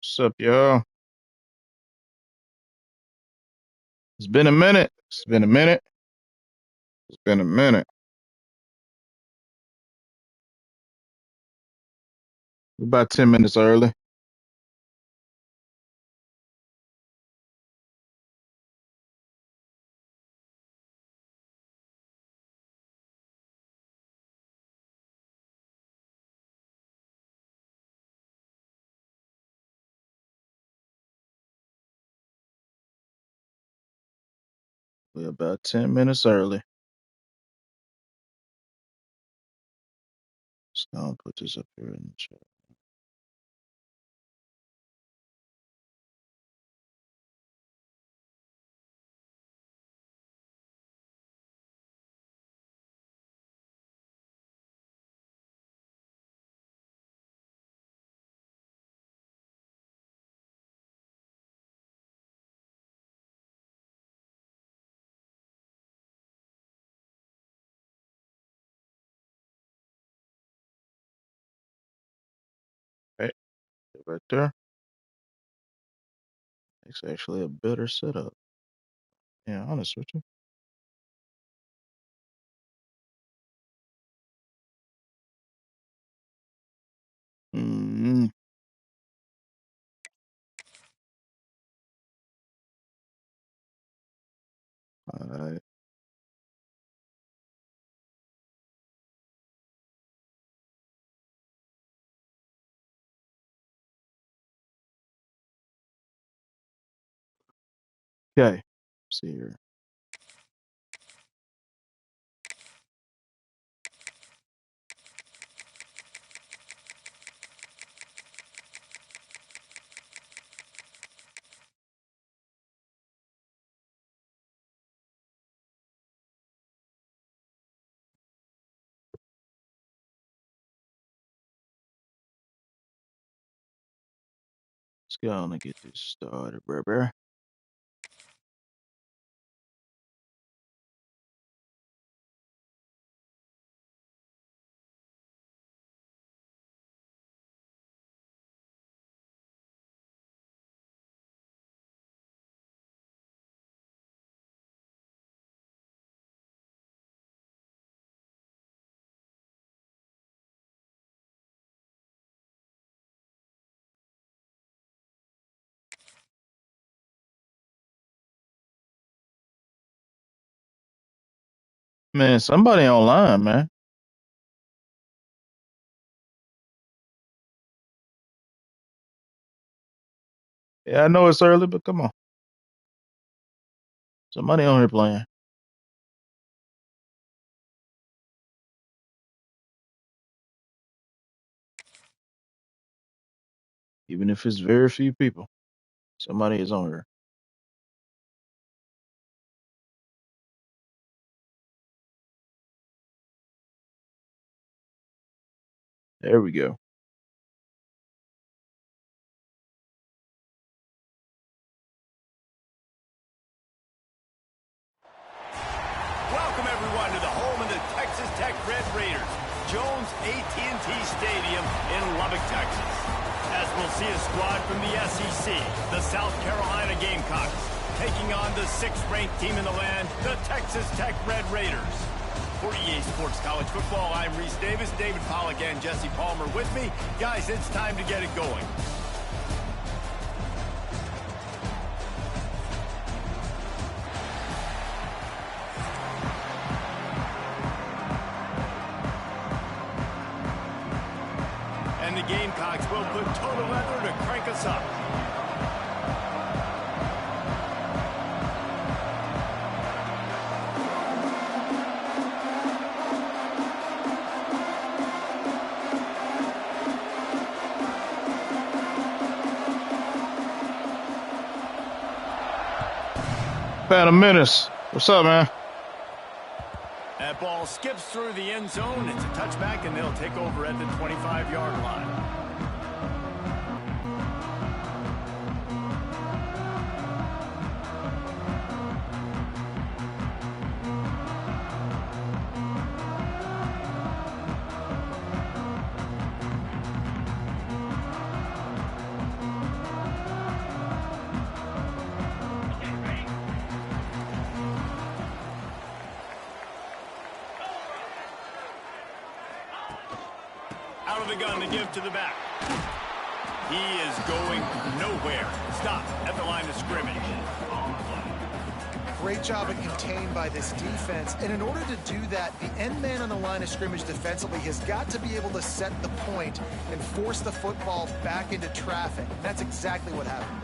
What's up, y'all? It's been a minute. It's been a minute. It's been a minute. We're about 10 minutes early. We're about 10 minutes early. Just gonna put this up here in the chat. Okay, right there. It's actually a better setup. Yeah, honest with you. Mm-hmm. All right. Okay. Let's see here. Let's go on and get this started, bruh. Man, somebody online, man. Yeah, I know it's early, but come on. Somebody on here playing. Even if it's very few people. Somebody is on here. There we go. Welcome everyone to the home of the Texas Tech Red Raiders, Jones AT&T Stadium in Lubbock, Texas. As we'll see a squad from the SEC, the South Carolina Gamecocks, taking on the 6th-ranked team in the land, the Texas Tech Red Raiders. For EA Sports College Football, I'm Reese Davis, David Pollack, and Jesse Palmer with me. Guys, it's time to get it going. And the Gamecocks will put total leather to crank us up. Phantom Menace. What's up, man? That ball skips through the end zone. It's a touchback, and they'll take over at the 25-yard line. the gun to give to the back. He is going nowhere. Stop at the line of scrimmage. Great job of contained by this defense. And in order to do that, the end man on the line of scrimmage defensively has got to be able to set the point and force the football back into traffic. And that's exactly what happened.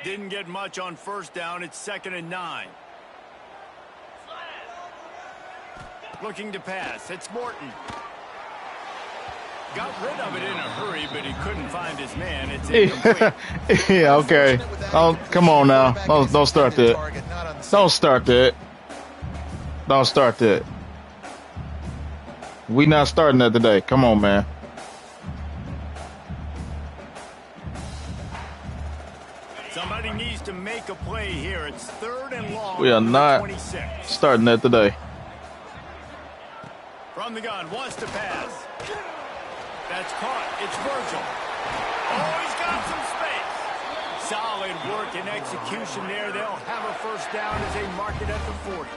Didn't get much on first down. It's 2nd and 9. Looking to pass. It's Morton. Got rid of it in a hurry, but he couldn't find his man. It's incomplete. Yeah, okay. Oh, come on now. Don't start that. Don't start that. Don't start that. We not starting that today. Come on, man. Somebody needs to make a play here. It's 3rd and long. We are not 26. starting that today. From the gun, wants to pass. That's caught. It's Virgil. Oh, he's got some space. Solid work and execution there. They'll have a first down as they mark it at the 40.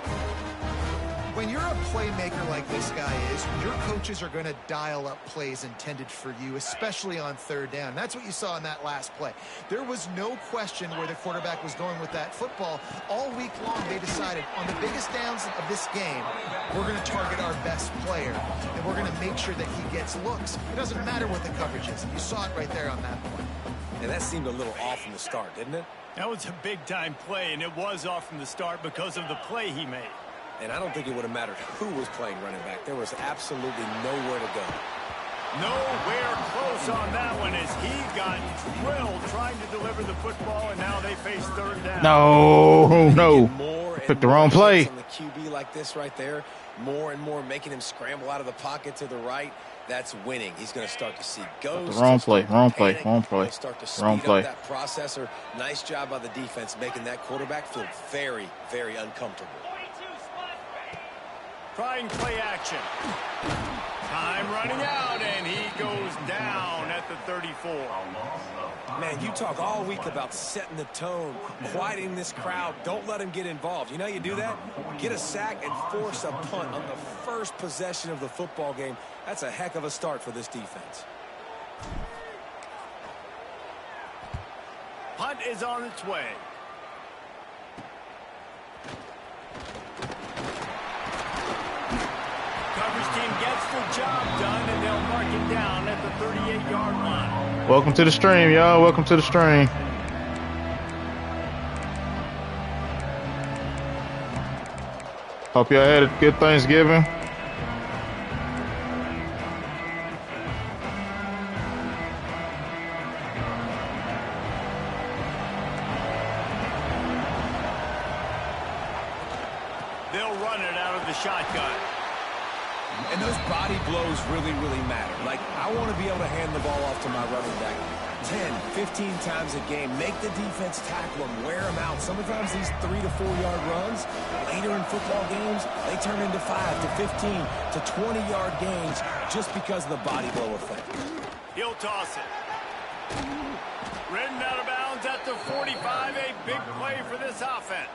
When you're a playmaker like this guy is, your coaches are going to dial up plays intended for you, especially on 3rd down. That's what you saw in that last play. There was no question where the quarterback was going with that football. All week long, they decided on the biggest downs of this game, we're going to target our best player, and we're going to make sure that he gets looks. It doesn't matter what the coverage is. You saw it right there on that play. And that seemed a little off from the start, didn't it? That was a big-time play, and it was off from the start because of the play he made. And I don't think it would have mattered who was playing running back. There was absolutely nowhere to go. Nowhere close on that one as he got drilled trying to deliver the football, and now they face 3rd down. No. Picked the wrong play. On the QB like this right there, more and more making him scramble out of the pocket to the right. That's winning. He's going to start to see ghosts. Wrong play. Wrong play. He'll start to speed up that processor. Nice job by the defense making that quarterback feel very, very uncomfortable. Trying play action. Time running out, and he goes down at the 34. Man, you talk all week about setting the tone, quieting this crowd. Don't let him get involved. You know how you do that? Get a sack and force a punt on the first possession of the football game. That's a heck of a start for this defense. Punt is on its way. Coverage team gets the job done, and they'll mark it down at the 38-yard line. Welcome to the stream, y'all. Welcome to the stream. Hope y'all had a good Thanksgiving. They'll run it out of the shotgun. And those body blows really, really matter. Like, I want to be able to hand the ball off to my running back 10, 15 times a game. Make the defense tackle them, wear them out. Sometimes these 3 to 4 yard runs, later in football games, they turn into 5 to 15 to 20 yard gains just because of the body blow effect. He'll toss it. Ridden out of bounds at the 45. A big play for this offense.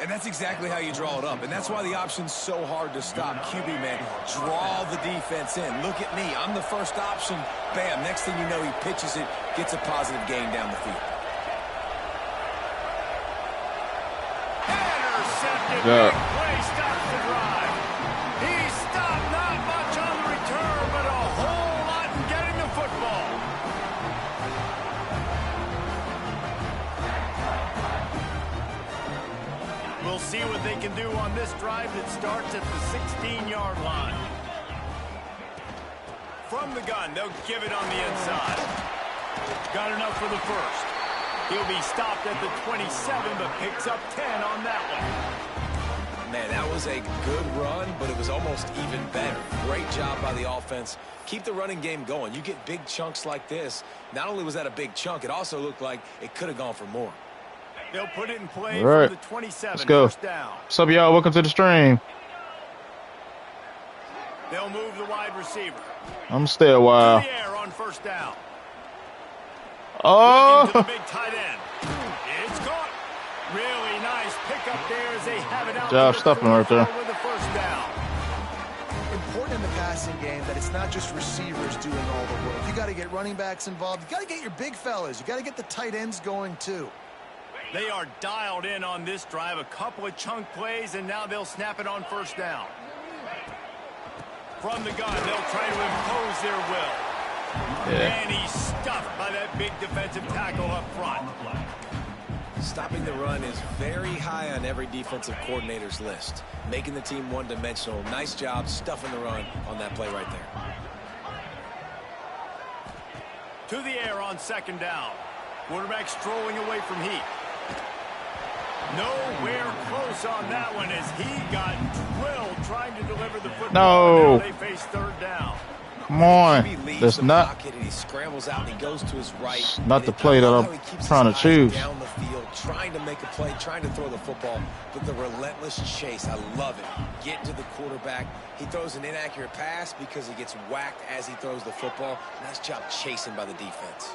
And that's exactly how you draw it up. And that's why the option's so hard to stop. QB, man, draw the defense in. Look at me. I'm the first option. Bam. Next thing you know, he pitches it, gets a positive gain down the field. Intercepted. Big play stops the drive. He stopped not much on the return, but a whole lot in getting the football. We'll see what they can do on this drive that starts at the 16-yard line. From the gun, they'll give it on the inside. Got enough for the first. He'll be stopped at the 27, but picks up 10 on that one. Man, that was a good run, but it was almost even better. Great job by the offense. Keep the running game going. You get big chunks like this. Not only was that a big chunk, it also looked like it could have gone for more. They'll put it in play All right. from the 27. Let's go. First down. What's up, y'all? Welcome to the stream. They'll move the wide receiver. I'm gonna stay a while. To the air on first down. Oh! Looking to the big tight end. It's caught. Really nice pick up there as they have it out. Job stopping right there. With the first down. Important in the passing game that it's not just receivers doing all the work. You got to get running backs involved. You got to get your big fellas. You got to get the tight ends going too. They are dialed in on this drive. A couple of chunk plays, and now they'll snap it on first down. From the gun, they'll try to impose their will. Yeah. And he's stuffed by that big defensive tackle up front. Stopping the run is very high on every defensive coordinator's list. Making the team one-dimensional. Nice job stuffing the run on that play right there. To the air on second down. Quarterback strolling away from heat. Nowhere close on that one as he got drilled trying to deliver the football. No. They face third down. Come on. That's not. He scrambles out and he goes to his right. Not the play that I'm trying to choose. Down the field, trying to make a play, trying to throw the football, but the relentless chase, I love it. Get to the quarterback. He throws an inaccurate pass because he gets whacked as he throws the football. Nice job chasing by the defense.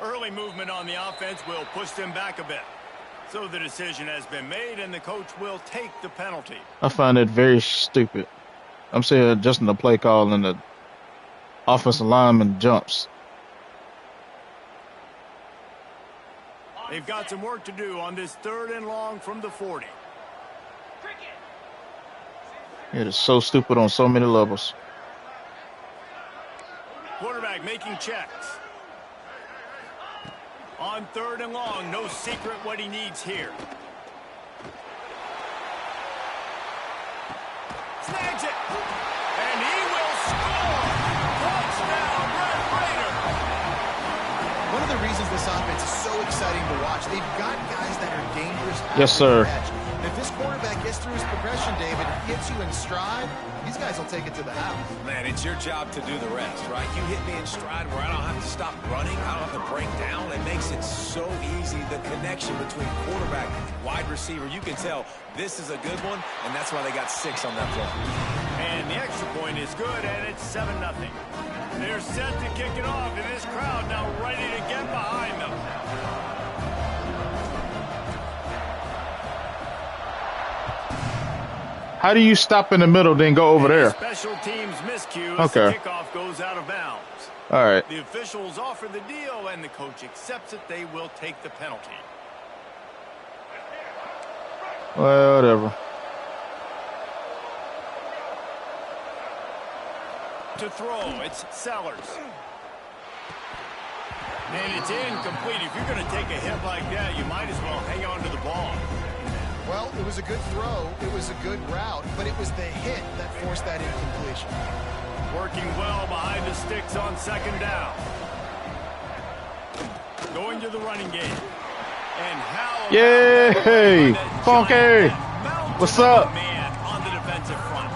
Early movement on the offense will push them back a bit. So the decision has been made, and the coach will take the penalty. I find it very stupid. I'm saying adjusting the play call and the offensive lineman jumps. They've got some work to do on this third and long from the 40. It is so stupid on so many levels. Quarterback making checks. On third and long, no secret what he needs here. Snags it. And he will score. Touchdown, Red Raider. One of the reasons this offense is so exciting to watch, they've got guys that are dangerous. Yes, sir. If this quarterback gets through his progression, David, gets you in stride, these guys will take it to the house. Man, it's your job to do the rest, right? You hit me in stride where I don't have to stop running. I don't have to break down. It makes it so easy. The connection between quarterback, wide receiver, you can tell this is a good one, and that's why they got 6 on that play. And the extra point is good, and it's 7-0. They're set to kick it off, and this crowd now ready to get behind them. How do you stop in the middle, then go over there? Special teams miscue as the kickoff goes out of bounds. All right. The officials offer the deal, and the coach accepts it. They will take the penalty. Well, whatever. To throw, it's Sellers. And it's incomplete. If you're going to take a hit like that, you might as well hang on to the ball. Well, it was a good throw. It was a good route, but it was the hit that forced that incompletion. Working well behind the sticks on second down. Going to the running game. And how? Yay! Funky! What's up? Man on the defensive front.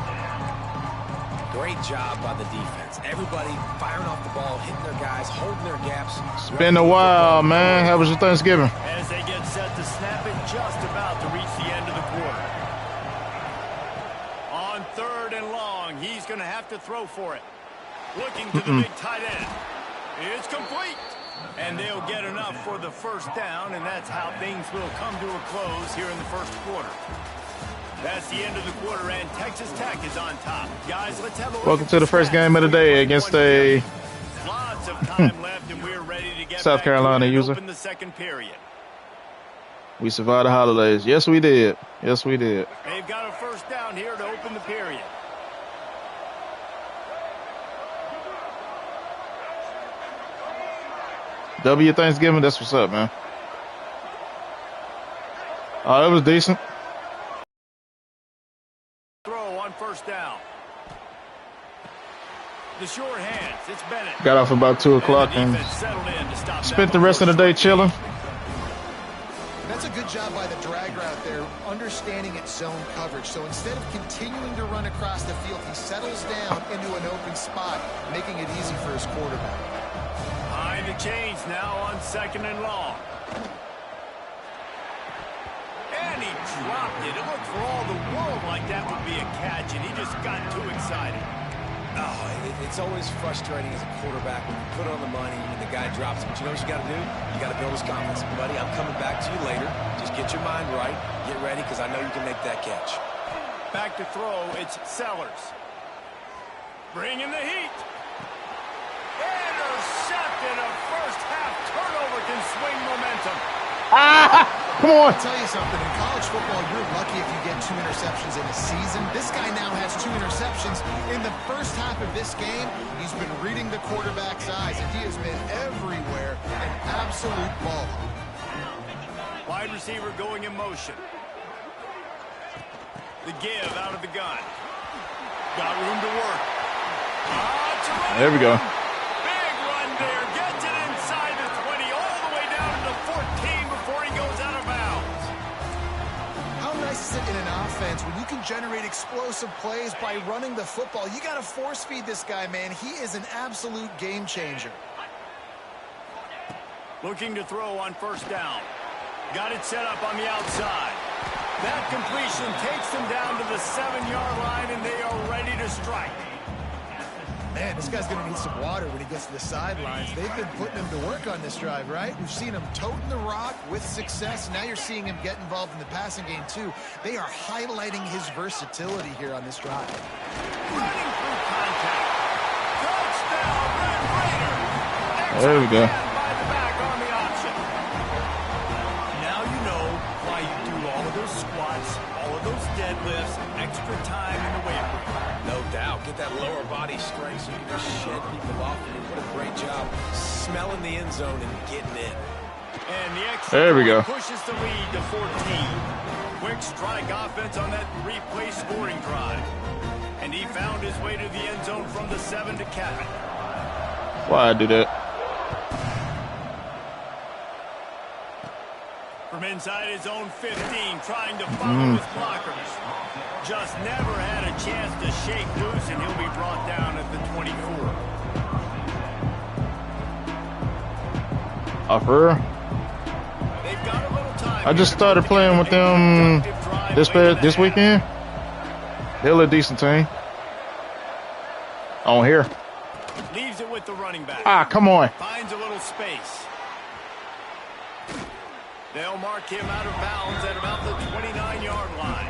Great job by the defense. Everybody firing off the ball, hitting their guys, holding their gaps. It's been a while, man. How was your Thanksgiving? As they get set to snap it, just about to reach the end of the quarter. On third and long, he's going to have to throw for it. Looking to the big tight end. It's complete. And they'll get enough for the first down, and that's how things will come to a close here in the first quarter. That's the end of the quarter, and Texas Tech is on top. Guys, let's have a look. Welcome to the first game of the day against a Lots of time left, and we're ready to get South back Carolina to user. open the second period. We survived the holidays. Yes, we did. Yes, we did. They've got a first down here to open the period. W Thanksgiving. That's what's up, man. Oh, it was decent. Throw on first down. The short hands. It's Bennett. Got off about 2 o'clock and spent the rest of the day chilling. That's a good job by the drag route there, understanding its zone coverage. So instead of continuing to run across the field, he settles down into an open spot, making it easy for his quarterback. Behind the chains now on second and long. And he dropped it. It looked for all the world like that would be a catch, and he just got too excited. Oh, it's always frustrating as a quarterback when you put it on the money and the guy drops it. But you know what you got to do? You got to build his confidence. Buddy, I'm coming back to you later. Just get your mind right. Get ready, because I know you can make that catch. Back to throw, it's Sellers. Bringing the heat. Intercepted. A first-half turnover can swing momentum. Come on. I'll tell you something, in college football, you're lucky if you get 2 interceptions in a season. This guy now has 2 interceptions. In the first half of this game, he's been reading the quarterback's eyes, and he has been everywhere, an absolute ball. Wide receiver going in motion. The give out of the gun. Got room to work. There we go. Big run there. Gets it inside the 20, all the way down to the 14 before he goes out of bounds. How nice is it in an offense when you can generate explosive plays by running the football? You got to force feed this guy, man. He is an absolute game changer. Looking to throw on first down. Got it set up on the outside. That completion takes them down to the 7-yard line, and they are ready to strike. Man, this guy's going to need some water when he gets to the sidelines. They've been putting him to work on this drive, right? We've seen him toting the rock with success. Now you're seeing him get involved in the passing game, too. They are highlighting his versatility here on this drive. Running through contact. Touchdown, Red Raider. There we go. By the back on the option. Now you know why you do all of those squats, all of those deadlifts, extra time in the weight room. No doubt. Get that lower body strength so you can just shed people off. And what a great job smelling the end zone and getting in. And the extra There we go. pushes the lead to 14. Quick strike offense on that 3-play scoring drive. And he found his way to the end zone from the 7 to cap it. Why I do that? From inside his own 15, trying to follow his blockers. Just never had a chance to shake loose, and he'll be brought down at the 24. They've got a little time. I just started playing with them this weekend. They're a decent team. On here. Leaves it with the running back. Come on. Finds a little space. They'll mark him out of bounds at about the 29-yard line.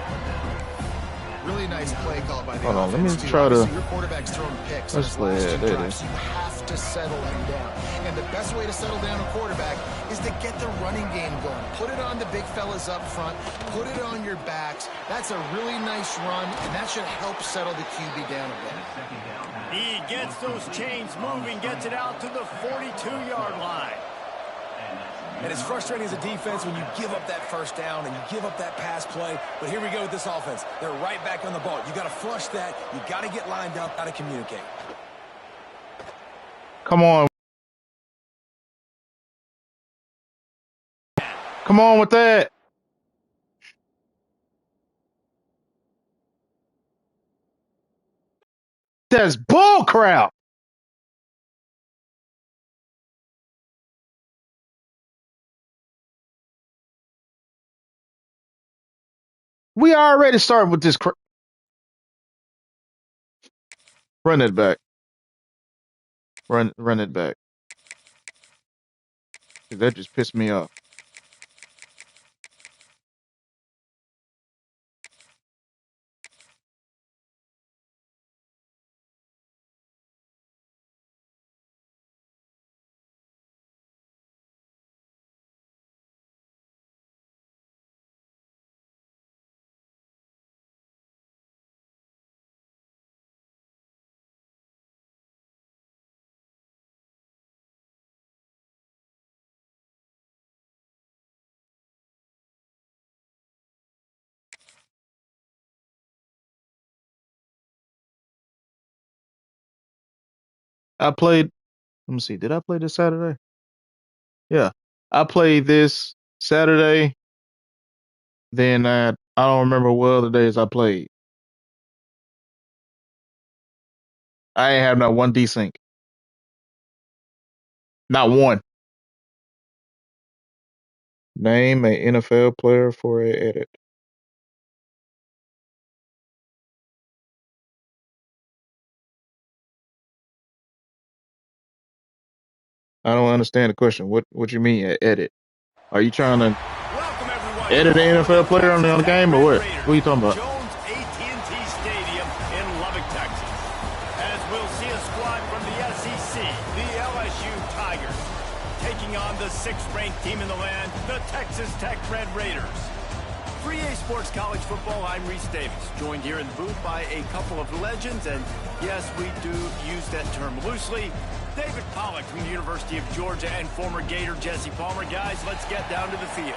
Really nice play call by the Hold on, let offense, me too. try to- Obviously, your quarterback's throwing picks. Let's in his last lay it. 2 There it drives. is. You have to settle him down. And the best way to settle down a quarterback is to get the running game going. Put it on the big fellas up front. Put it on your backs. That's a really nice run, and that should help settle the QB down a bit. He gets those chains moving, gets it out to the 42-yard line. And it's frustrating as a defense when you give up that first down and you give up that pass play. But here we go with this offense. They're right back on the ball. You got to flush that. You got to get lined up, got to communicate. Come on. Come on with that. That's bull crap. We already started with this. Run it back. Run it back. That just pissed me off. I played. Let me see. Did I play this Saturday? Yeah, I played this Saturday. Then I don't remember what other days I played. I ain't have not one desync. Not one. Name a NFL player for a edit. I don't understand the question. What you mean edit? Are you trying to Welcome everyone to edit the an home of the NFL player on Texas the Tech game or Red what? Raiders, What are you talking about? Jones AT&T Stadium in Lubbock, Texas. As we'll see a squad from the SEC, the LSU Tigers, taking on the 6th-ranked team in the land, the Texas Tech Red Raiders. For easports college football, I'm Reese Davis, joined here in the booth by a couple of legends, and yes, we do use that term loosely. David Pollack from the University of Georgia and former Gator Jesse Palmer. Guys, let's get down to the field.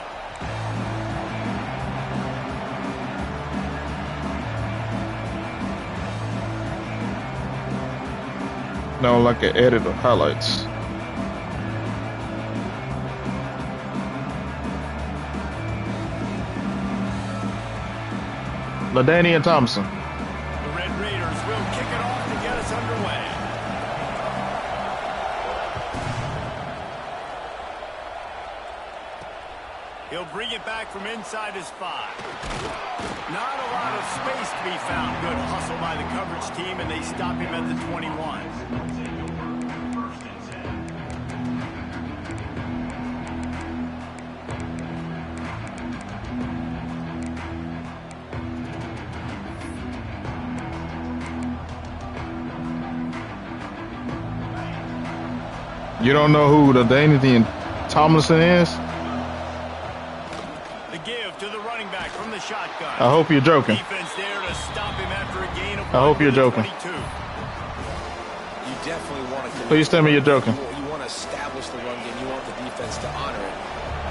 No, like an edit of highlights. LaDainian Thompson. The Red Raiders will kick it off to get us underway. He'll bring it back from inside his 5. Not a lot of space to be found. Good hustle by the coverage team, and they stop him at the 21. You don't know who LaDainian Tomlinson is? The give to the running back from the shotgun. I hope you're joking. Defense there to stop him after a gain of I hope you're joking. 22. You definitely want to. Please tell me you're joking. You want to establish the run game. You want the defense to honor it.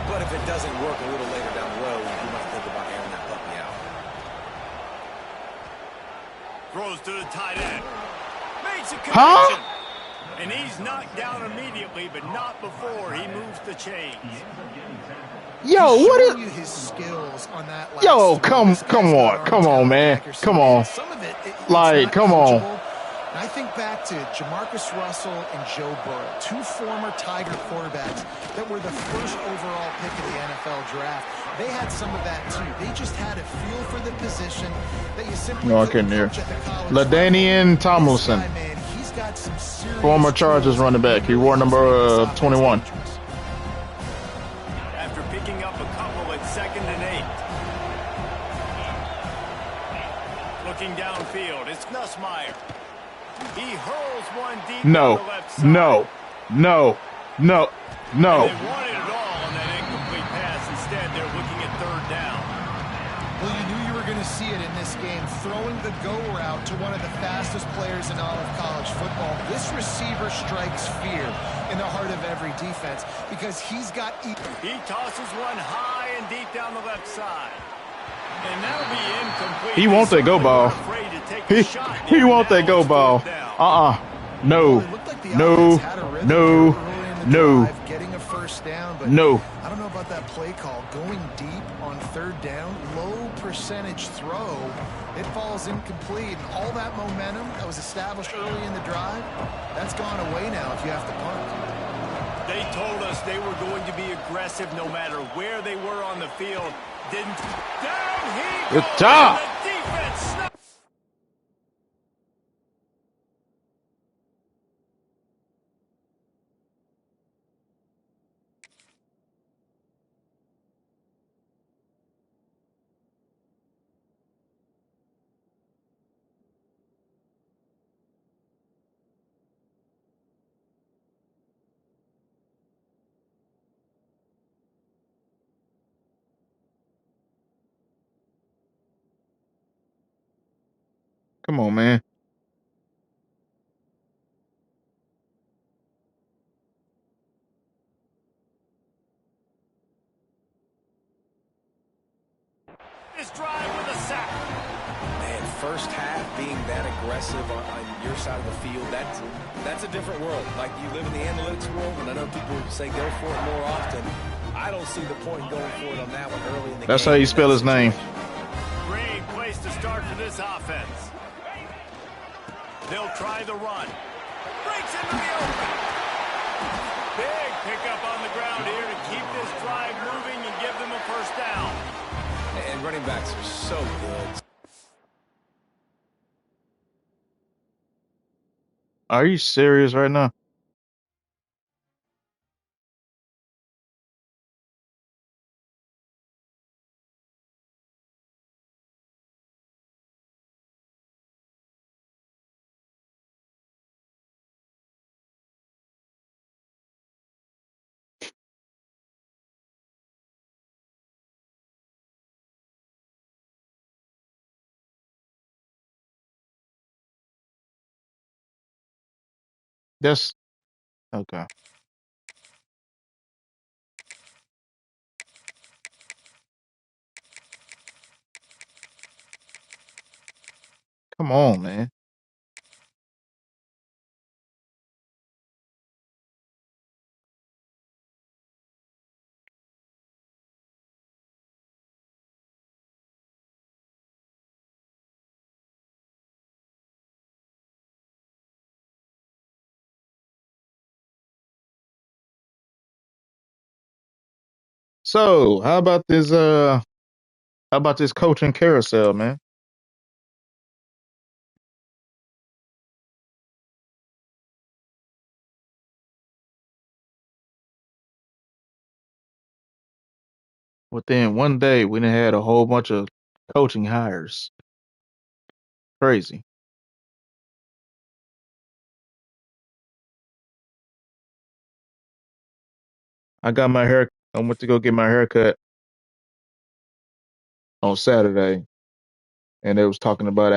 But if it doesn't work a little later down the road, you might think about airing that puppy out. Throws to the tight end. Makes a connection. Huh? And he's knocked down immediately, but not before he moves the chains. Yo, He's what showing is? you his skills on that last Yo, throw. This come guy's got on, come arm on, man, talent, come on. Some of it's Like, not come on. coachable. And I think back to Jamarcus Russell and Joe Burrow, 2 former Tiger quarterbacks that were the first overall pick of the NFL draft. They had some of that too. They just had a feel for the position that you simply No, I couldn't couldn't hear. coach at the college LaDainian level. Tomlinson, This guy, man, he's got some serious former Chargers tools. running back. He wore number 21. After picking up a couple at 2nd and 8. Looking downfield, it's Nussmeier. He hurls one deep No, on the left side. no, no, no, no. And they wanted it all on that incomplete pass. Instead, they're looking at 3rd down. Well, you knew you were going to see it in this game, throwing the go route to one of the fastest players in all of college football. This receiver strikes fear in the heart of every defense because he's got... He tosses one high and deep down the left side. And that'll be incomplete. He wants that go ball. He wants that go ball. No, Well, it looked like the no, offense had a rhythm no, here early in the no, drive, getting a first down, but no. I don't know about that play call. Going deep on 3rd down, low percentage throw, it falls incomplete. And all that momentum that was established early in the drive, that's gone away now if you have to punt. They told us they were going to be aggressive no matter where they were on the field. Didn't. Down he Good goes. job. The defense snaps. Come on, man. This drive with a sack. Man, first half being that aggressive on your side of the field, that's a different world. Like, you live in the analytics world, and I know people say go for it more often. I don't see the point in going for it on that one early in the game. That's how you spell his name. Great place to start for this offense. They'll try the run. Breaks into the open. Big pickup on the ground here to keep this drive moving and give them a first down. And running backs are so good. Are you serious right now? That's okay. Come on, man. So, how about this coaching carousel, man? Within one day, we done had a whole bunch of coaching hires. Crazy. I got my hair. I went to go get my hair cut on Saturday, and they was talking about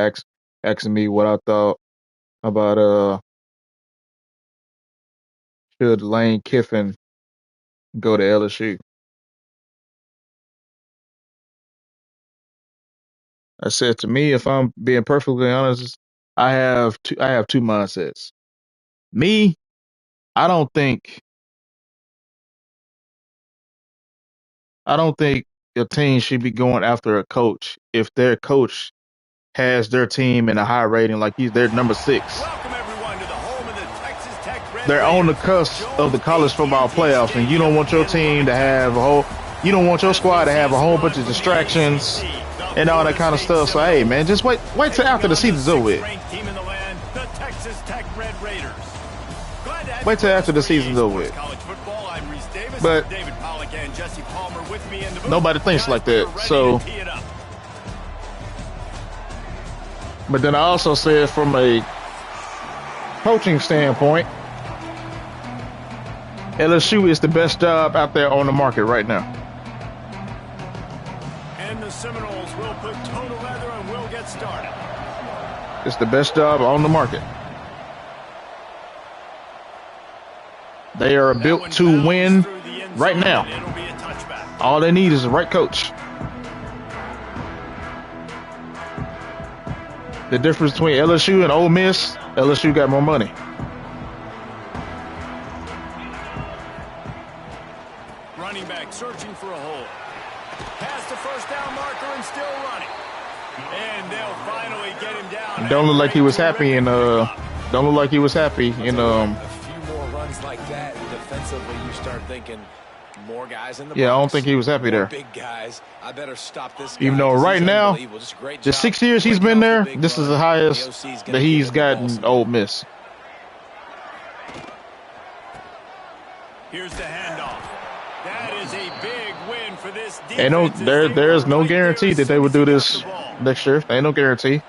asking me what I thought about should Lane Kiffin go to LSU. I said, to me, if I'm being perfectly honest, I have two mindsets. Me, I don't think I don't think a team should be going after a coach if their coach has their team in a high rating, like they're number 6. Welcome everyone to the home of the Texas Tech Red They're on the Raiders. cusp of the Jones college football AT&T playoffs, and you don't want your Stadium team to in have you don't want your squad to have a whole bunch of distractions and all that kind of stuff. So hey, man, just wait till after the season's over with. Team in the land, the Texas Tech Red Raiders. Wait till after the season's over with. College football, I'm Reese Davis, But David Pollack and Jesse Palmer with me in the booth. nobody thinks Guys, like we're that. ready So, to tee it up. but then I also said from a coaching standpoint, LSU is the best job out there on the market right now. And the Seminoles will put toe to leather and we'll get started. It's the best job on the market. They are built to win right now. It'll be a touchback. All they need is the right coach. The difference between LSU and Ole Miss, LSU got more money. Running back searching for a hole. Past the first down marker and still running. And they'll finally get him down. Don't look like he was happy in A few more runs like that, and defensively you start thinking more guys in the Yeah, I don't box, think he was happy there. big guys. I better stop this Even guy though 'cause right he's now, unbelievable. Just a great the job 6 years he's breaking been off the there, big this is run. the highest The OC's gonna that he's give him the ball gotten some Ole more. Miss. Here's the handoff. That is a big win for this defense. And there is no guarantee that they would do this next year. Ain't no guarantee.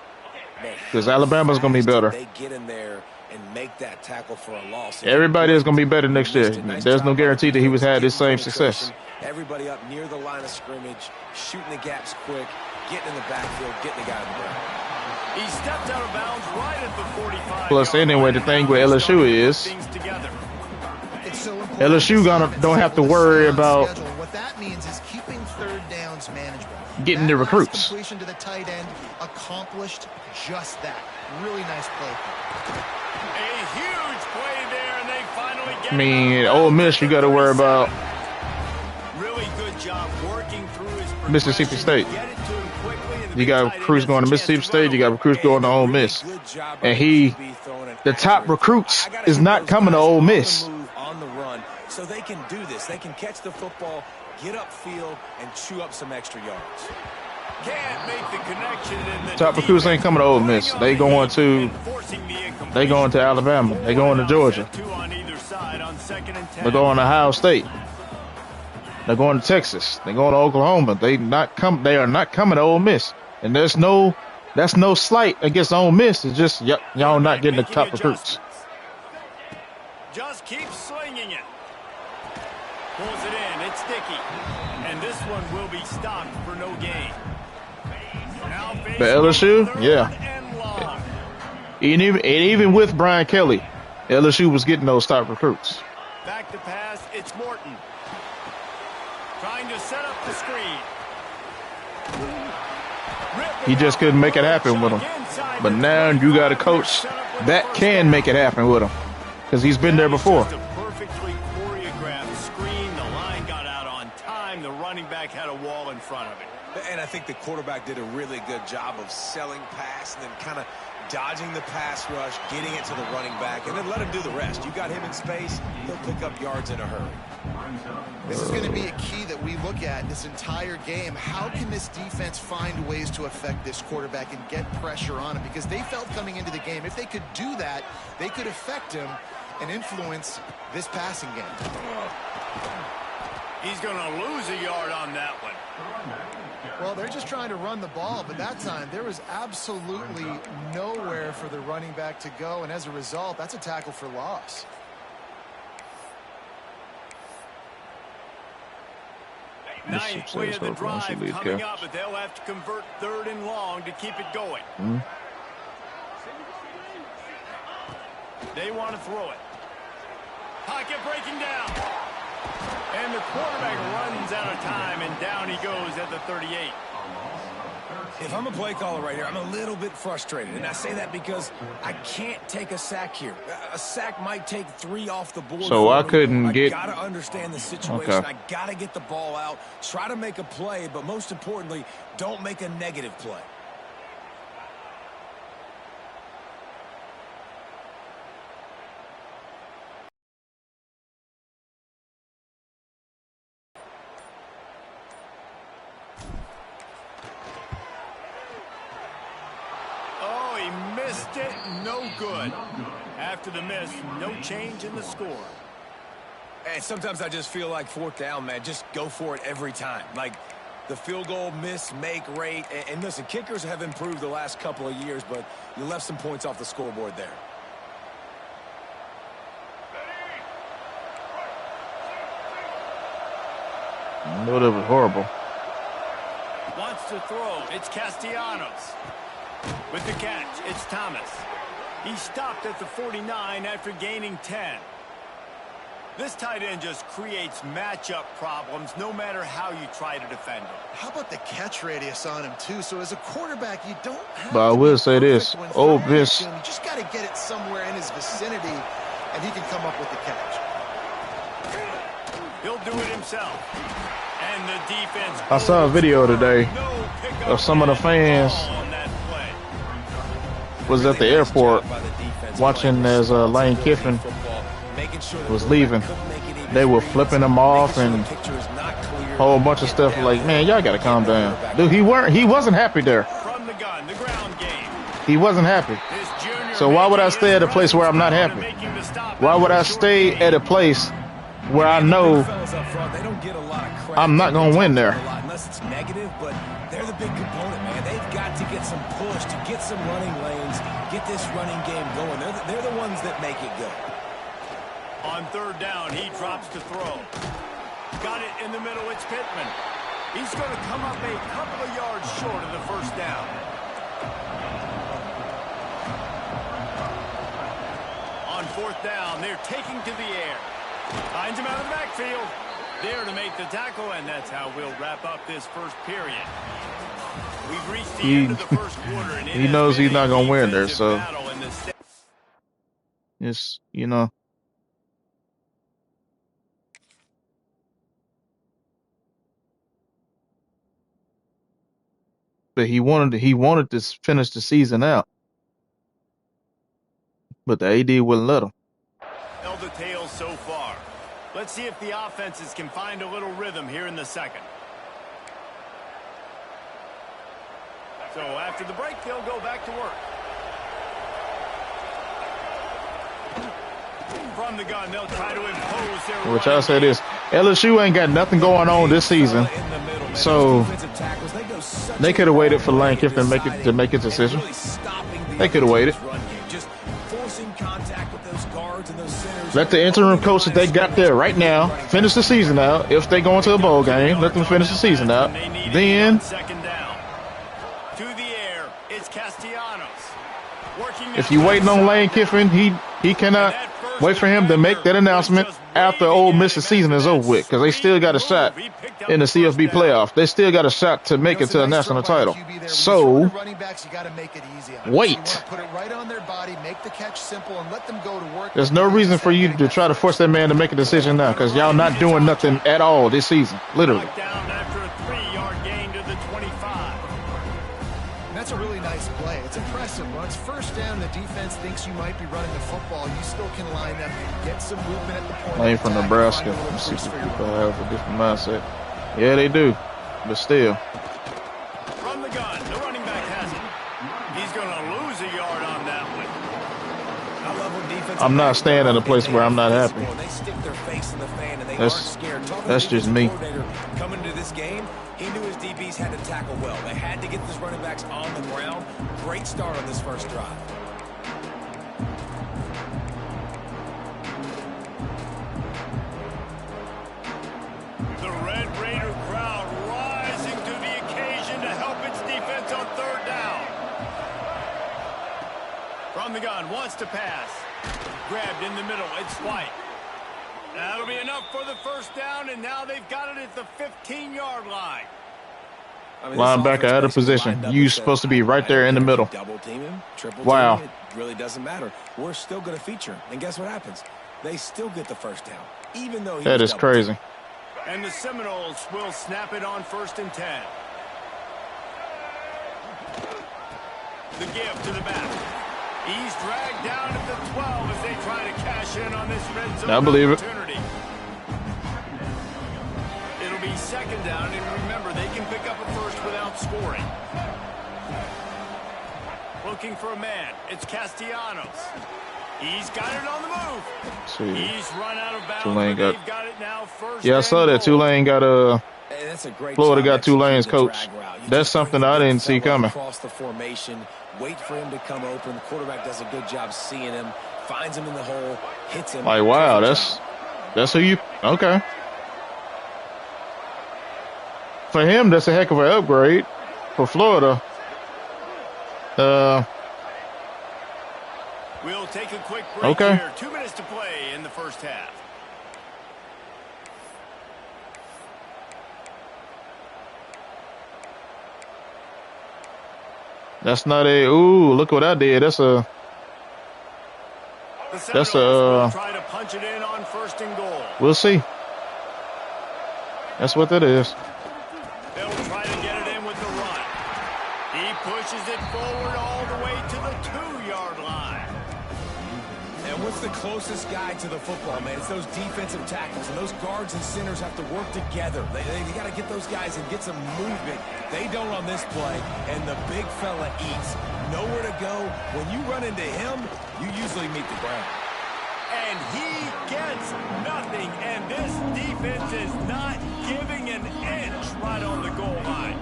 Because Alabama's going to be better. They get in there and make that tackle for a loss. Everybody is going to be better next year. There's no guarantee that he was had this same success. Everybody up near the line of scrimmage, shooting the gaps quick, getting in the backfield, getting the guy on the ground. He stepped out of bounds right at the 45. Plus, anyway, the thing with LSU is It's so important. LSU don't have to worry about What that means is keeping third downs manageable. getting the That last recruits. completion to the tight end accomplished just that. Really nice play. A huge play there, and they finally get I mean, Ole Miss, you got to worry about really good job working through his Mississippi State. Get it to him quickly, and the You got tight end recruits has a going to chance Mississippi run State. You got recruits going to Ole Miss. Good job And by he, QB throwing an the top accurate recruits throw. I gotta is give not those coming to guys Ole on the Miss. move, on the run, so they can do this. They can catch the football, get upfield, and chew up some extra yards. Can't make the connection. And the Top recruits ain't coming to Ole Miss. They going to Alabama. They going to Georgia. Two on either side on 2nd and 10. They're going to Ohio State. They're going to Texas. They're going to Oklahoma. They are not coming to Ole Miss. And that's no slight against Ole Miss. It's just y'all not getting the top recruits. Just keep slinging it. Pulls it in. It's sticky. And this one will be stopped for no gain. But LSU, yeah. And even with Brian Kelly, LSU was getting those top recruits. Back to pass, it's Morton. Trying to set up the screen. He just couldn't make it happen with him. But now you got a coach that can make it happen with him because he's been there before. Just a perfectly choreographed screen. The line got out on time. The running back had a wall in front of it. And I think the quarterback did a really good job of selling pass and then kind of dodging the pass rush, getting it to the running back, and then let him do the rest. You got him in space, he'll pick up yards in a hurry. This is going to be a key that we look at this entire game. How can this defense find ways to affect this quarterback and get pressure on him? Because they felt coming into the game, if they could do that, they could affect him and influence this passing game. He's going to lose a yard on that one. Well, they're just trying to run the ball, but that time there was absolutely nowhere for the running back to go, and as a result, that's a tackle for loss. Ninth play of the drive coming up, but they'll have to convert 3rd and long to keep it going. They want to throw it. Pocket breaking down. And the quarterback runs out of time, and down he goes at the 38. If I'm a play caller right here, I'm a little bit frustrated. And I say that because I can't take a sack here. A sack might take 3 off the board. So I couldn't get... I got to understand the situation. Okay. I got to get the ball out, try to make a play, but most importantly, don't make a negative play. No good. After the miss, no change in the score. And sometimes I just feel like 4th down, man, just go for it every time. Like the field goal miss, make rate. And listen, kickers have improved the last couple of years, but you left some points off the scoreboard there. No, that was horrible. Wants to throw. It's Castellanos. With the catch, it's Thomas. He stopped at the 49 after gaining 10. This tight end just creates matchup problems no matter how you try to defend him. How about the catch radius on him, too? So as a quarterback, you don't have But I will say this. Ole Miss. You just got to get it somewhere in his vicinity, and he can come up with the catch. He'll do it himself. And the defense. I saw a video today of some of the fans was at the airport watching as Lane Kiffin was leaving. They were flipping him off and a whole bunch of stuff. Like, man, y'all gotta calm down. Dude, he wasn't happy there. He wasn't happy. So why would I stay at a place where I'm not happy? Why would I stay at a place where I know I'm not gonna win there? Unless it's negative, but they're the big component, man. They've got to get some push, to get some running lanes, get this running game going. They're the ones that make it go. On 3rd down, he drops to throw. Got it in the middle, it's Pittman. He's going to come up a couple of yards short of the 1st down. On 4th down, they're taking to the air. Finds him out of the backfield. There to make the tackle, and that's how we'll wrap up this first period. We've reached the end of the first quarter, and he knows he's not going to win there, so it's, you know. But he wanted to finish the season out, but the AD wouldn't let him. Held the tail so far. Let's see if the offenses can find a little rhythm here in the second. So after the break, they'll go back to work. From the gun, they'll try to impose their Which I say this, LSU ain't got nothing going on this season, so they could have waited for Lane Kiffin to make a decision. They could have waited. Let the interim coach that they got there right now finish the season out. If they go into a bowl game, let them finish the season out. Then, if you're waiting on Lane Kiffin, he cannot Wait for him to make that announcement after Ole Miss's season is over with, because they still got a shot in the CFB playoff. They still got a shot to make it to a national title. So, wait. There's no reason for you to try to force that man to make a decision now, because y'all not doing nothing at all this season, literally. That's a really nice play. It's impressive. When it's first down, the defense thinks you might be running the football. You still can line up and get some movement at the point. Lane from Nebraska. Let's see if people have a different mindset. Yeah, they do. But still. From the gun, the running back has it. He's going to lose a yard on that one. I'm not staying at a place where I'm not happy. That's just me. Coming to this game, he knew his DBs had to tackle well. They had to get these running backs on the ground. Great start on this first drive. The Red Raider crowd rising to the occasion to help its defense on third down. From the gun, wants to pass. Grabbed in the middle, it's White. That'll be enough for the first down, and now they've got it at the 15-yard line. I mean, linebacker out of position. You're supposed to be right there in the middle. Double team him, triple wow. team him, it really doesn't matter. We're still going to feature him. And guess what happens? They still get the first down, even though that is crazy. Team. And the Seminoles will snap it on 1st and 10. The give to the back. He's dragged down at the 12 as they try to cash in on this red zone I believe opportunity. It'll be 2nd down, and remember, they can pick up a first without scoring. Looking for a man. It's Castellanos. He's got it on the move. He's run out of bounds. Tulane got it now. First yeah, I saw that. Tulane got Florida got Tulane's coach. That's something I didn't see coming. Across the formation. Wait for him to come open. The quarterback does a good job seeing him, finds him in the hole, hits him. Like, wow, that's who you, okay. For him, that's a heck of an upgrade. For Florida, we'll take a quick break okay. Here. 2 minutes to play in the first half. That's not a, ooh, look what I did. That's a try to punch it in on 1st and goal. We'll see. That's what that is. They'll try to get it in with the run. He pushes it forward all the way to the 2-yard line. And what's the closest guy to the football, man? It's those defensive tackles, and those guards and centers have to work together. They got to get those guys and get some movement. They don't on this play, and the big fella eats. Nowhere to go. When you run into him, you usually meet the ground. And he gets nothing, and this defense is not giving an inch right on the goal line.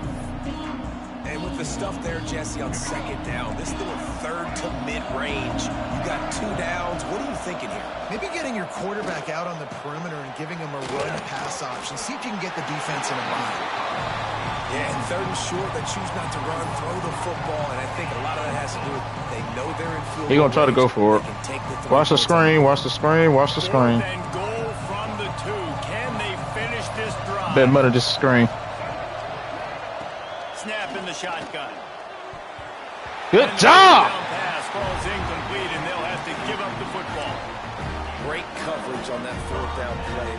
And with the stuff there, Jesse, on 2nd down, this little 3rd to mid-range, you got 2 downs. What are you thinking here? Maybe getting your quarterback out on the perimeter and giving him a run-pass option. See if you can get the defense in a bind. Yeah, and 3rd and short, they choose not to run, throw the football, and I think a lot of that has to do with they know they're in field. He's going to try to go for it. Watch the screen, watch the screen, watch the screen. 4th and goal from the 2. Can they finish this drive? Bet money this screen. Snap in the shotgun. Good job! Pass falls incomplete, and they'll have to give up the football. Great coverage on that 4th down play.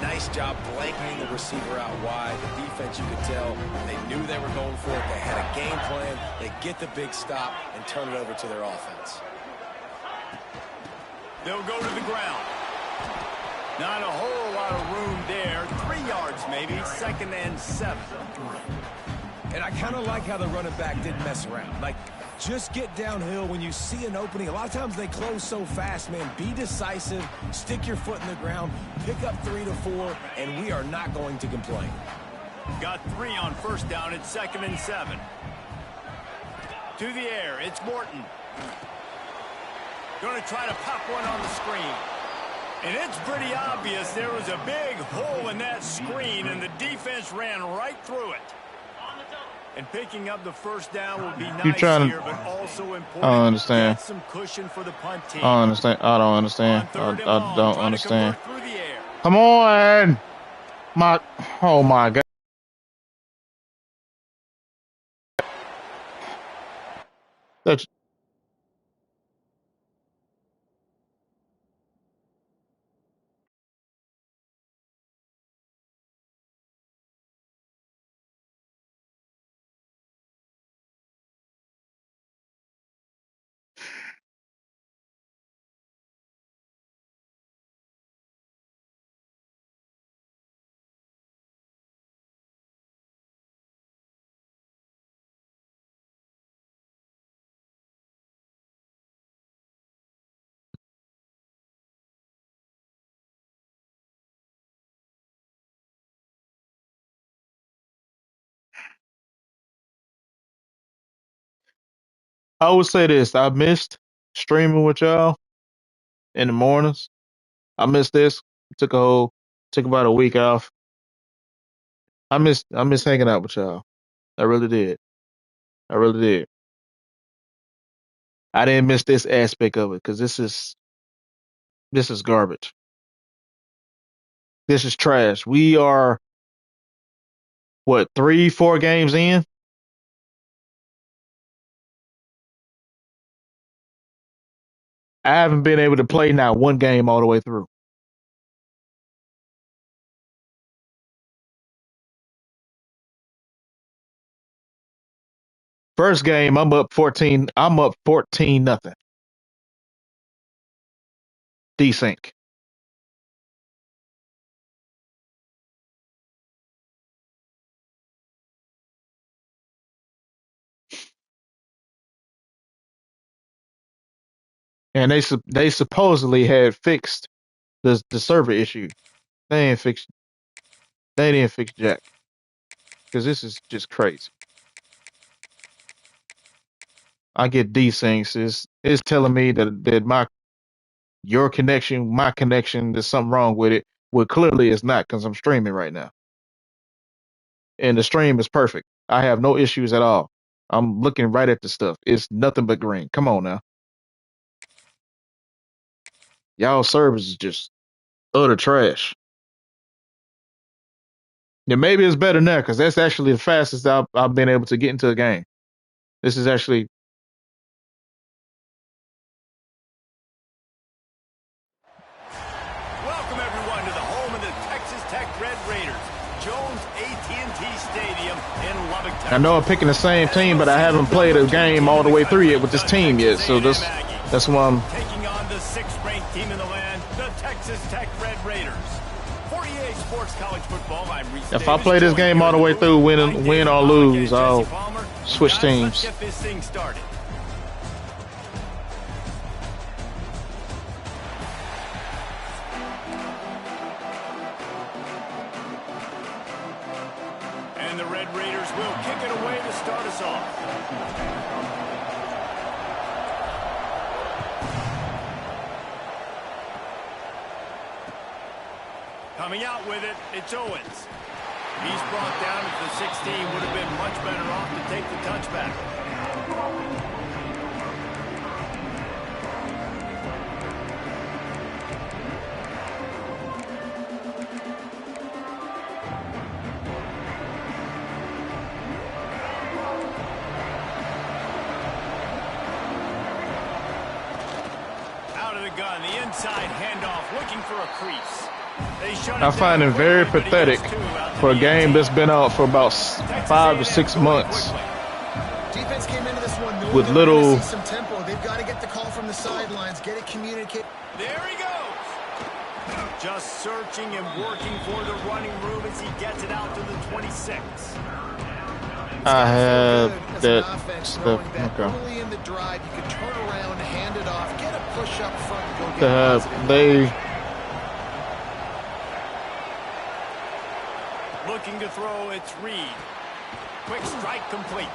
Nice job blanketing the receiver out wide. The defense, you could tell, they knew they were going for it. They had a game plan. They get the big stop and turn it over to their offense. They'll go to the ground. Not a whole lot of room there. 3 yards maybe. 2nd and 7. And I kind of like how the running back didn't mess around. Like, just get downhill when you see an opening. A lot of times they close so fast, man. Be decisive, stick your foot in the ground, pick up 3 to 4, and we are not going to complain. Got 3 on 1st down. It's 2nd and 7. To the air, it's Morton. Going to try to pop one on the screen. And it's pretty obvious there was a big hole in that screen, and the defense ran right through it. And picking up the first down will be You nice trying here, to? but also important. I don't understand. Get some cushion for the punt team. I don't understand. I don't understand. On third and I long, don't try to understand. convert through the air. Come on, oh my God. That's, I would say this. I missed streaming with y'all in the mornings. I missed this. Took about a week off. I miss hanging out with y'all. I really did. I really did. I didn't miss this aspect of it because this is garbage. This is trash. We are what 3, 4 games in. I haven't been able to play now one game all the way through. First game, I'm up 14. I'm up 14 nothing. Desync. And they supposedly had fixed the server issue. They ain't fixed. They didn't fix jack because this is just crazy. I get desyncs. It's telling me that your connection, my connection, there's something wrong with it. Well, clearly it's not because I'm streaming right now, and the stream is perfect. I have no issues at all. I'm looking right at the stuff. It's nothing but green. Come on now, y'all service is just utter trash. Yeah, maybe it's better now because that's actually the fastest I've been able to get into a game. This is actually Welcome everyone to the home of the Texas Tech Red Raiders, Jones AT&T Stadium in Lubbock, I know I'm Texas. picking the same team, but I haven't played a game all the way through yet with this team yet. So that's why I'm taking on the 6th-ranked team in the land, the Texas Tech Red Raiders. 48 Sports College Football. I'm Reese if I Davis, play this joined game here all the in way booth through, by win David or Pollack and lose, Jesse I'll Palmer. switch Guys, let's teams. get this thing started. And the Red Raiders will kick it away to start us off. Coming out with it, it's Owens. He's brought down at the 16. Would have been much better off to take the touchback. Out of the gun, the inside handoff, looking for a crease. I find it very pathetic for a game that's been out for about 5 to 6 months Defense came into this one knowing with they were gonna little. see some tempo. They've got to get the call from the sidelines, get it communicated. There he goes. Just searching and working for the running room as he gets it out to the 26. I have As that an offense, stuff. knowing that Okay. early in the drive, you can turn around, hand it off, get a push up front, and go get To have positive they yardage. Looking to throw, it's Reed. Quick strike complete.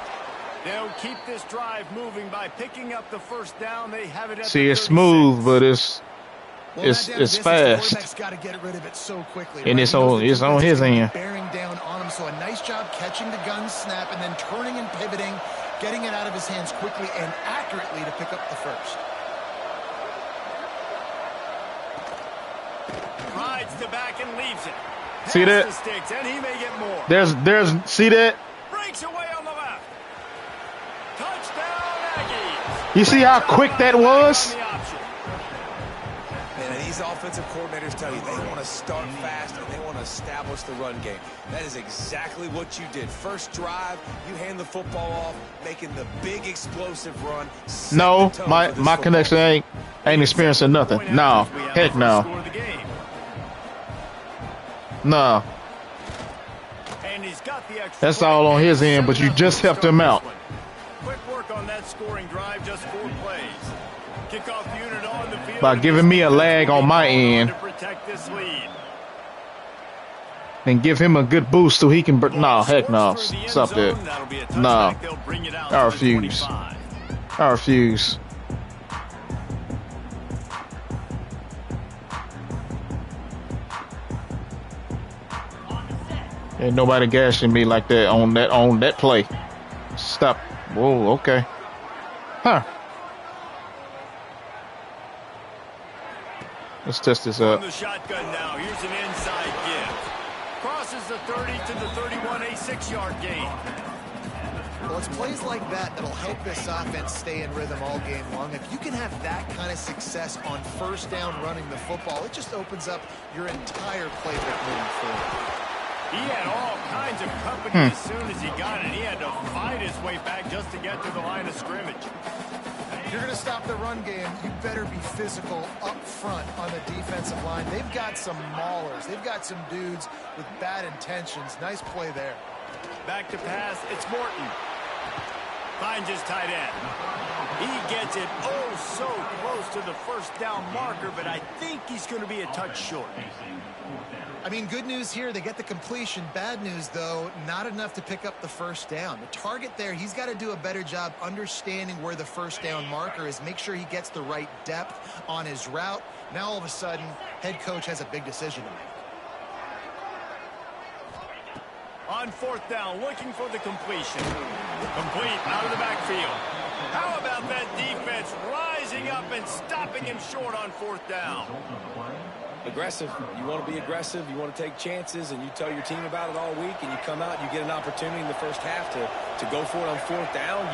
They'll keep this drive moving by picking up the first down. They have it at see the it's smooth, 36. but it's fast, got to get rid of it so quickly, and right? it's on his end. Bearing down on him, so a nice job catching the gun snap and then turning and pivoting, getting it out of his hands quickly and accurately to pick up the first. Rides the back and leaves it. See that? The sticks, and he may get more. There's see that? Breaks away on the left. Touchdown Aggies. You see how quick that was? And these offensive coordinators tell you they want to start fast and they want to establish the run game. That is exactly what you did. First drive, you hand the football off, making the big explosive run. No, my connection ain't experiencing nothing. No, heck no. No. And he's got the extra. That's all on his end, but you just helped him out. Quick work on that scoring drive, just 4 plays. Kickoff unit on the field By giving me a lag on my end. To protect this lead. And give him a good boost so he can. No, heck no. Stop that. No. I refuse. I refuse. Ain't nobody gashing me like that on that play. Stop. Whoa, okay. Huh. Let's test this up. On the shotgun now. Here's an inside give. Crosses the 30 to the 31, a 6-yard gain. Well, it's plays like that that'll help this offense stay in rhythm all game long. If you can have that kind of success on first down running the football, it just opens up your entire playbook moving forward. He had all kinds of company as soon as he got it. He had to fight his way back just to get to the line of scrimmage. If you're going to stop the run game, you better be physical up front on the defensive line. They've got some maulers. They've got some dudes with bad intentions. Nice play there. Back to pass. It's Morton. Finds his tight end. He gets it so close to the first down marker, but I think he's going to be a touch short. I mean, good news here, they get the completion. Bad news, though, not enough to pick up the first down. The target there, he's got to do a better job understanding where the first down marker is, make sure he gets the right depth on his route. Now, all of a sudden, head coach has a big decision to make. On 4th down, looking for the completion. Complete out of the backfield. How about that defense rising up and stopping him short on 4th down? Aggressive. You want to be aggressive. You want to take chances, and you tell your team about it all week, and you come out and you get an opportunity in the first half to go for it on 4th down.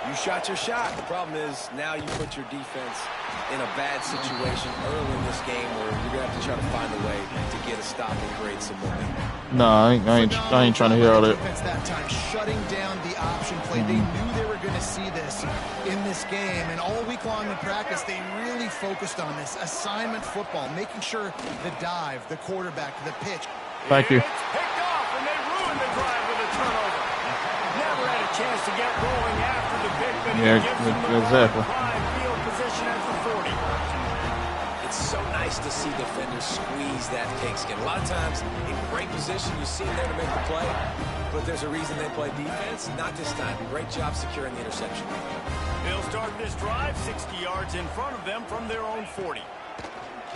You shot your shot. The problem is now you put your defense in a bad situation early in this game where you're going to have to try to find a way to get a stop and create some momentum. No, I ain't trying to hear all that. That time, shutting down the option play. They knew they were going to see this in this game, and all week long in practice, they really focused on this assignment football, making sure the dive, the quarterback, the pitch. Thank you. It's picked off, and they ruined the drive with a turnover. Never had a chance to get rolling after the pick, but he gives them the exactly. prime field position at the 40. It's so nice to see defenders squeeze that pigskin. A lot of times, in great position, you see them there to make the play, but there's a reason they play defense. Not this time. Great job securing the interception. They'll start this drive 60 yards in front of them from their own 40.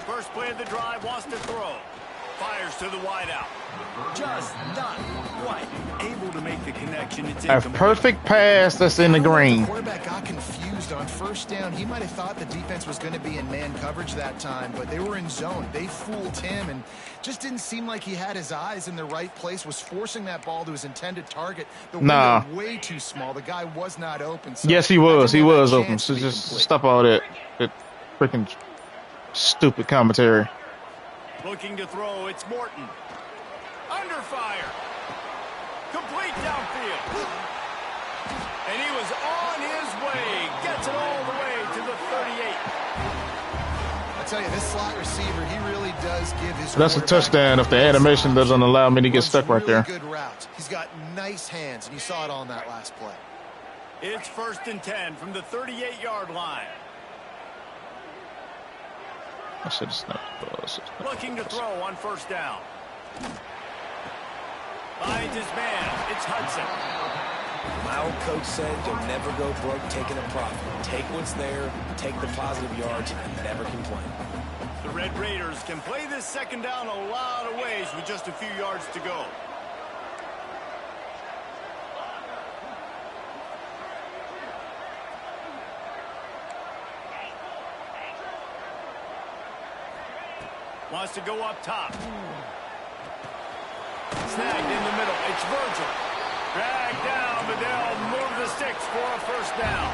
First play of the drive, wants to throw. Fires to the wideout. Just not quite able to make the connection. It's A perfect pass that's in the green. The quarterback got confused on first down. He might have thought the defense was going to be in man coverage that time, but they were in zone. They fooled him and just didn't seem like he had his eyes in the right place, was forcing that ball to his intended target. The window way too small. The guy was not open. So yes, he was. He was open. So just stop all that freaking stupid commentary. Looking to throw, it's Morton. Under fire. Complete downfield. And he was on his way. Gets it all the way to the 38. I tell you, this slot receiver, he really does give his. That's a touchdown if the animation doesn't allow me to get stuck right there. Good routes. He's got nice hands, and you saw it on that last play. It's 1st and 10 from the 38-yard line. I should have snapped. Looking to throw on 1st down. Finds his man. It's Hudson. My old coach said you'll never go broke taking a profit. Take what's there, take the positive yards, and never complain. The Red Raiders can play this second down a lot of ways with just a few yards to go. Wants to go up top. Snagged in the middle. It's Virgil. Dragged down, but they'll move the sticks for a first down.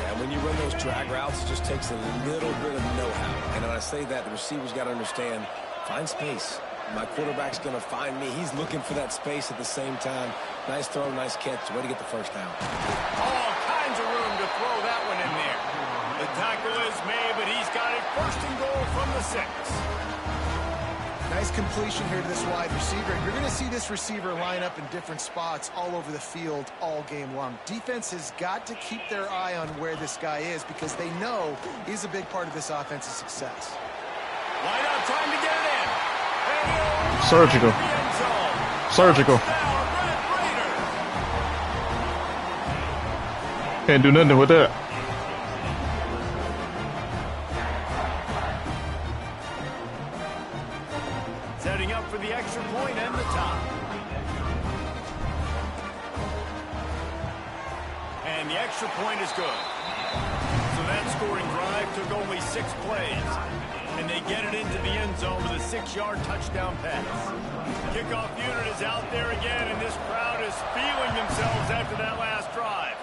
And when you run those drag routes, it just takes a little bit of know-how. And when I say that, the receiver's got to understand, find space. My quarterback's going to find me. He's looking for that space at the same time. Nice throw, nice catch. Way to get the first down. All kinds of room to throw that one in there. The tackle is made, but he's got it first and goal from the 6. Nice completion here to this wide receiver. You're going to see this receiver line up in different spots all over the field all game long. Defense has got to keep their eye on where this guy is because they know he's a big part of this offense's success. Why not trying to get it in? Surgical. Surgical. Can't do nothing with that. Setting up for the extra point and the top. And the extra point is good. So that scoring drive took only 6 plays. And they get it into the end zone with a 6-yard touchdown pass. Kickoff unit is out there again, and this crowd is feeling themselves after that last drive.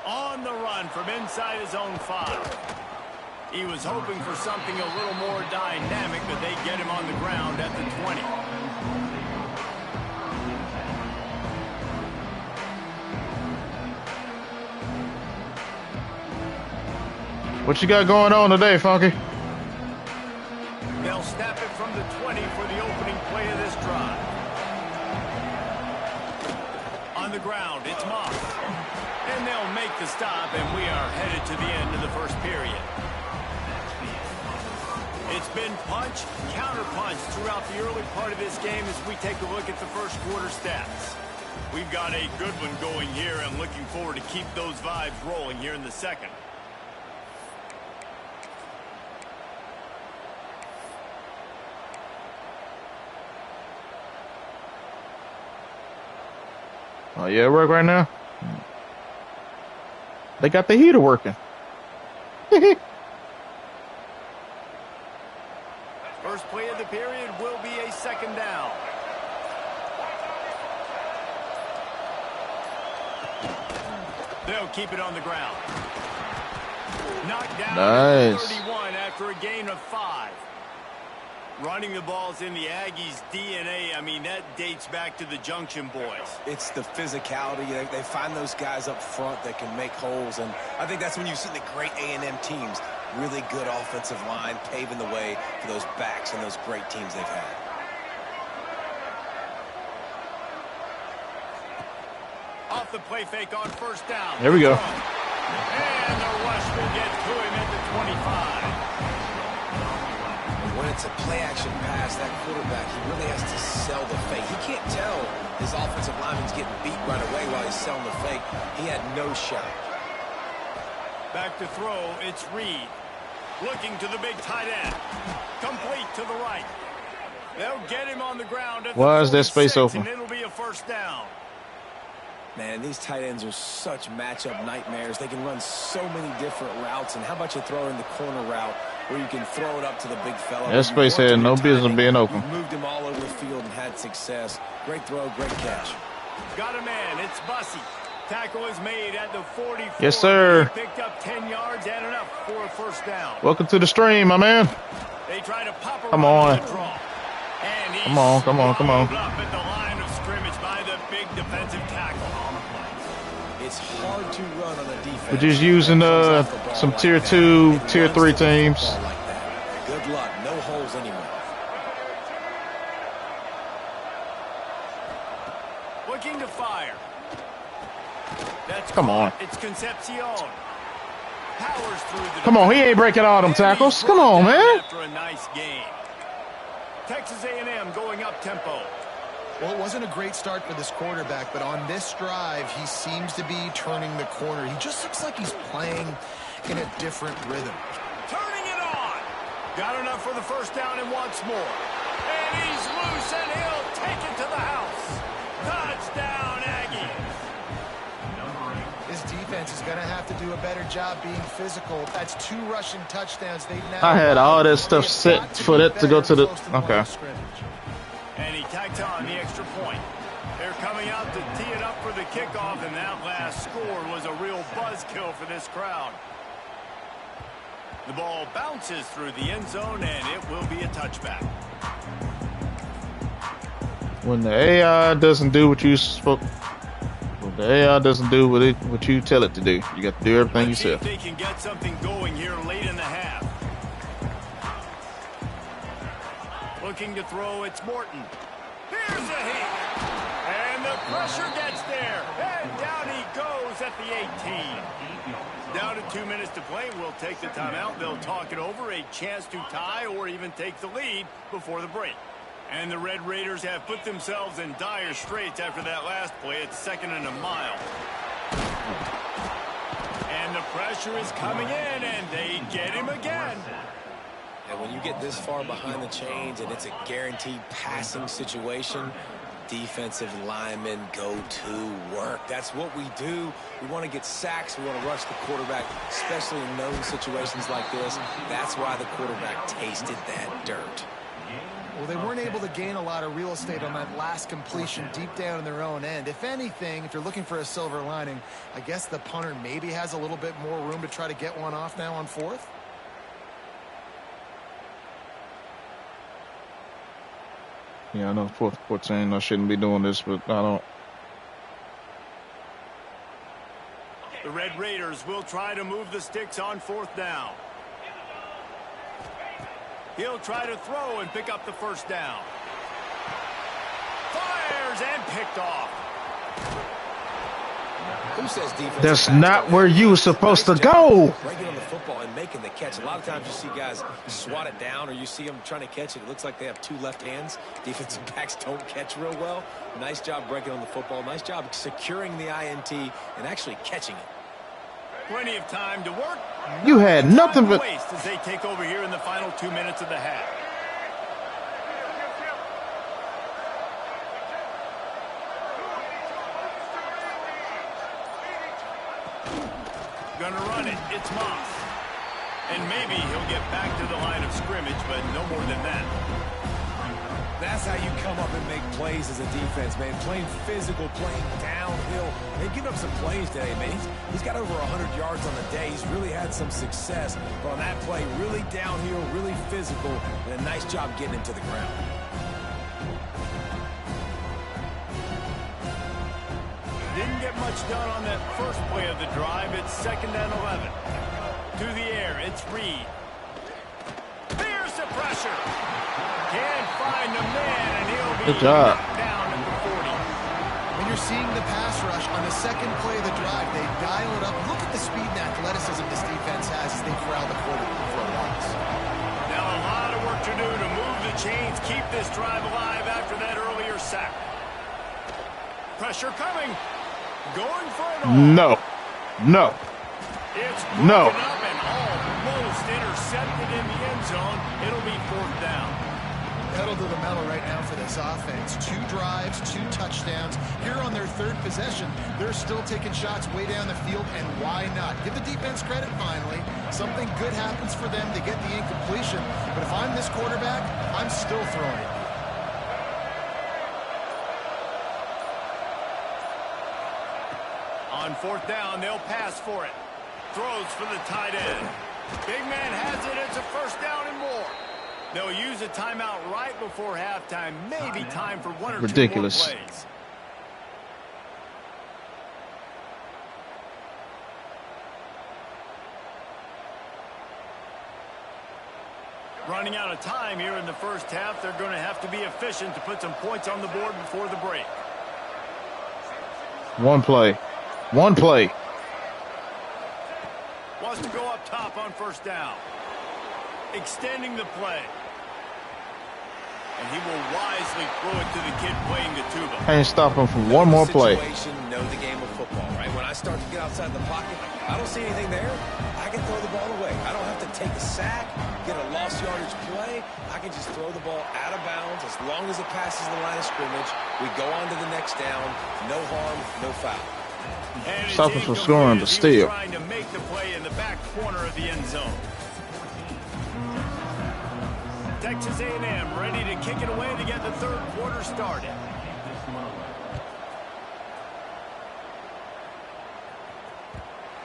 On the run from inside his own 5. He was hoping for something a little more dynamic, but they get him on the ground at the 20. What you got going on today, Funky? They'll snap it from the 20 for the opening play of this drive. On the ground, it's Moss. And they'll make the stop, and we are headed to the end of the first period. It's been punch, counter-punch throughout the early part of this game as we take a look at the first quarter stats. We've got a good one going here and looking forward to keep those vibes rolling here in the second. Oh, yeah, it work right now? They got the heater working. First play of the period will be a second down. They'll keep it on the ground. Knocked down Nice. 31 after a gain of 5. Running the ball's in the Aggies' DNA. I mean, that dates back to the Junction boys. It's the physicality. They find those guys up front that can make holes, and I think that's when you've seen the great A&M teams. Really good offensive line, paving the way for those backs and those great teams they've had. Off the play fake on first down. There we go. And the rush will get to him at the 25. When it's a play-action pass, that quarterback, he really has to sell the fake. He can't tell his offensive lineman's getting beat right away while he's selling the fake. He had no shot. Back to throw, it's Reed. Looking to the big tight end. Complete to the right. They'll get him on the ground at Why the is that space 46, open? and it'll be a first down. Man, these tight ends are such matchup nightmares. They can run so many different routes, and how about you throw in the corner route where you can throw it up to the big fella? That space had no business being open. You've moved him all over the field and had success. Great throw, great catch. Got a man, it's Bussey. Tackle is made at the 44. Yes, sir. He picked up 10 yards and enough for a first down. Welcome to the stream, my man. They try to pop around Come on. the draw. And he's Come on, come on, come on. swallowed up at the line of scrimmage by the big defensive tackle. It's hard to run on a defense. We're just using some tier 2, tier 3 teams. Good luck. No holes anywhere. Looking to fire. That's Come on. It's Concepcion. Powers through the Come on, he ain't breaking all them tackles. Come on, man. After a nice game. Texas A&M going up tempo. Well, it wasn't a great start for this quarterback, but on this drive, he seems to be turning the corner. He just looks like he's playing back in a different rhythm. Turning it on. Got enough for the first down and wants more. And he's loose, and he'll take it to the house. Touchdown, Aggies. His defense is going to have to do a better job being physical. That's 2 rushing touchdowns. They've now I had all that stuff set for that to go to the. Okay. And he tacked on the extra point. They're coming out to tee it up for the kickoff, and that last score was a real buzzkill for this crowd. The ball bounces through the end zone, and it will be a touchback. When the AI doesn't do what you supposed, when the AI doesn't do what you tell it to do, you got to do everything yourself. See if they can get something going here late in the half. Looking to throw, it's Morton. Here's a hit. And the pressure gets there. And down he goes at the 18. Down to 2 minutes to play. We'll take the timeout. They'll talk it over. A chance to tie or even take the lead before the break. And the Red Raiders have put themselves in dire straits after that last play. It's 2nd and a mile. And the pressure is coming in, and they get him again. And when you get this far behind the chains and it's a guaranteed passing situation, defensive linemen go to work. That's what we do. We want to get sacks. We want to rush the quarterback, especially in known situations like this. That's why the quarterback tasted that dirt. Well, they weren't able to gain a lot of real estate on that last completion deep down in their own end. If anything, if you're looking for a silver lining, I guess the punter maybe has a little bit more room to try to get one off now on 4th. Yeah, I know 14. I shouldn't be doing this, but I don't. The Red Raiders will try to move the sticks on 4th down. He'll try to throw and pick up the first down. Fires and picked off. Who says defense? That's not where you were supposed to go. Breaking on the football and making the catch. A lot of times you see guys swat it down, or you see them trying to catch it. It looks like they have 2 left hands. Defensive backs don't catch real well. Nice job breaking on the football. Nice job securing the INT and actually catching it. Plenty of time to work. You had nothing but waste as they take over here in the final 2 minutes of the half. Gonna run it. It's Moss. And maybe he'll get back to the line of scrimmage, but no more than that. That's how you come up and make plays as a defense, man. Playing physical, playing downhill. They've given up some plays today, man. He's got over 100 yards on the day. He's really had some success. But on that play, really downhill, really physical, and a nice job getting him to the ground. Didn't get much done on that first play of the drive. It's 2nd and 11. To the air, it's Reed. Here's the pressure. Can't find the man, and he'll be good job. Down at the 40. When you're seeing the pass rush on the 2nd play of the drive, they dial it up. Look at the speed and athleticism this defense has as they corral the quarterback for a loss. Now a lot of work to do to move the chains, keep this drive alive after that earlier sack. Pressure coming. Going for it all. no. It's No. broken up and almost intercepted in the end zone. It'll be 4th down. Pedal to the metal right now for this offense. 2 drives, 2 touchdowns. Here on their 3rd possession, they're still taking shots way down the field, and why not? Give the defense credit finally. Something good happens for them to get the incompletion. But if I'm this quarterback, I'm still throwing it. On 4th down, they'll pass for it. Throws for the tight end. Big man has it. It's a 1st down and more. They'll use a timeout right before halftime. Maybe time for 1 or 2 Ridiculous. more plays. Running out of time here in the first half. They're going to have to be efficient to put some points on the board before the break. One play. Wants to go up top on 1st down. Extending the play. And he will wisely throw it to the kid playing the tuba. Can't stop him from one more play. Know the game of football, right? When I start to get outside the pocket, I don't see anything there. I can throw the ball away. I don't have to take a sack, get a lost yardage play. I can just throw the ball out of bounds as long as it passes the line of scrimmage. We go on to the next down. No harm, no foul. Stop him from scoring, but still. Trying to make the play in the back corner of the end zone. Texas A&M ready to kick it away to get the third quarter started.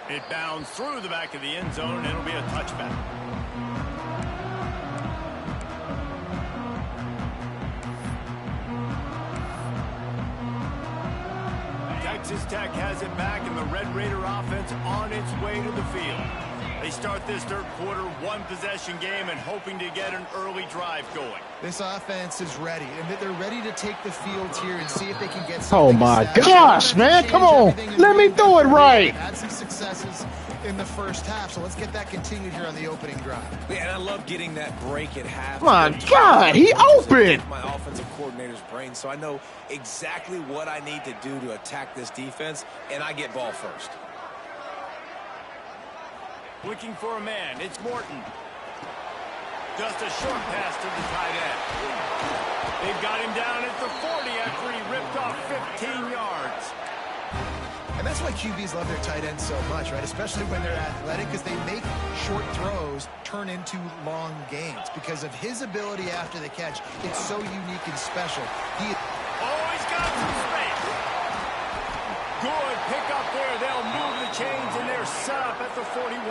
It bounds through the back of the end zone, and it'll be a touchback. Texas Tech has it back, and the Red Raider offense on its way to the field. They start this third quarter one-possession game and hoping to get an early drive going. This offense is ready, and they're ready to take the field here and see if they can get something. Oh my gosh, man, come on. Let me do it right. Had some successes in the first half, so let's get that continued here on the opening drive. Yeah, and I love getting that break at half. My God, he opened. My offensive coordinator's brain, so I know exactly what I need to do to attack this defense, and I get ball first. Looking for a man. It's Morton. Just a short pass to the tight end. They've got him down at the 40 after he ripped off 15 yards. And that's why QBs love their tight ends so much, right? Especially when they're athletic, because they make short throws turn into long gains. Because of his ability after the catch, it's so unique and special. He's got some space. Good pick up there. They'll move the chains, and they're set up at the 41.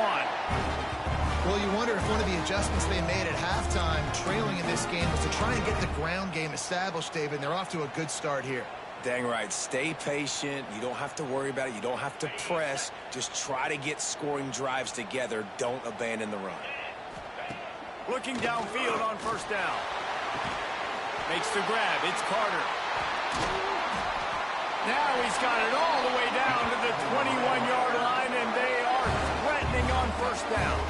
Well, you wonder if one of the adjustments they made at halftime, trailing in this game, was to try and get the ground game established, David. And they're off to a good start here. Dang right. Stay patient. You don't have to worry about it. You don't have to press. Just try to get scoring drives together. Don't abandon the run. Looking downfield on first down. Makes the grab. It's Carter. Now he's got it all the way down to the 21-yard line, and they are threatening on first down.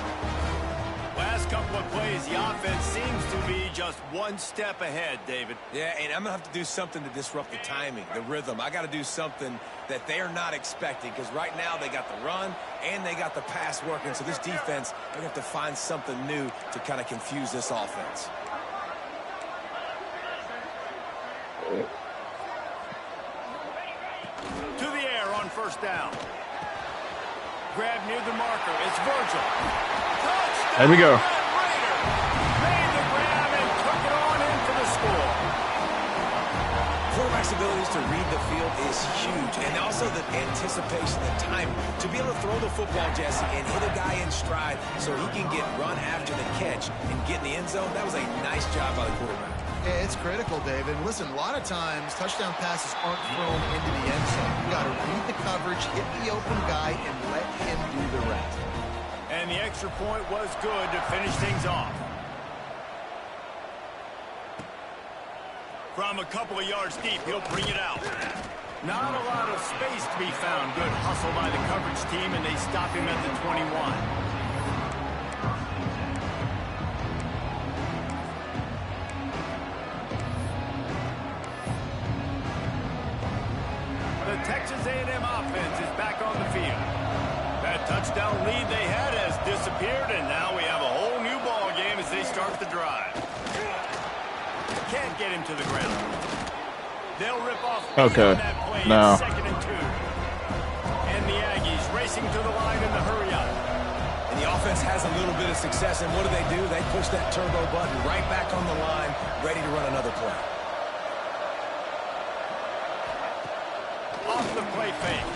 Last couple of plays, the offense seems to be just one step ahead, David. Yeah, and I'm going to have to do something to disrupt the timing, the rhythm. I got to do something that they're not expecting, because right now they got the run and they got the pass working. So this defense, they're going to have to find something new to kind of confuse this offense. To the air on first down. Grab near the marker. It's Virgil. Touchdown. There we go. Made the grab and took it on in for the score. Quarterback's abilities to read the field is huge, and also the anticipation, the timing. To be able to throw the football, Jesse, and hit a guy in stride so he can get run after the catch and get in the end zone, that was a nice job by the quarterback. Yeah, it's critical, David. Listen, a lot of times touchdown passes aren't thrown into the end zone. You got to read the coverage, hit the open guy, and let him do the rest. And the extra point was good to finish things off. From a couple of yards deep, he'll bring it out. Not a lot of space to be found. Good hustle by the coverage team, and they stop him at the 21. The Texas A&M offense is back on the field. That touchdown lead they had has disappeared, and now we have a whole new ball game as they start the drive. Can't get him to the ground. They'll rip off that play in second and 2. And the Aggies racing to the line in the hurry up. And the offense has a little bit of success, and what do? They push that turbo button right back on the line, ready to run another play. Off the play fake.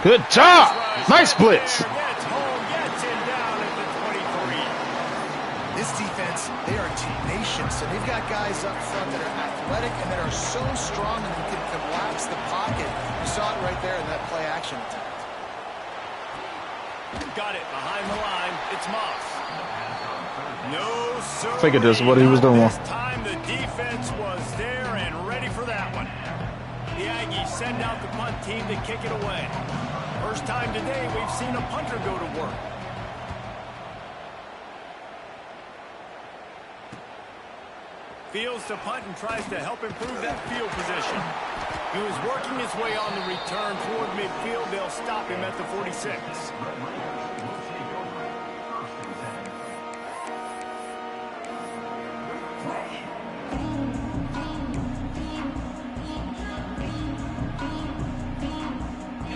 Good job. Nice blitz. Gets home, gets him down at the 23. This defense, they are tenacious, and they've got guys up front that are athletic and that are so strong and can collapse the pocket. You saw it right there in that play action attempt. Got it behind the line. It's Moss. No, sir. I think it is what he was doing. This time the defense was there and ready for that one. The Aggies send out the punt team to kick it away. First time today we've seen a punter go to work. Fields to punt and tries to help improve that field position. He was working his way on the return toward midfield. They'll stop him at the 46.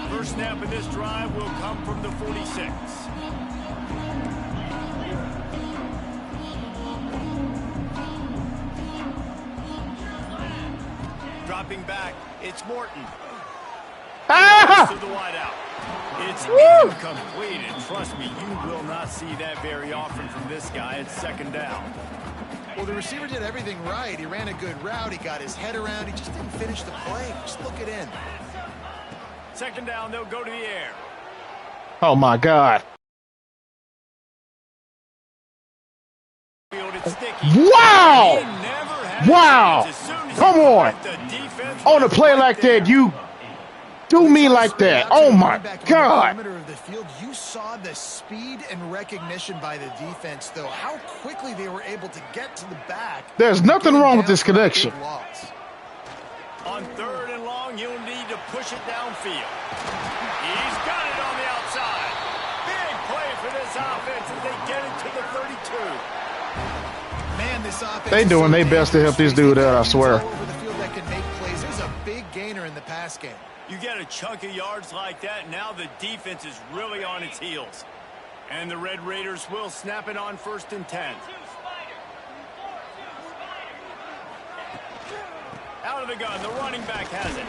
First snap of this drive will come from the 46. Dropping back, it's Morton. Ah! To the wideout. It's incomplete, and trust me, you will not see that very often from this guy. It's second down. Well, the receiver did everything right. He ran a good route. He got his head around. He just didn't finish the play. Just look it in. Second down, they'll go to the air. Oh, my God. It's sticky. Wow! He never had Wow! a chance. As soon as Come he on. caught the defense On a was play right like there. that, you do me like that. Oh, my God. Of the field, you saw the speed and recognition by the defense, though. How quickly they were able to get to the back. There's nothing wrong with this connection. On third and long, he'll need to push it downfield. He's got it on the outside. Big play for this offense as they get it to the 32. Man, this offense They doing their best to help this dude out, I swear. All over the field that can make plays. There's a big gainer in the pass game. You get a chunk of yards like that, now the defense is really on its heels. And the Red Raiders will snap it on 1st and 10. Out of the gun, the running back has it.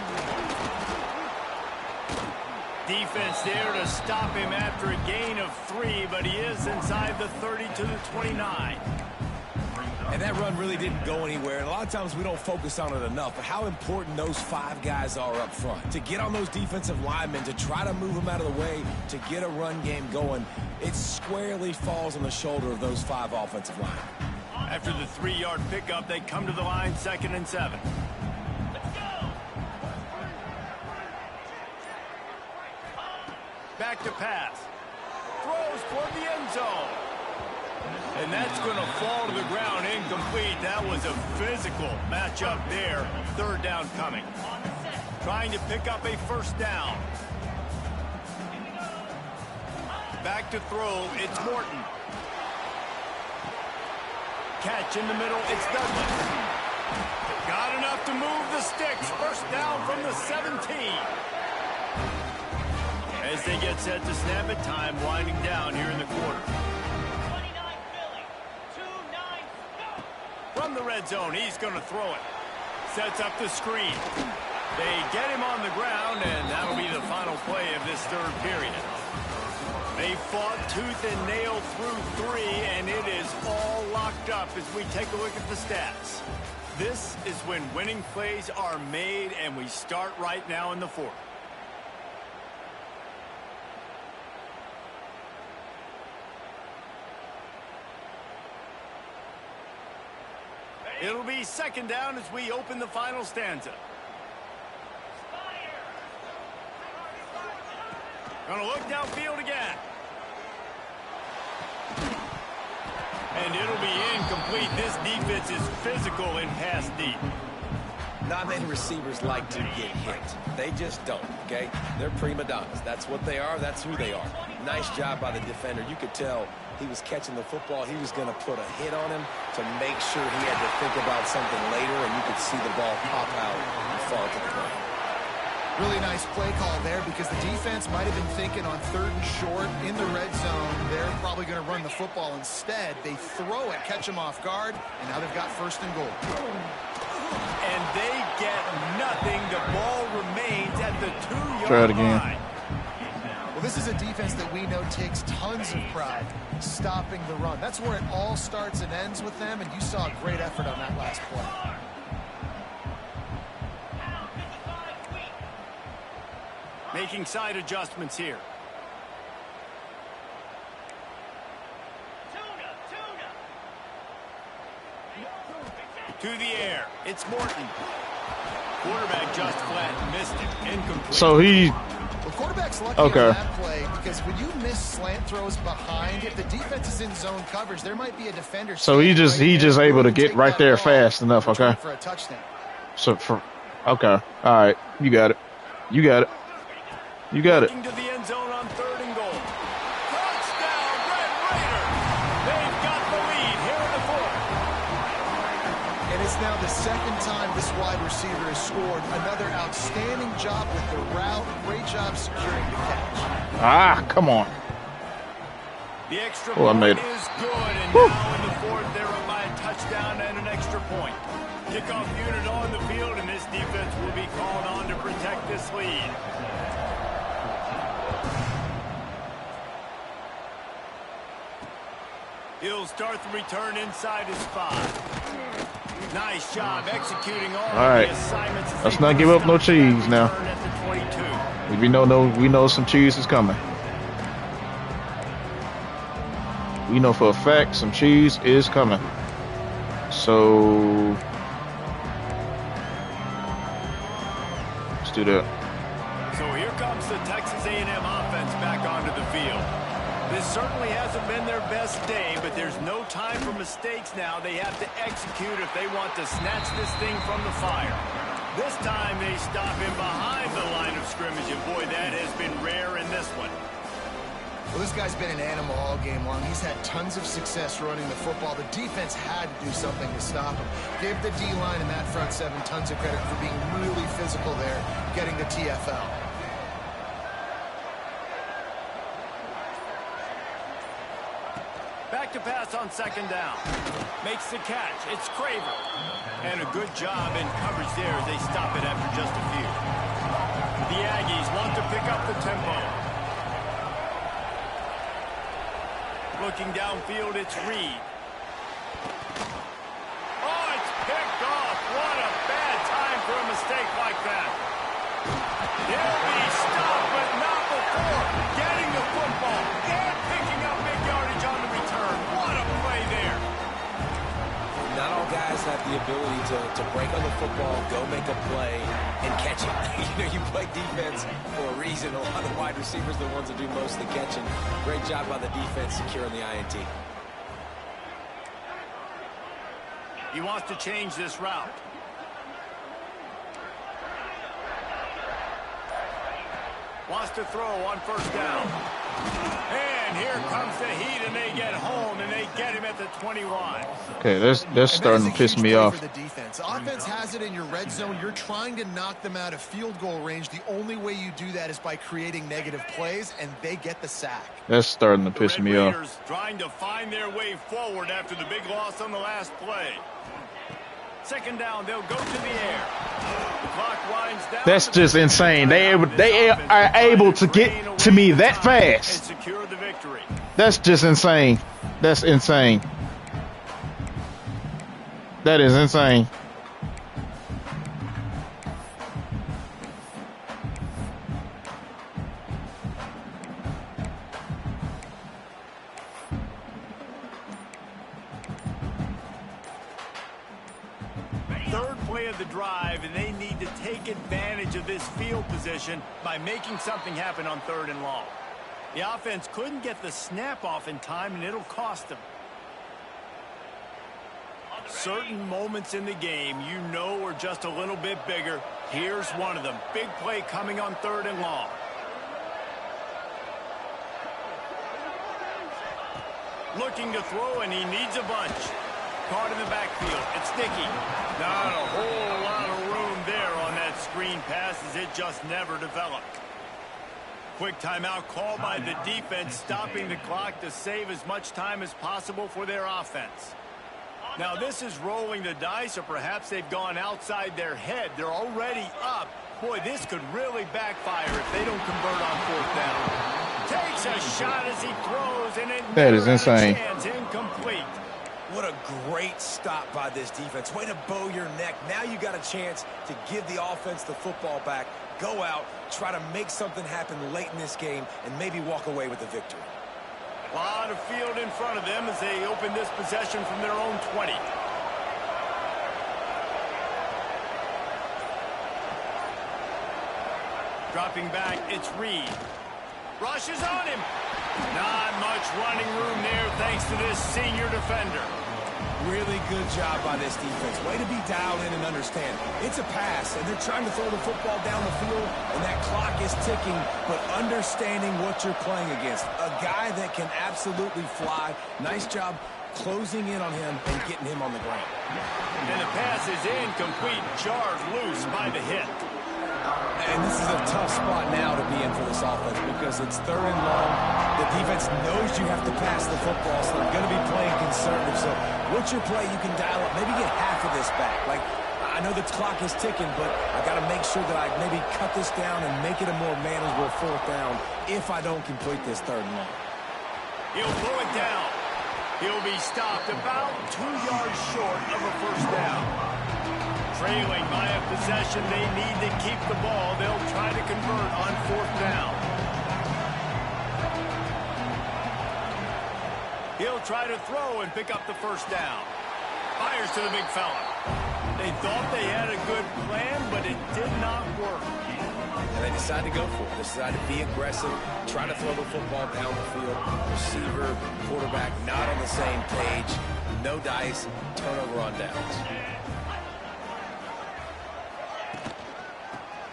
Defense there to stop him after a gain of 3, but he is inside the 30 to the 29. And that run really didn't go anywhere. And a lot of times we don't focus on it enough. But how important those 5 guys are up front. To get on those defensive linemen, to try to move them out of the way, to get a run game going, it squarely falls on the shoulder of those 5 offensive linemen. After the 3-yard pickup, they come to the line 2nd and 7. Back to pass. Throws toward the end zone. And that's going to fall to the ground incomplete. That was a physical matchup there. 3rd down coming. Trying to pick up a 1st down. Back to throw. It's Morton. Catch in the middle. It's Douglas. Got enough to move the sticks. 1st down from the 17. As they get set to snap it, time winding down here in the quarter. From the red zone, he's going to throw it. Sets up the screen. They get him on the ground, and that'll be the final play of this 3rd period. They fought tooth and nail through 3, and it is all locked up as we take a look at the stats. This is when winning plays are made, and we start right now in the 4th. It'll be 2nd down as we open the final stanza. Gonna look downfield again. And it'll be incomplete. This defense is physical and pass deep. Not many receivers like to get hit. They just don't, okay? They're prima donnas. That's what they are. That's who they are. Nice job by the defender. You could tell he was catching the football. He was going to put a hit on him to make sure he had to think about something later, and you could see the ball pop out and fall to the ground. Really nice play call there because the defense might have been thinking on 3rd and short in the red zone. They're probably going to run the football instead. They throw it, catch them off guard, and now they've got 1st and goal. And they get nothing. The ball remains at the 2-yard Try it again. line. Well, this is a defense that we know takes tons of pride stopping the run. That's where it all starts and ends with them, and you saw a great effort on that last play. Making side adjustments here. To the air. It's Morton. Quarterback just flat missed it. Incomplete. So he Well, quarterback's lucky Okay. on that play because when you miss slant throws behind, if the defense is in zone coverage, there might be a defender. So he just able to get right there fast enough. Okay. For a touchdown. So okay. All right. You got it. You got it. You got it. To the end zone on 3rd and goal. Touchdown, Red Raiders! They've got the lead here in the 4th. And it's now the 2nd time this wide receiver has scored. Another outstanding job with the route. Great job securing the catch. Ah, come on. The extra I point made it. is good, and now in the 4th, they're up by a touchdown and an extra point. Kickoff unit on the field, and this defense will be called on to protect this lead. He'll start the return inside his 5. Nice job executing all right. the assignments. Let's not give up no cheese now. At the 22. We know some cheese is coming. We know for a fact some cheese is coming. So let's do that. So here comes the Texas A&M offense back onto the field. This certainly hasn't been their best day, but there's no time for mistakes now. They have to execute if they want to snatch this thing from the fire. This time they stop him behind the line of scrimmage, and boy, that has been rare in this one. Well, this guy's been an animal all game long. He's had tons of success running the football. The defense had to do something to stop him. Give the D-line and that front 7 tons of credit for being really physical there, getting the TFL. Back to pass on 2nd down. Makes the catch. It's Craver. And a good job in coverage there as they stop it after just a few. The Aggies want to pick up the tempo. Looking downfield, it's Reed. Oh, it's picked off. What a bad time for a mistake like that. He'll be stopped, but not before getting the football and picking up big yardage on the return. What a play there. Not all guys have the ability to break on the football, go make a play, and catch it. You play defense for a reason. A lot of wide receivers are the ones that do most of the catching. Great job by the defense securing the INT. He wants to change this route. Wants to throw on 1st down. And here comes the heat, and they get home, and they get him at the 21. Okay, that's starting to piss me off. The defense. Offense has it in your red zone. You're trying to knock them out of field goal range. The only way you do that is by creating negative plays, and they get the sack. That's starting to piss me off. Raiders trying to find their way forward after the big loss on the last play. 2nd down, they'll go to the air. The clock winds down. That's just insane. They are able to get to me that fast. And secure the victory. That's just insane. That's insane. That is insane. Of the drive, and they need to take advantage of this field position by making something happen on 3rd and long. The offense couldn't get the snap off in time, and it'll cost them. Certain moments in the game you know are just a little bit bigger. Here's one of them. Big play coming on 3rd and long. Looking to throw, and he needs a bunch. Caught in the backfield. It's Nicky. Not a whole lot of room there on that screen pass as it just never developed. Quick timeout called by the defense, stopping the clock to save as much time as possible for their offense. Now this is rolling the dice, or perhaps they've gone outside their head. They're already up. Boy, this could really backfire if they don't convert on 4th down. Takes a shot as he throws, and it That is insane. Incomplete. What a great stop by this defense. Way to bow your neck. Now you got a chance to give the offense the football back, go out, try to make something happen late in this game, and maybe walk away with the victory. A lot of field in front of them as they open this possession from their own 20. Dropping back, it's Reed. Rushes on him. Not much running room there thanks to this senior defender. Really good job by this defense. Way to be dialed in and understand. It's a pass, and they're trying to throw the football down the field, and that clock is ticking, but understanding what you're playing against. A guy that can absolutely fly. Nice job closing in on him and getting him on the ground. And the pass is incomplete, jarred loose by the hit. And this is a tough spot now to be in for this offense because it's 3rd and long. The defense knows you have to pass the football, so they're going to be playing conservative. So what's your play you can dial up? Maybe get half of this back. Like, I know the clock is ticking, but I got to make sure that I maybe cut this down and make it a more manageable 4th down if I don't complete this 3rd and long. He'll throw it down. He'll be stopped about 2 yards short of a 1st down. Trailing by a possession, they need to keep the ball. They'll try to convert on 4th down. He'll try to throw and pick up the 1st down. Fires to the big fella. They thought they had a good plan, but it did not work. And they decided to go for it. They decided to be aggressive, try to throw the football down the field. Receiver, quarterback, not on the same page. No dice, turnover on downs.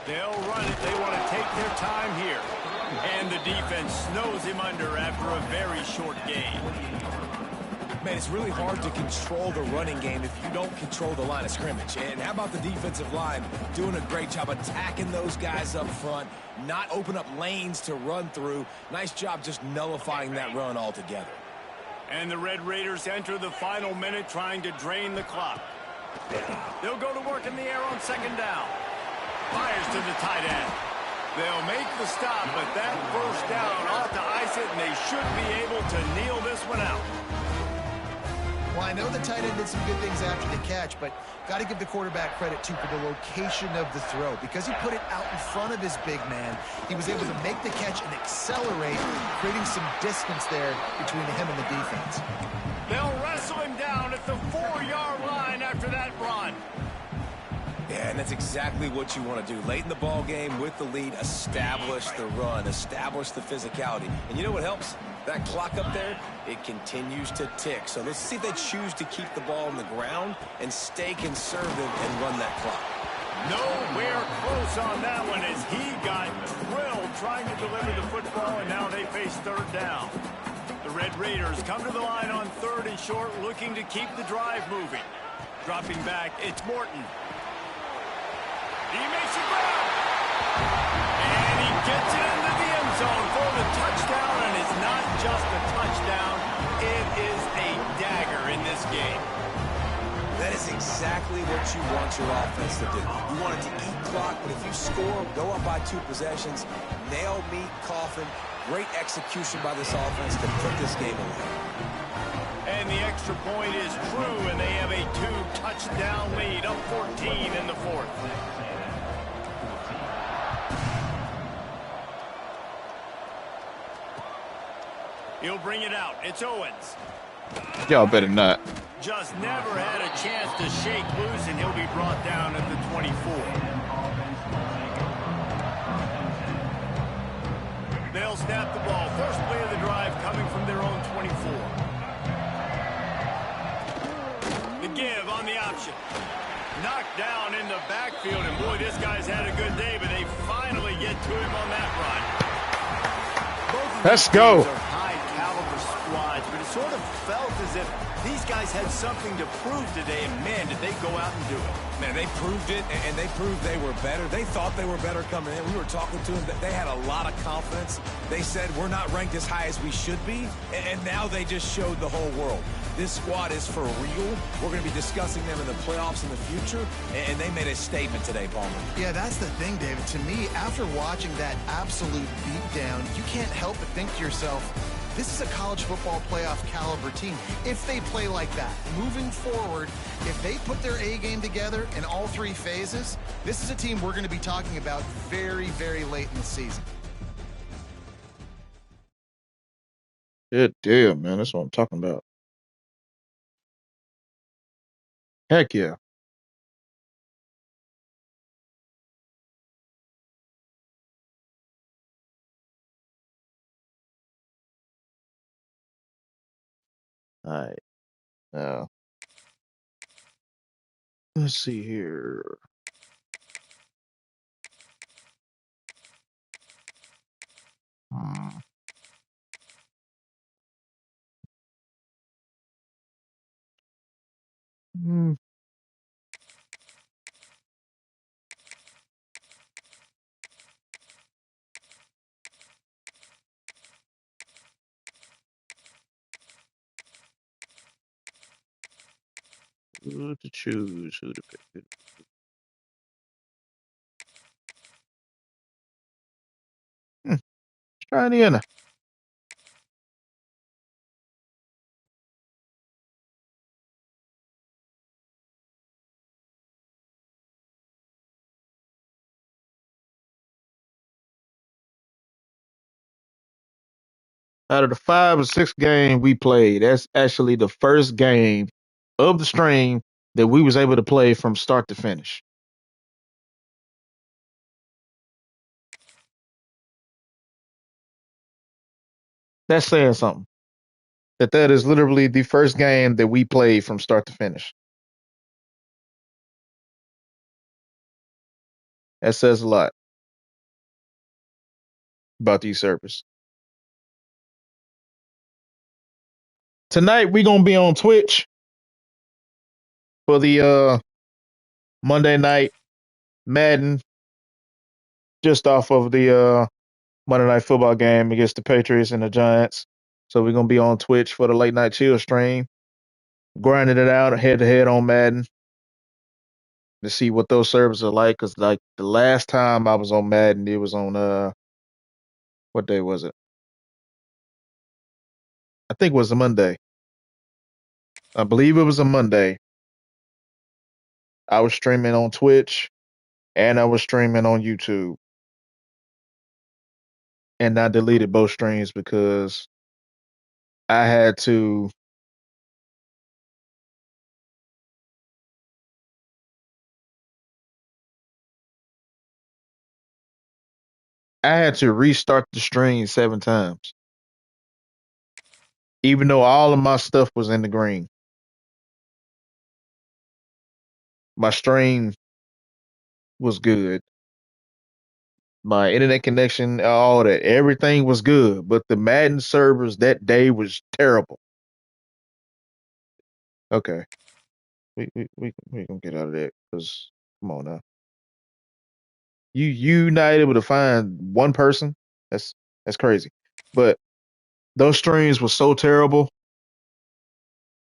They'll run it. They want to take their time here. And the defense snows him under after a very short game. Man, it's really hard to control the running game if you don't control the line of scrimmage. And how about the defensive line doing a great job attacking those guys up front, not open up lanes to run through. Nice job just nullifying that run altogether. And the Red Raiders enter the final minute trying to drain the clock. They'll go to work in the air on 2nd down. Fires to the tight end. They'll make the stop, but that 1st down ought to ice it, and they should be able to kneel this one out. Well, I know the tight end did some good things after the catch, but got to give the quarterback credit, too, for the location of the throw. Because he put it out in front of his big man, he was able to make the catch and accelerate, creating some distance there between him and the defense. They'll wrestle him down at the 4-yard line after that run. Yeah, and that's exactly what you want to do. Late in the ball game with the lead, establish the run, establish the physicality. And you know what helps? That clock up there, it continues to tick. So let's see if they choose to keep the ball on the ground and stay conservative and run that clock. Nowhere close on that one as he got drilled trying to deliver the football, and now they face 3rd down. The Red Raiders come to the line on 3rd and short, looking to keep the drive moving. Dropping back, it's Morton. He makes it grab. And he gets it into the end zone for the touchdown, and it's not just a touchdown, it is a dagger in this game. That is exactly what you want your offense to do. You want it to eat clock, but if you score, go up by 2 possessions, nail, meet, coffin. Great execution by this offense to put this game away. And the extra point is true, and they have a 2-touchdown lead, up 14 in the 4th. He'll bring it out. It's Owens. Y'all better not. Just never had a chance to shake loose, and he'll be brought down at the 24. They'll snap the ball. First play of the drive coming from their own 24. The give on the option. Knocked down in the backfield, and boy, this guy's had a good day, but they finally get to him on that run. Let's go. High-caliber squads, but it sort of felt as if these guys had something to prove today, and man, did they go out and do it. Man, they proved it, and they proved they were better. They thought they were better coming in. We were talking to them. They had a lot of confidence. They said, we're not ranked as high as we should be, and now they just showed the whole world. This squad is for real. We're going to be discussing them in the playoffs in the future, and they made a statement today, Palmer. Yeah, that's the thing, David. To me, after watching that absolute beatdown, you can't help but think to yourself, this is a college football playoff caliber team. If they play like that, moving forward, if they put their A game together in all 3 phases, this is a team we're going to be talking about very, very late in the season. Good deal, man. That's what I'm talking about. Heck yeah. All right. Now, let's see here. Hmm. Hmm. Who to choose? Who to pick? Hmm. Try Indiana. Out of the 5 or 6 games we played, that's actually the first game of the stream that we was able to play from start to finish. That's saying something. That is literally the first game that we played from start to finish. That says a lot about these servers. Tonight we gonna be on Twitch for the Monday night Madden, just off of the Monday night football game against the Patriots and the Giants. So we're gonna be on Twitch for the late night chill stream, grinding it out head to head on Madden to see what those servers are like. Cause like the last time I was on Madden, it was on what day was it? I think it was a Monday. I believe it was a Monday. I was streaming on Twitch and I was streaming on YouTube, and I deleted both streams because I had to restart the stream 7 times, even though all of my stuff was in the green. My stream was good. My internet connection, all that, everything was good. But the Madden servers that day was terrible. Okay, we gonna get out of that because come on now, you not able to find one person. That's that's crazy. But those streams were so terrible.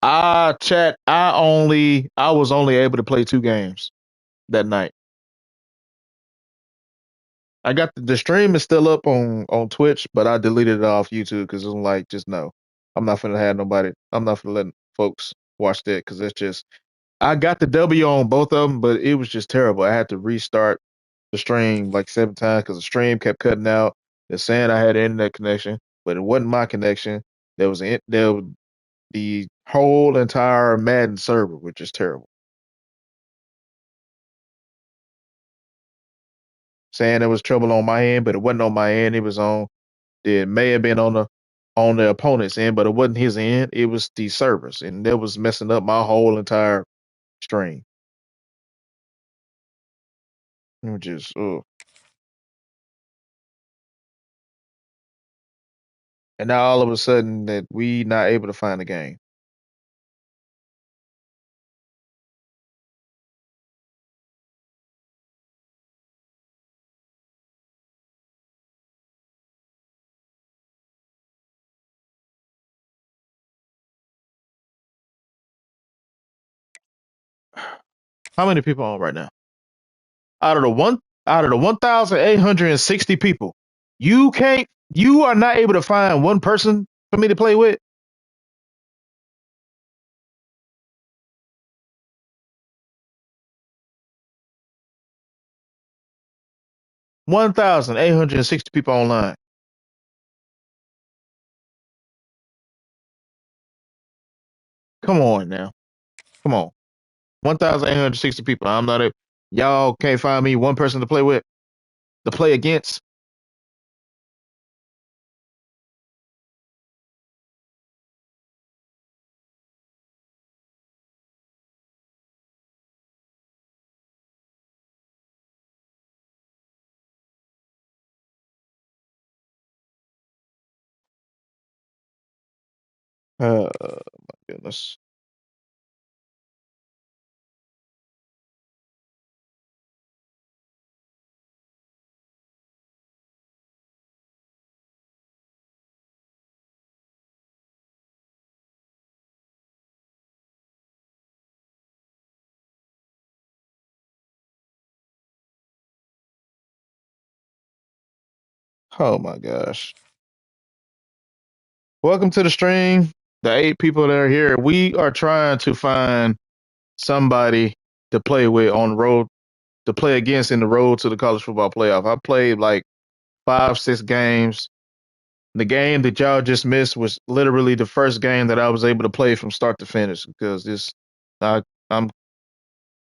I was only able to play 2 games that night. I got the stream is still up on Twitch, but I deleted it off YouTube because I'm like, just no, I'm not gonna have nobody. I'm not gonna let folks watch that because it's just I got the W on both of them, but it was just terrible. I had to restart the stream like 7 times because the stream kept cutting out. They're saying I had an internet connection, but it wasn't my connection. There was the whole entire Madden server, which is terrible. Saying there was trouble on my end, but it wasn't on my end. It was on. It may have been on the opponent's end, but it wasn't his end. It was the servers, and that was messing up my whole entire stream. It was just, and now all of a sudden that we not able to find the game. How many people on right now? Out of the one, out of the 1,860 people, you are not able to find one person for me to play with. 1,860 people online. Come on now, come on. 1,860 people. I'm not a. Y'all can't find me one person to play with, to play against. My goodness. Oh my gosh. Welcome to the stream. The 8 people that are here, we are trying to find somebody to play with on the road, to play against in the road to the college football playoff. I played like 5, 6 games. The game that y'all just missed was literally the first game that I was able to play from start to finish because I'm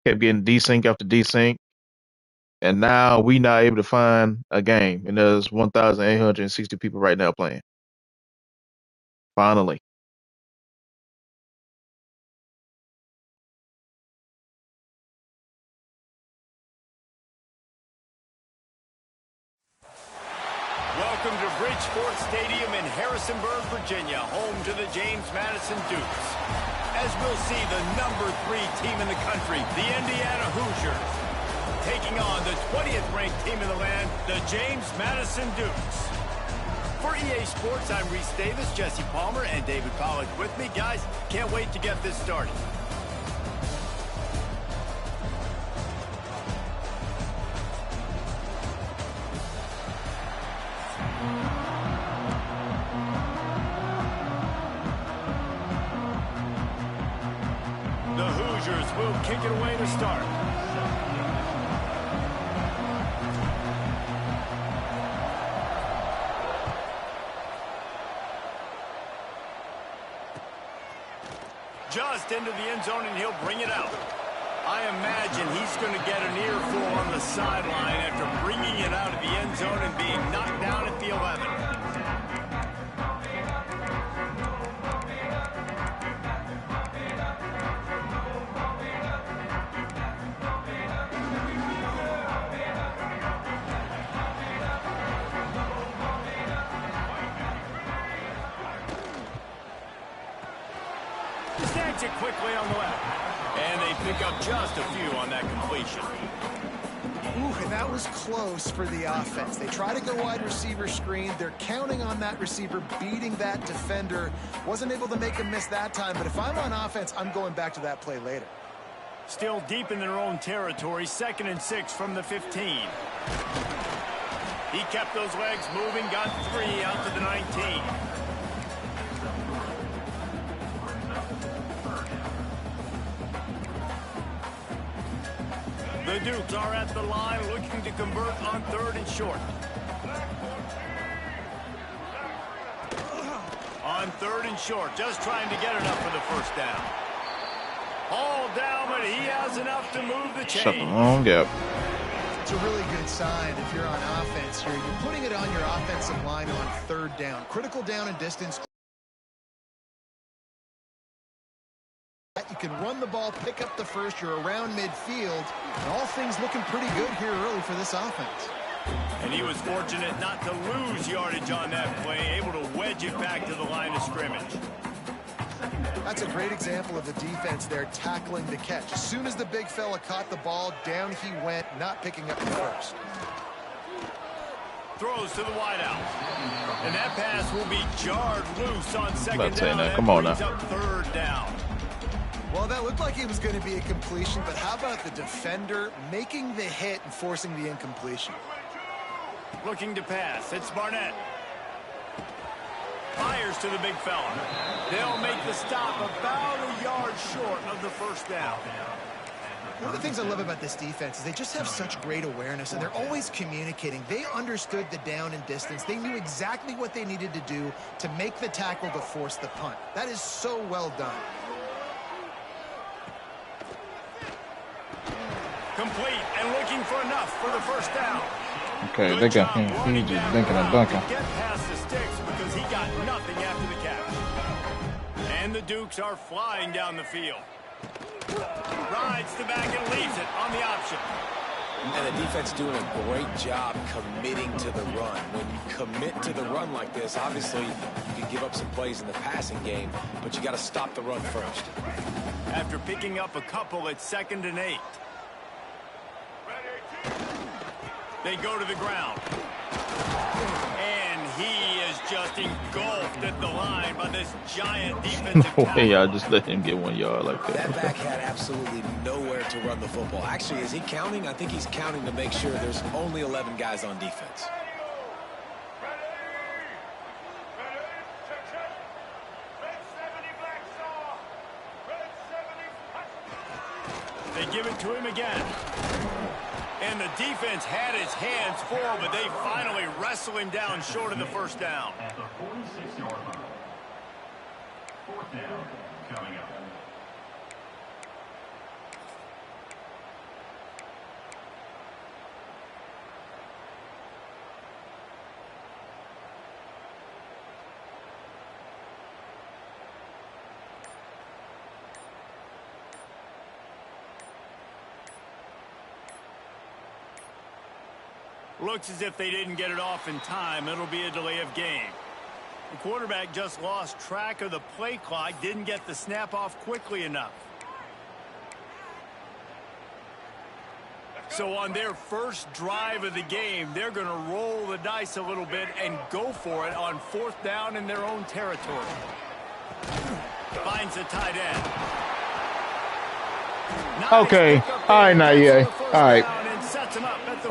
kept getting desync after desync, and now we not able to find a game. And there's 1,860 people right now playing. Finally. Welcome to Bridgeport Stadium in Harrisonburg, Virginia, home to the James Madison Dukes. As we'll see, the #3 team in the country, the Indiana Hoosiers, taking on the 20th ranked team in the land, the James Madison Dukes. For EA Sports, I'm Reese Davis, Jesse Palmer, and David Pollack with me. Guys, can't wait to get this started. The Hoosiers will kick it away to start. Just into the end zone, and he'll bring it out. I imagine he's going to get an earful on the sideline after bringing it out of the end zone and being knocked down at the 11. Snags it quickly on the left. And they pick up just a few on that completion. Ooh, and that was close for the offense. They try to go wide receiver screen. They're counting on that receiver beating that defender. Wasn't able to make him miss that time, but if I'm on offense, I'm going back to that play later. Still deep in their own territory, 2nd and 6 from the 15. He kept those legs moving, got 3 out to the 19. The Dukes are at the line looking to convert on 3rd and short. On 3rd and short, just trying to get enough for the first down. All down, but he has enough to move the chain. Shut the wrong gap. It's a really good sign if you're on offense here. You're putting it on your offensive line on 3rd down. Critical down and distance. You can run the ball, pick up the first, you're around midfield, and all things looking pretty good here early for this offense. And he was fortunate not to lose yardage on that play, able to wedge it back to the line of scrimmage. That's a great example of the defense there tackling the catch. As soon as the big fella caught the ball, down he went, not picking up the first. Throws to the wideout. And that pass will be jarred loose on 2nd down. That. Come on now. Up 3rd down. Well, that looked like it was going to be a completion, but how about the defender making the hit and forcing the incompletion? Looking to pass. It's Barnett. Fires to the big fella. They'll make the stop about a yard short of the first down. One of the things I love about this defense is they just have such great awareness, and they're always communicating. They understood the down and distance. They knew exactly what they needed to do to make the tackle to force the punt. That is so well done. Complete and looking for enough for the first down. Okay, they got him. He's just dinking and dunking. Get past the sticks because he got nothing after the catch. And the Dukes are flying down the field. Rides the back and leaves it on the option. And the defense doing a great job committing to the run. When you commit to the run like this, obviously you can give up some plays in the passing game, but you got to stop the run first. After picking up a couple, it's 2nd and 8. They go to the ground. And he is just engulfed at the line by this giant defensive tackle. Hey, I just let him get 1 yard like that. That back had absolutely nowhere to run the football. Actually, is he counting? I think he's counting to make sure there's only 11 guys on defense. They give it to him again. And the defense had his hands full, but they finally wrestle him down short of the first down. At the 46-yard line. 4th down coming up. Looks as if they didn't get it off in time. It'll be a delay of game. The quarterback just lost track of the play clock, didn't get the snap off quickly enough. So on their first drive of the game, they're going to roll the dice a little bit and go for it on 4th down in their own territory. Finds the tight end. Okay. All right, now, yeah. All right.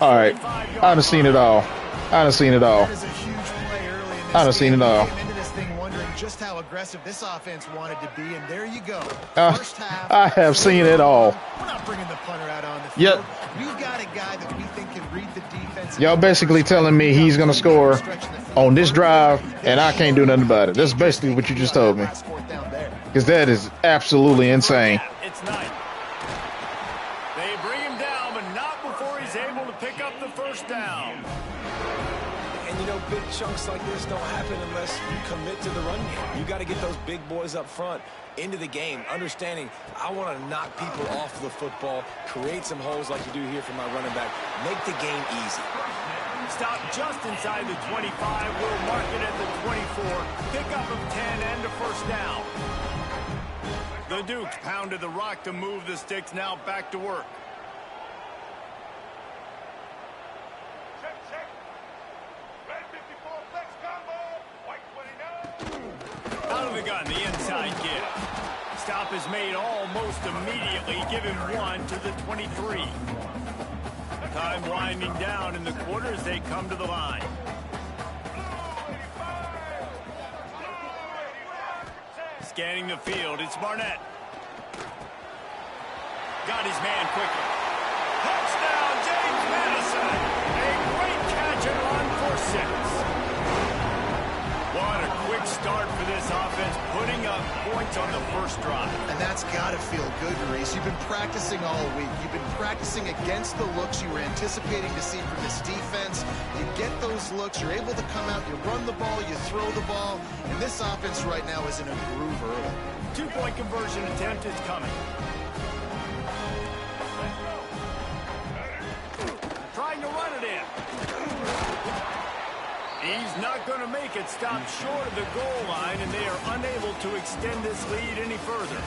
All right. I done seen it all. I done seen it all. I done seen it all. Into this thing wondering just how aggressive this offense wanted to be, and there you go. First half, I have seen it all. We're not bringing the punter out on the field. Yep. We've got a guy that we think can read the defense. Y'all basically telling me he's going to score on this drive, and I can't do nothing about it. That's basically what you just told me. Because that is absolutely insane. It's nice. They bring him down, but not before he's able to pick up the first down. And you know, big chunks like this don't happen unless you commit to the run game. You got to get those big boys up front into the game, understanding I want to knock people off the football, create some holes like you do here for my running back, make the game easy. Stop just inside the 25. We'll mark it at the 24. Pickup of 10 and a first down. The Dukes pounded the rock to move the sticks. Now back to work. Out of the gun, the inside give. Stop is made almost immediately. Give him 1 to the 23. Time winding down in the quarter as they come to the line. Scanning the field, it's Barnett. Got his man quickly. Touchdown, James Madison. A great catch and run for 6. What a quick start for this offense, putting up points on the first drive. And that's got to feel good, Reese. You've been practicing all week. You've been practicing against the looks you were anticipating to see from this defense. You get those looks, you're able to come out, you run the ball, you throw the ball, and this offense right now is in a groove early. 2-point conversion attempt is coming. Trying to run it in. He's not going to make it. Stop short of the goal line, and they are unable to extend this lead any further.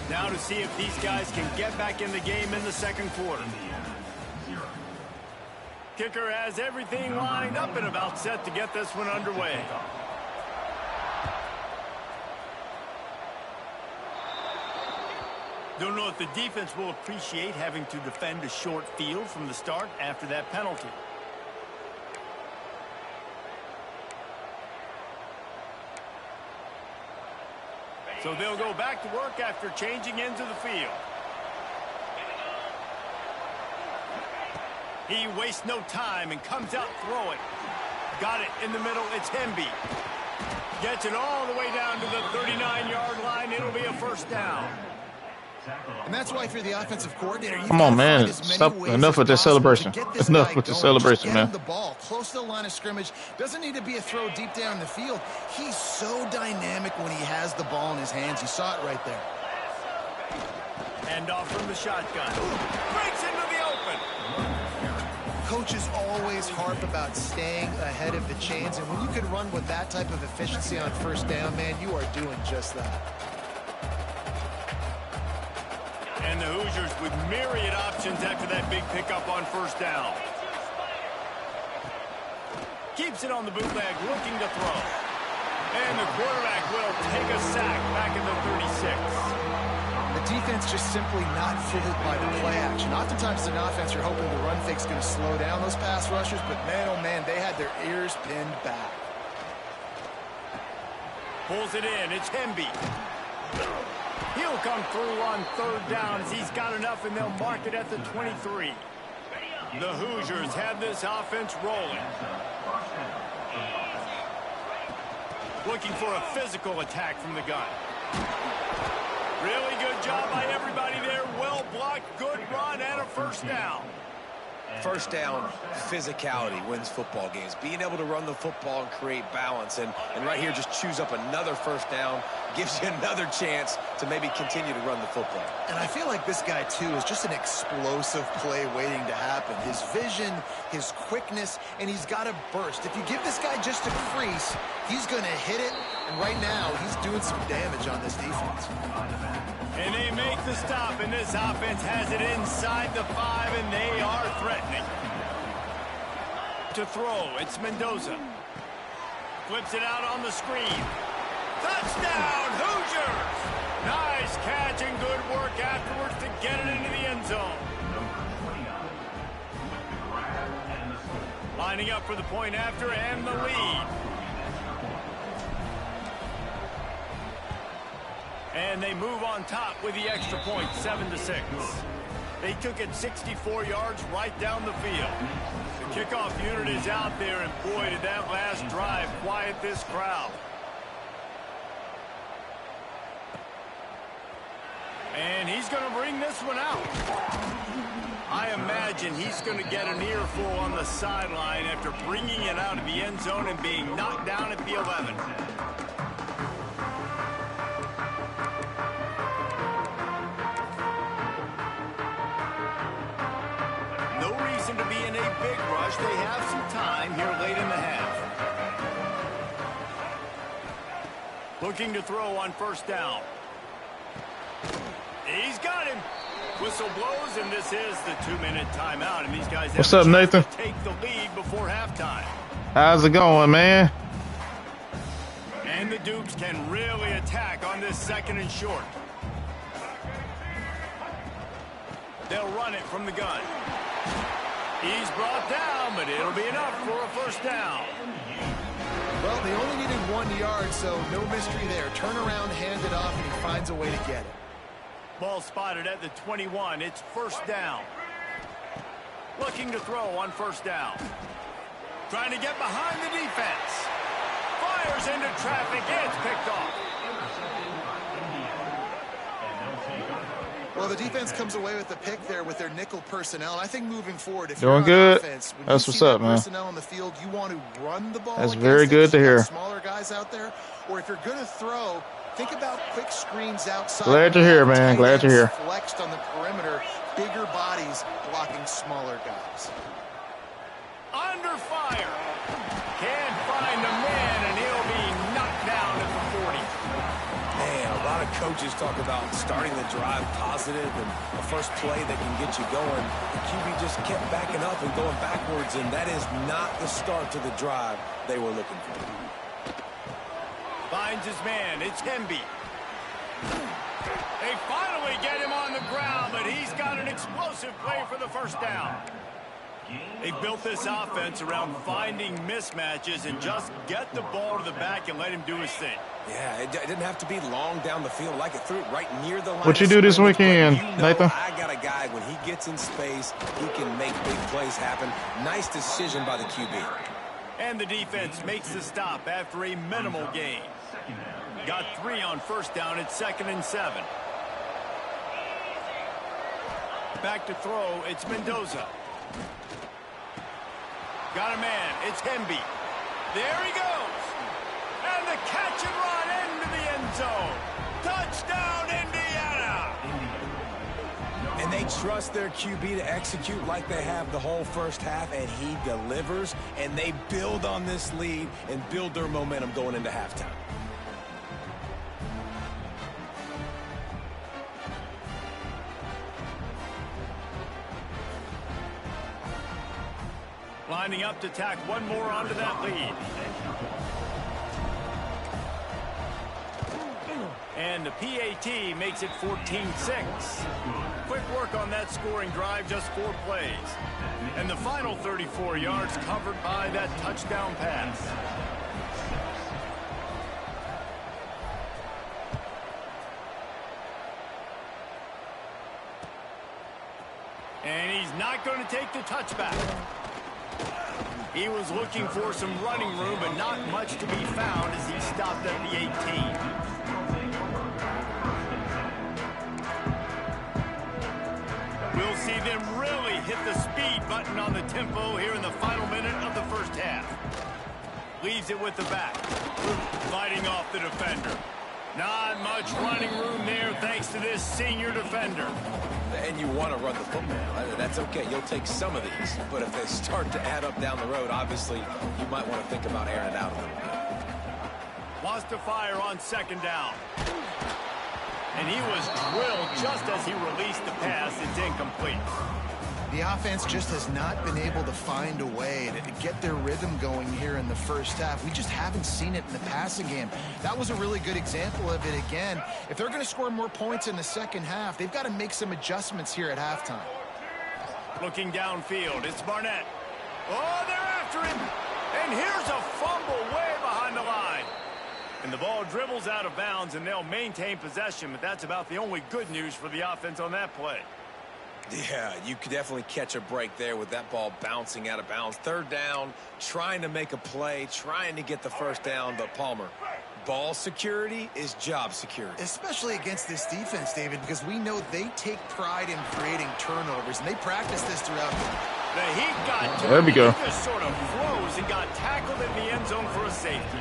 Now to see if these guys can get back in the game in the second quarter. Kicker has everything lined up and about set to get this one underway. Don't know if the defense will appreciate having to defend a short field from the start after that penalty. So they'll go back to work after changing into the field. He wastes no time and comes out throwing. Got it in the middle. It's Hemby. Gets it all the way down to the 39-yard line. It'll be a first down. And that's why if you're the offensive coordinator, Come on, man. Stop. Enough with this celebration. Enough with the celebration, man. The ball close to the line of scrimmage. Doesn't need to be a throw deep down the field. He's so dynamic when he has the ball in his hands. You saw it right there. Hand off from the shotgun. Breaks into the open. coaches always harp about staying ahead of the chains, and when you can run with that type of efficiency on first down, man, you are doing just that. And the Hoosiers with myriad options after that big pickup on first down. Keeps it on the bootleg, looking to throw. And the quarterback will take a sack back in the 36. The defense just simply not fooled by the play action. Oftentimes as an offense, you're hoping the run fake's going to slow down those pass rushers, but man, oh man, they had their ears pinned back. Pulls it in. It's Hemby. He'll come through on third down as he's got enough, and they'll mark it at the 23. The Hoosiers have this offense rolling. Looking for a physical attack from the gun. Really good job by everybody there. Well blocked, good run, and a first down. First down, physicality wins football games. Being able to run the football and create balance. And right here, just choose up another first down. Gives you another chance to maybe continue to run the football. And I feel like this guy, too, is just an explosive play waiting to happen. His vision, his quickness, and he's got a burst. If you give this guy just a crease, he's going to hit it. And right now, he's doing some damage on this defense. And they make the stop, and this offense has it inside the 5, and they are threatening. To throw, it's Mendoza. Flips it out on the screen. Touchdown, Hoosiers! Nice catch and good work afterwards to get it into the end zone. Lining up for the point after and the lead. And they move on top with the extra point, 7-6. They took it 64 yards right down the field. The kickoff unit is out there, and boy, did that last drive quiet this crowd. And he's going to bring this one out. I imagine he's going to get an earful on the sideline after bringing it out of the end zone and being knocked down at the 11. No reason to be in a big rush. They have some time here late in the half. Looking to throw on first down. He's got him. Whistle blows, and this is the 2-minute timeout. And these guys have What's up, Nathan? to take the lead before halftime. How's it going, man? And the Dukes can really attack on this 2nd and short. They'll run it from the gun. He's brought down, but it'll be enough for a first down. Well, they only needed 1 yard, so no mystery there. Turn around, hand it off, and he finds a way to get it. Ball spotted at the 21. It's first down. Looking to throw on first down. Trying to get behind the defense. Fires into traffic. It's picked off. Well, the defense comes away with the pick there with their nickel personnel. And I think moving forward, if Doing you're on good. offense, when That's you what's see up, that man. personnel on the field, you want to run the ball. That's against very it. good to You got hear. Smaller guys out there, or if you're going to throw, think about quick screens outside. Glad to hear, man. Tight Glad to ends hear. Flexed on the perimeter, bigger bodies blocking smaller guys. Under fire. Can't find the man, and he'll be knocked down at the 40. Man, a lot of coaches talk about starting the drive positive and the first play that can get you going. The QB just kept backing up and going backwards, and that is not the start to the drive they were looking for. Finds his man. It's Hemby. They finally get him on the ground, but he's got an explosive play for the first down. They built this offense around finding mismatches and just get the ball to the back and let him do his thing. Yeah, it didn't have to be long down the field. Like it threw it right near the line. What you do this weekend, Nathan? I got a guy, when he gets in space, he can make big plays happen. Nice decision by the QB. And the defense makes the stop after a minimal gain. Got 3 on first down. It's 2nd and 7. Back to throw. It's Mendoza. Got a man. It's Hemby. There he goes. And the catch and run into the end zone. Touchdown, Indiana. And they trust their QB to execute like they have the whole first half, and he delivers, and they build on this lead and build their momentum going into halftime. Lining up to tack one more onto that lead. And the PAT makes it 14-6. Quick work on that scoring drive, just 4 plays. And the final 34 yards covered by that touchdown pass. And he's not going to take the touchback. He was looking for some running room, but not much to be found as he stopped at the 18. We'll see them really hit the speed button on the tempo here in the final minute of the first half. Leaves it with the back. Fighting off the defender. Not much running room there thanks to this senior defender. And you want to run the football. That's okay. You'll take some of these. But if they start to add up down the road, obviously, you might want to think about airing it out a little bit. Wants to fire on second down. And he was drilled just as he released the pass. It's incomplete. The offense just has not been able to find a way to get their rhythm going here in the first half. We just haven't seen it in the passing game. That was a really good example of it again. If they're going to score more points in the second half, they've got to make some adjustments here at halftime. Looking downfield, it's Barnett. Oh, they're after him. And here's a fumble way behind the line. And the ball dribbles out of bounds, and they'll maintain possession, but that's about the only good news for the offense on that play. Yeah, you could definitely catch a break there with that ball bouncing out of bounds. Third down, trying to make a play, trying to get the first down, but Palmer, ball security is job security. Especially against this defense, David, because we know they take pride in creating turnovers, and they practice this throughout the heat got to There we go. He just sort of froze and got tackled in the end zone for a safety.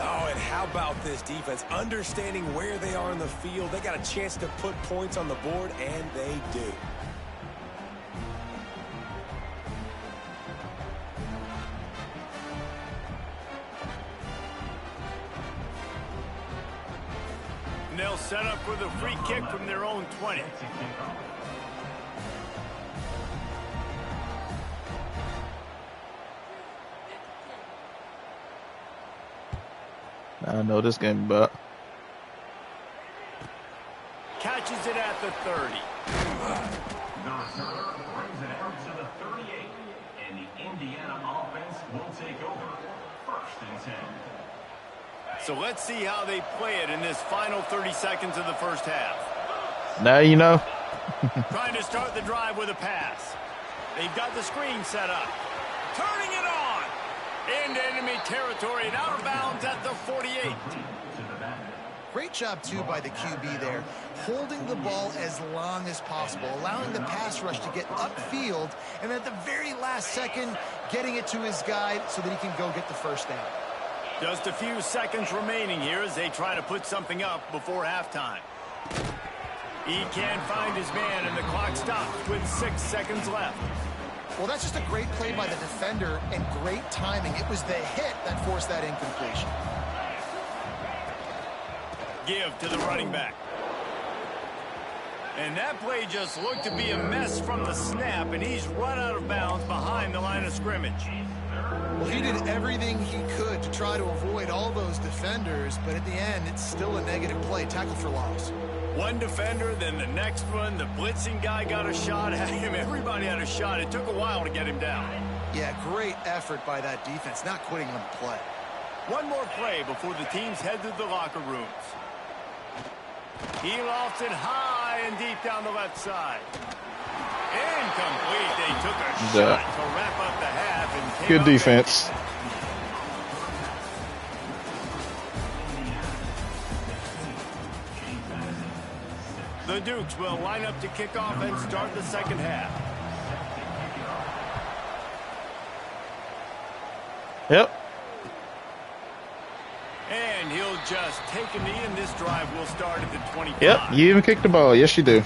Oh, and how about this defense? Understanding where they are in the field. They got a chance to put points on the board, and they do. And they'll set up with a free kick from their own 20. I know this game, but Catches it at the 30. The returner brings it out to the 38, and the Indiana offense will take over. 1st and 10. So let's see how they play it in this final 30 seconds of the first half. now you know. Trying to start the drive with a pass. They've got the screen set up. Turning it on. Into enemy territory and out of bounds at the 48. Great job, too, by the QB there, holding the ball as long as possible, allowing the pass rush to get upfield, and at the very last second, getting it to his guy so that he can go get the first down. Just a few seconds remaining here as they try to put something up before halftime. He can't find his man, and the clock stops with 6 seconds left. Well, that's just a great play by the defender and great timing. It was the hit that forced that incompletion. Give to the running back. And that play just looked to be a mess from the snap, and he's run out of bounds behind the line of scrimmage. Well, he did everything he could to try to avoid all those defenders, but at the end, it's still a negative play, tackle for loss. One defender, then the next one. The blitzing guy got a shot at him. Everybody had a shot. It took a while to get him down. Yeah, great effort by that defense, not quitting on the play. One more play before the teams head to the locker rooms. He lofts it high and deep down the left side. Incomplete. They took a shot to wrap up the half. And Good defense. The Dukes will line up to kick off and start the second half. Yep. And he'll just take a knee, and this drive will start at the 25. Yep. You even kicked the ball. Yes, you do.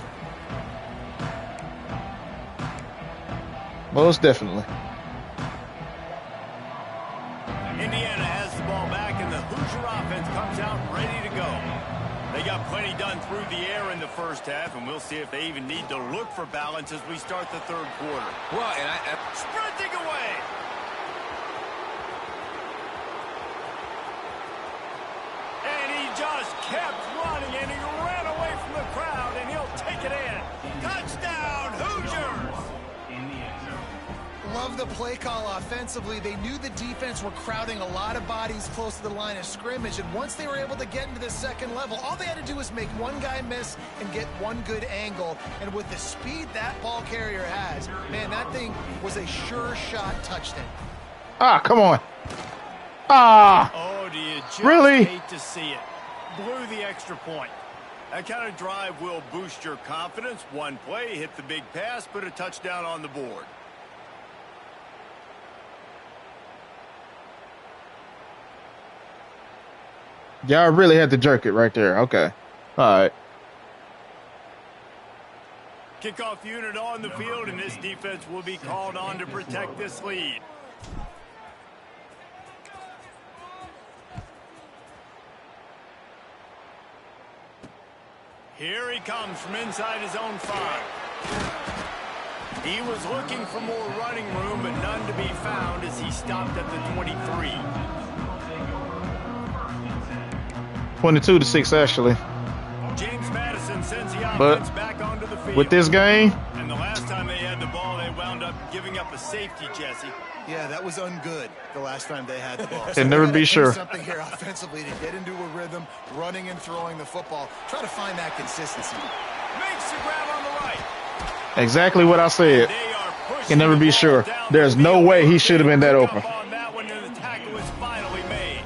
Most definitely. Indiana has the ball back, and the Hoosier offense comes out ready to go. They got plenty done through the air in the first half, and we'll see if they even need to look for balance as we start the third quarter. Well, and Sprinting away. And he just kept running, and he ran away from the crowd, and he'll take it in. Touchdown, Hoosiers! Love the play call offensively. They knew the defense were crowding a lot of bodies close to the line of scrimmage, and once they were able to get into the second level, all they had to do was make one guy miss and get one good angle. And with the speed that ball carrier has, man, that thing was a sure shot touchdown. Ah, come on. Ah. Oh, do you just Really? hate to see it? Blew the extra point. That kind of drive will boost your confidence. One play, hit the big pass, put a touchdown on the board. Y'all really had to jerk it right there. Okay. All right. Kickoff unit on the field, and this defense will be called on to protect this lead. Here he comes from inside his own 5. He was looking for more running room, but none to be found as he stopped at the 23. 22-6 actually. James Madison sends the offense back onto the field. With this game, And the last time they had the ball, they wound up giving up a safety, Jesse. Yeah, that was ungood the last time they had the ball. Can never be sure. Something here offensively to get into a rhythm, running and throwing the football. Try to find that consistency. Makes the grab on the right. exactly what I said. They are pushing Can never the be ball sure. down There's the no field. way he should have been that Pick open. up on that one, and the tackle was finally made.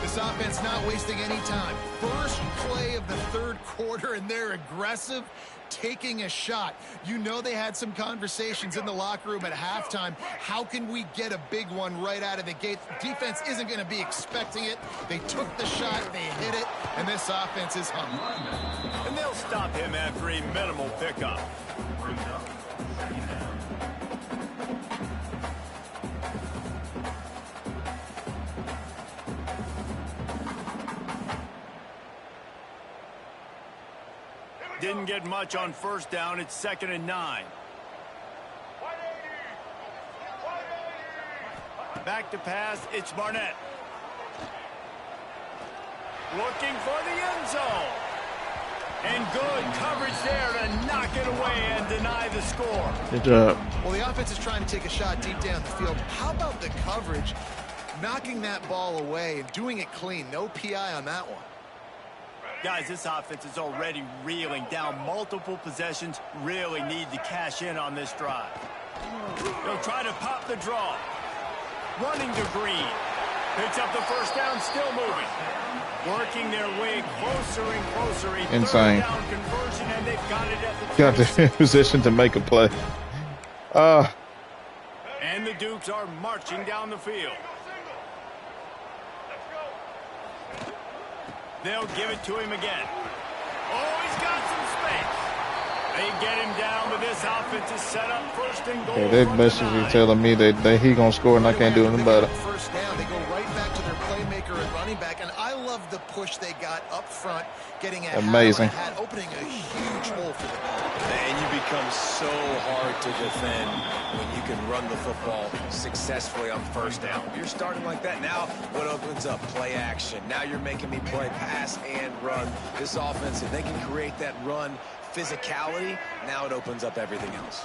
This offense not wasting any time. First play of the third quarter, and they're aggressive, taking a shot. You know they had some conversations in the locker room at halftime. How can we get a big one right out of the gate? Defense isn't going to be expecting it. They took the shot, they hit it, and this offense is hungry. And they'll stop him after a minimal pickup. Didn't get much on first down. It's 2nd and 9. Back to pass. It's Barnett. Looking for the end zone. And good coverage there to knock it away and deny the score. Good job. Well, the offense is trying to take a shot deep down the field. How about the coverage? Knocking that ball away and doing it clean. No PI on that one. Guys, this offense is already reeling down multiple possessions. Really need to cash in on this drive. They'll try to pop the draw. Running to Green. Picks up the first down, still moving. Working their way closer and closer. A Insane. third down conversion, and they've got it at the Got 26. the position to make a play. And the Dukes are marching down the field. They'll give it to him again. Oh, he's got some space. They get him down, but this offense is set up first and goal. Yeah, they're from the basically 9. telling me that he gonna score and I can't do anything about it. First down, they go right back to their playmaker and running back, and I love the push they got up front, getting a Amazing. hat, opening a huge hole for them. And you become so hard to defend when you can run the football successfully on first down. You're starting like that. Now what opens up? Play action. Now you're making me play pass and run. This offense, if they can create that run physicality, now it opens up everything else.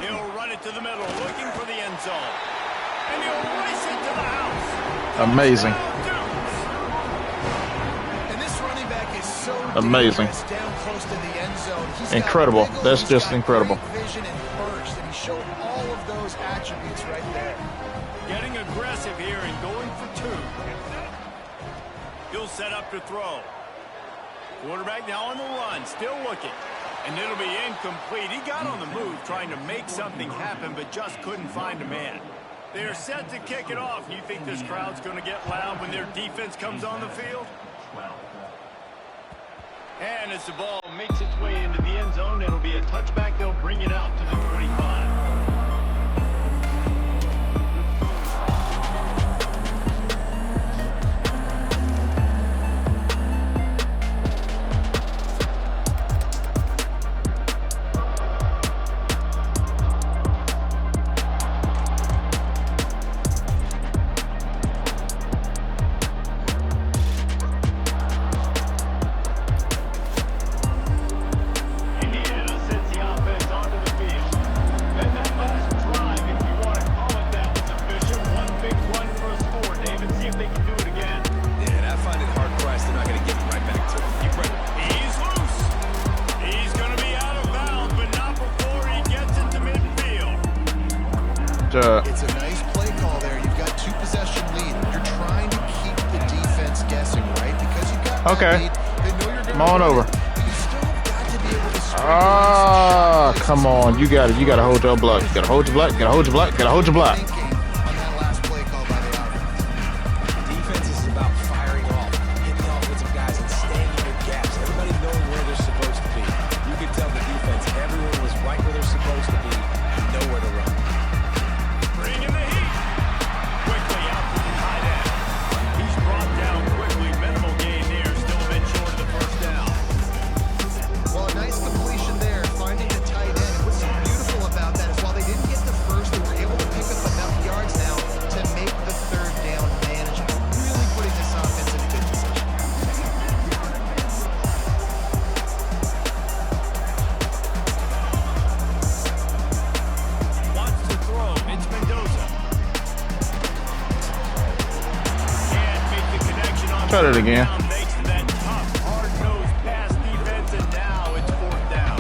He'll run it to the middle, looking for the end zone. And he'll race it to the house. Amazing. And this running back is so Amazing. dangerous down close to the end zone. He's Incredible. got wiggle, That's he's just got incredible. great vision and burst, and he showed all of those attributes right there. Getting aggressive here and going for 2. He'll set up to throw. Quarterback now on the run, still looking. And it'll be incomplete. He got on the move trying to make something happen, but just couldn't find a man. They're set to kick it off. You think this crowd's going to get loud when their defense comes on the field? And as the ball makes its way into the end zone, it'll be a touchback. They'll bring it out to the 25. Okay. They know you're Come on over. You still have got to be able to Ah, come on. You got it. You got to hold your block. You got to hold your block. You got to hold your block. You got to hold your block. thinking on that last play call by the offense. Defense is about firing off, hitting the offensive guys, and staying in their gaps. Everybody knowing where they're supposed to be. You could tell the defense, everyone was right where they're supposed to be, nowhere to run. Bringing the heat. Quickly out to the tight end. He's brought down quickly. Minimal gain there. Still a bit short of the first down. Well, a nice completion there, finding the tight end. And what's so beautiful about that is while they didn't get the first, they were able to pick up enough yards now to make the third down manageable. Really putting this offense in a good position. Wants to throw. It's Mendoza. Can't make the connection on Try that again. third down, thanks to that tough, hard-nosed pass defense, and now it's fourth down.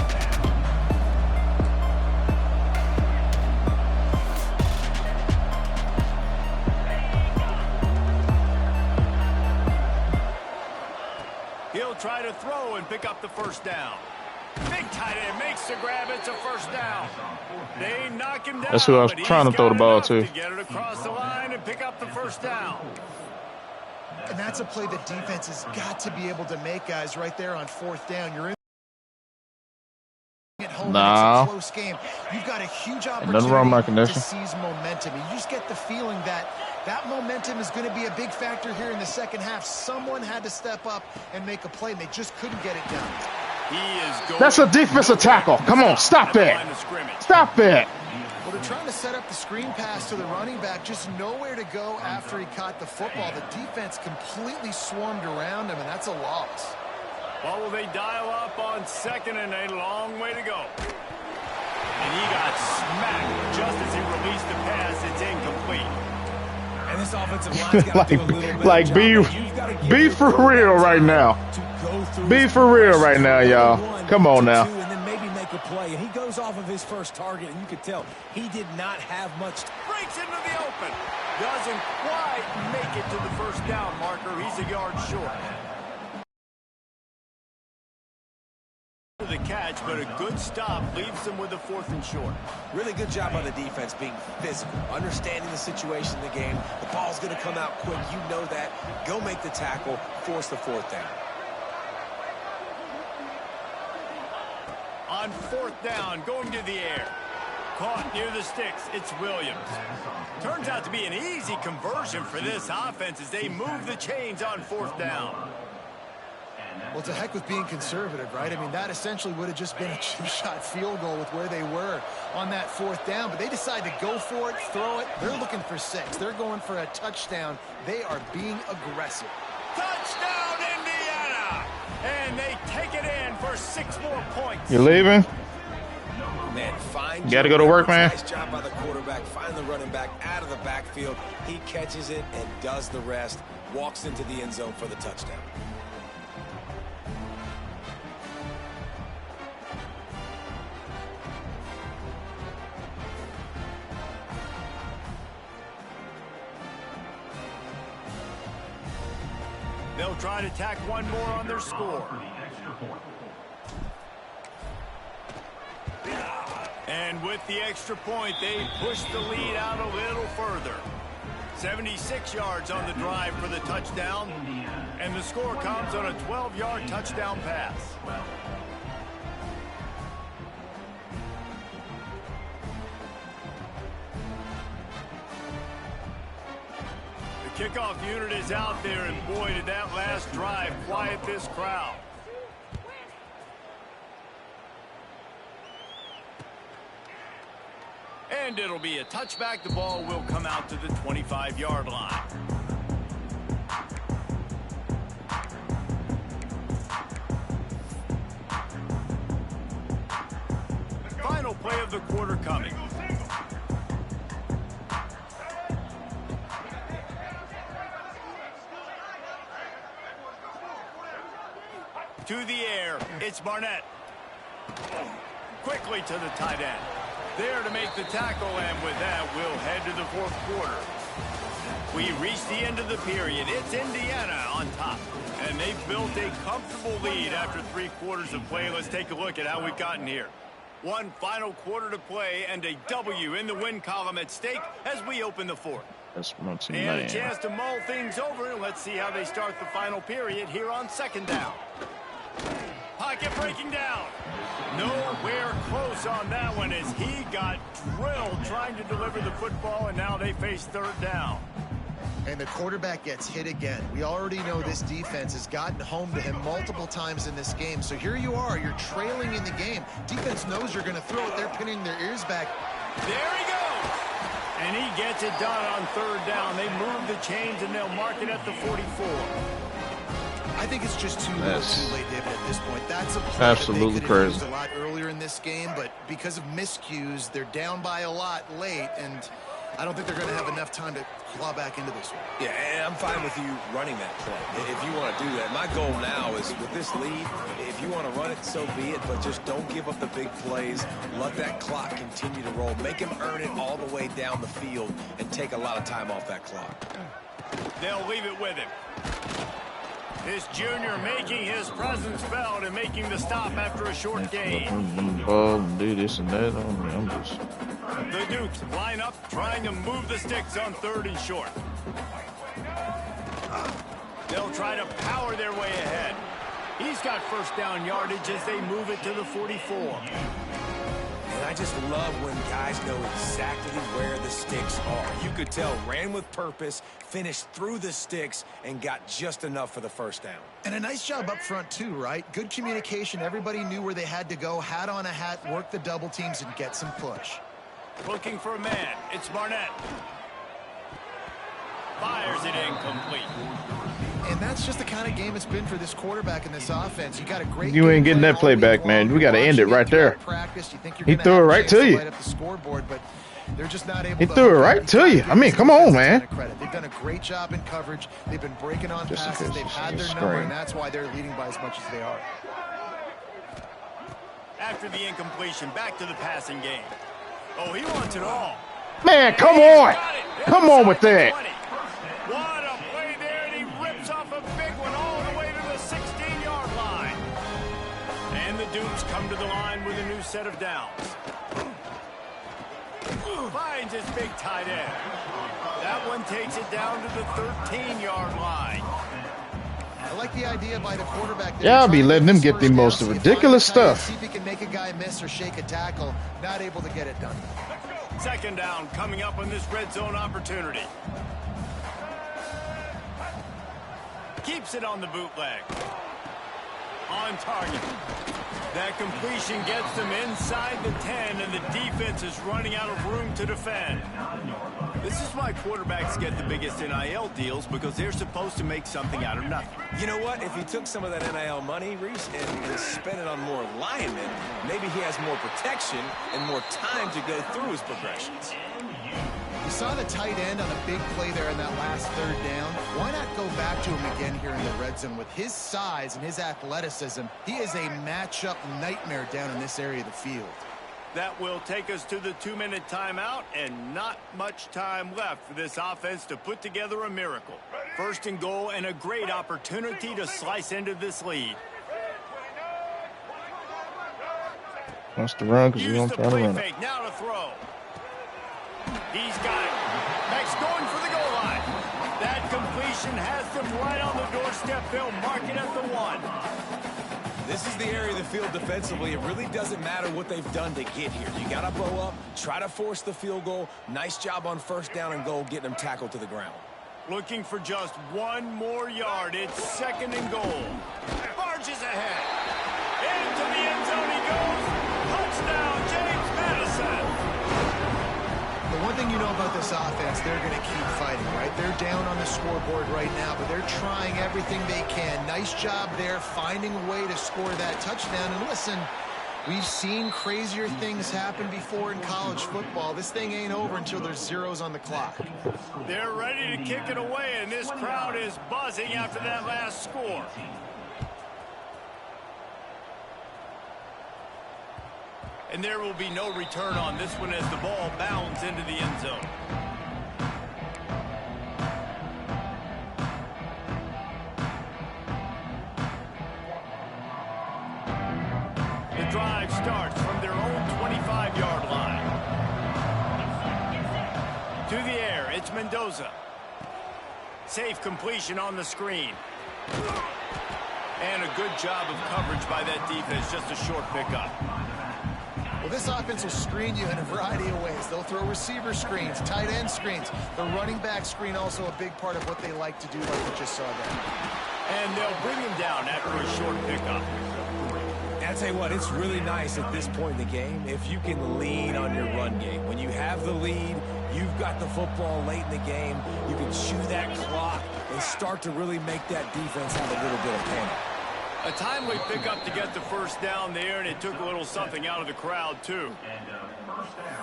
He'll try to throw and pick up the first down. Big tight end makes the grab. It's a first down. They knock him down. That's who I was but he's trying to throw got the ball enough to. get it across the line and pick up the first down. And that's a play that defense has got to be able to make, guys, right there on fourth down. You're in at home, Nah. and it's a close game. You've got a huge Nothing wrong with my opportunity to condition. seize momentum. And you just get the feeling that that momentum is going to be a big factor here in the second half. Someone had to step up and make a play, and they just couldn't get it done. He is going. That's a defensive tackle. Come on, stop at the it. line of scrimmage. Stop it. Well, they're trying to set up the screen pass to the running back, just nowhere to go after he caught the football. The defense completely swarmed around him, and that's a loss. Well, will they dial up on second and a long way to go? And he got smacked just as he released the pass. It's incomplete. And this offensive line's got to do a little better Like, job. be You've got to give be your for quarterback real time right now. to go through Be his for real progressions right now, from y'all. one Come on to now. two, and then maybe make a play. And he goes off of his first target, and you could tell he did not have much. Breaks into the open. Doesn't quite make it to the first down marker. He's a yard short. The catch, but a good stop leaves them with a fourth and short. Really good job by the defense being physical, understanding the situation in the game. The ball's going to come out quick. You know that. Go make the tackle, force the fourth down. On fourth down, going to the air. Caught near the sticks. It's Williams. Turns out to be an easy conversion for this offense as they move the chains on fourth down. Well, to heck with being conservative, right? I mean, that essentially would have just been a two-shot field goal with where they were on that fourth down. But they decide to go for it, throw it. They're looking for 6. They're going for a touchdown. They are being aggressive. Touchdown, Indiana! And they take it in for 6 more points. You leaving? Man, You gotta go to work, man. Nice job by the quarterback. Find the running back out of the backfield. He catches it and does the rest. Walks into the end zone for the touchdown. They'll try to tack one more on their score. And with the extra point, they push the lead out a little further. 76 yards on the drive for the touchdown. And the score comes on a 12-yard touchdown pass. The kickoff unit is out there, and boy, did that last drive quiet this crowd. And it'll be a touchback. The ball will come out to the 25-yard line. Final play of the quarter coming. To the air, it's Barnett. Quickly to the tight end. There to make the tackle, and with that, we'll head to the fourth quarter. We reach the end of the period. It's Indiana on top. And and they've built a comfortable lead after 3 quarters of play. Let's take a look at how we've gotten here. One final quarter to play and a W in the win column at stake as we open the 4th. That's much And a chance to mull things over, and let's see how they start the final period here on 2nd down. Pocket breaking down. Nowhere close on that one as he got drilled trying to deliver the football, and now they face 3rd down. And the quarterback gets hit again. We already know this defense has gotten home to him multiple times in this game. So here you are, you're trailing in the game. Defense knows you're going to throw it. They're pinning their ears back. There he goes. And he gets it done on 3rd down. They move the chains, and they'll mark it at the 44. I think it's just too little, too late, David, at this point. That's a play absolutely that they could have crazy. used a lot earlier in this game, but because of miscues, they're down by a lot late, and I don't think they're going to have enough time to claw back into this one. Yeah, and I'm fine with you running that play if you want to do that. My goal now is with this lead, if you want to run it, so be it, but just don't give up the big plays. Let that clock continue to roll. Make him earn it all the way down the field and take a lot of time off that clock. They'll leave it with him. This junior making his presence felt and making the stop after a short gain. Ball and do this and that. I'm just. The Dukes line up, trying to move the sticks on 3rd and short. They'll try to power their way ahead. He's got 1st down yardage as they move it to the 44. And I just love when guys know exactly where the sticks are. You could tell ran with purpose, finished through the sticks, and got just enough for the 1st down. And a nice job up front, too, right? Good communication. Everybody knew where they had to go, hat on a hat, work the double teams, and get some push. Looking for a man. It's Barnett. Fires it incomplete. And that's just the kind of game it's been for this quarterback in this offense. You got a great. You ain't getting that play back, man. We got to end it right there. He threw it right to you. They're just not able he threw it right to you. I mean, come on, man. They've done a great job in coverage. They've been breaking on passes. They've had their number, and that's why they're leading by as much as they are. After the incompletion, back to the passing game. Oh, he wants it all. Man, come on. Come on with that. What a play there, and he rips off a big one all the way to the 16-yard line. And the Dukes come to the line with a new set of downs. Finds his big tight end. That one takes it down to the 13-yard line. I like the idea by the quarterback. Yeah, I'll be letting them get the most ridiculous stuff. See if he can make a guy miss or shake a tackle. Not able to get it done. 2nd down coming up on this red zone opportunity. Keeps it on the bootleg. On target. That completion gets them inside the 10, and the defense is running out of room to defend. This is why quarterbacks get the biggest NIL deals, because they're supposed to make something out of nothing. You know what? If he took some of that NIL money, Reese, and spent it on more linemen, maybe he has more protection and more time to go through his progressions. You saw the tight end on a big play there in that last 3rd down. Why not go back to him again here in the red zone? With his size and his athleticism, he is a matchup nightmare down in this area of the field. That will take us to the 2-minute timeout, and not much time left for this offense to put together a miracle. 1st and goal, and a great opportunity to slice into this lead. Wants to run because he's going to try to run it. Fake, now to throw. He's got it. Max going for the goal line. That completion has them right on the doorstep. They'll mark it at the 1. This is the area of the field defensively. It really doesn't matter what they've done to get here. You got to bow up, try to force the field goal. Nice job on 1st down and goal, getting them tackled to the ground. Looking for just 1 more yard. It's 2nd and goal. Barges ahead. Into the end zone he goes. Touchdown, James Madison. The one thing you know about this offense, they're going to keep fighting, right? They're down on the scoreboard right now, but they're trying everything they can. Nice job there, finding a way to score that touchdown. And listen, we've seen crazier things happen before in college football. This thing ain't over until there's zeros on the clock. They're ready to kick it away, and this crowd is buzzing after that last score. And there will be no return on this one as the ball bounds into the end zone. drive starts from their own 25-yard line. To the air, it's Mendoza. Safe completion on the screen. And a good job of coverage by that defense, just a short pickup. Well, this offense will screen you in a variety of ways. They'll throw receiver screens, tight end screens. The running back screen also a big part of what they like to do, like we just saw there. And they'll bring him down after a short pickup. I'll tell you what, it's really nice at this point in the game if you can lean on your run game. When you have the lead, you've got the football late in the game, you can chew that clock and start to really make that defense have a little bit of panic. A timely pickup to get the first down there, and it took a little something out of the crowd, too.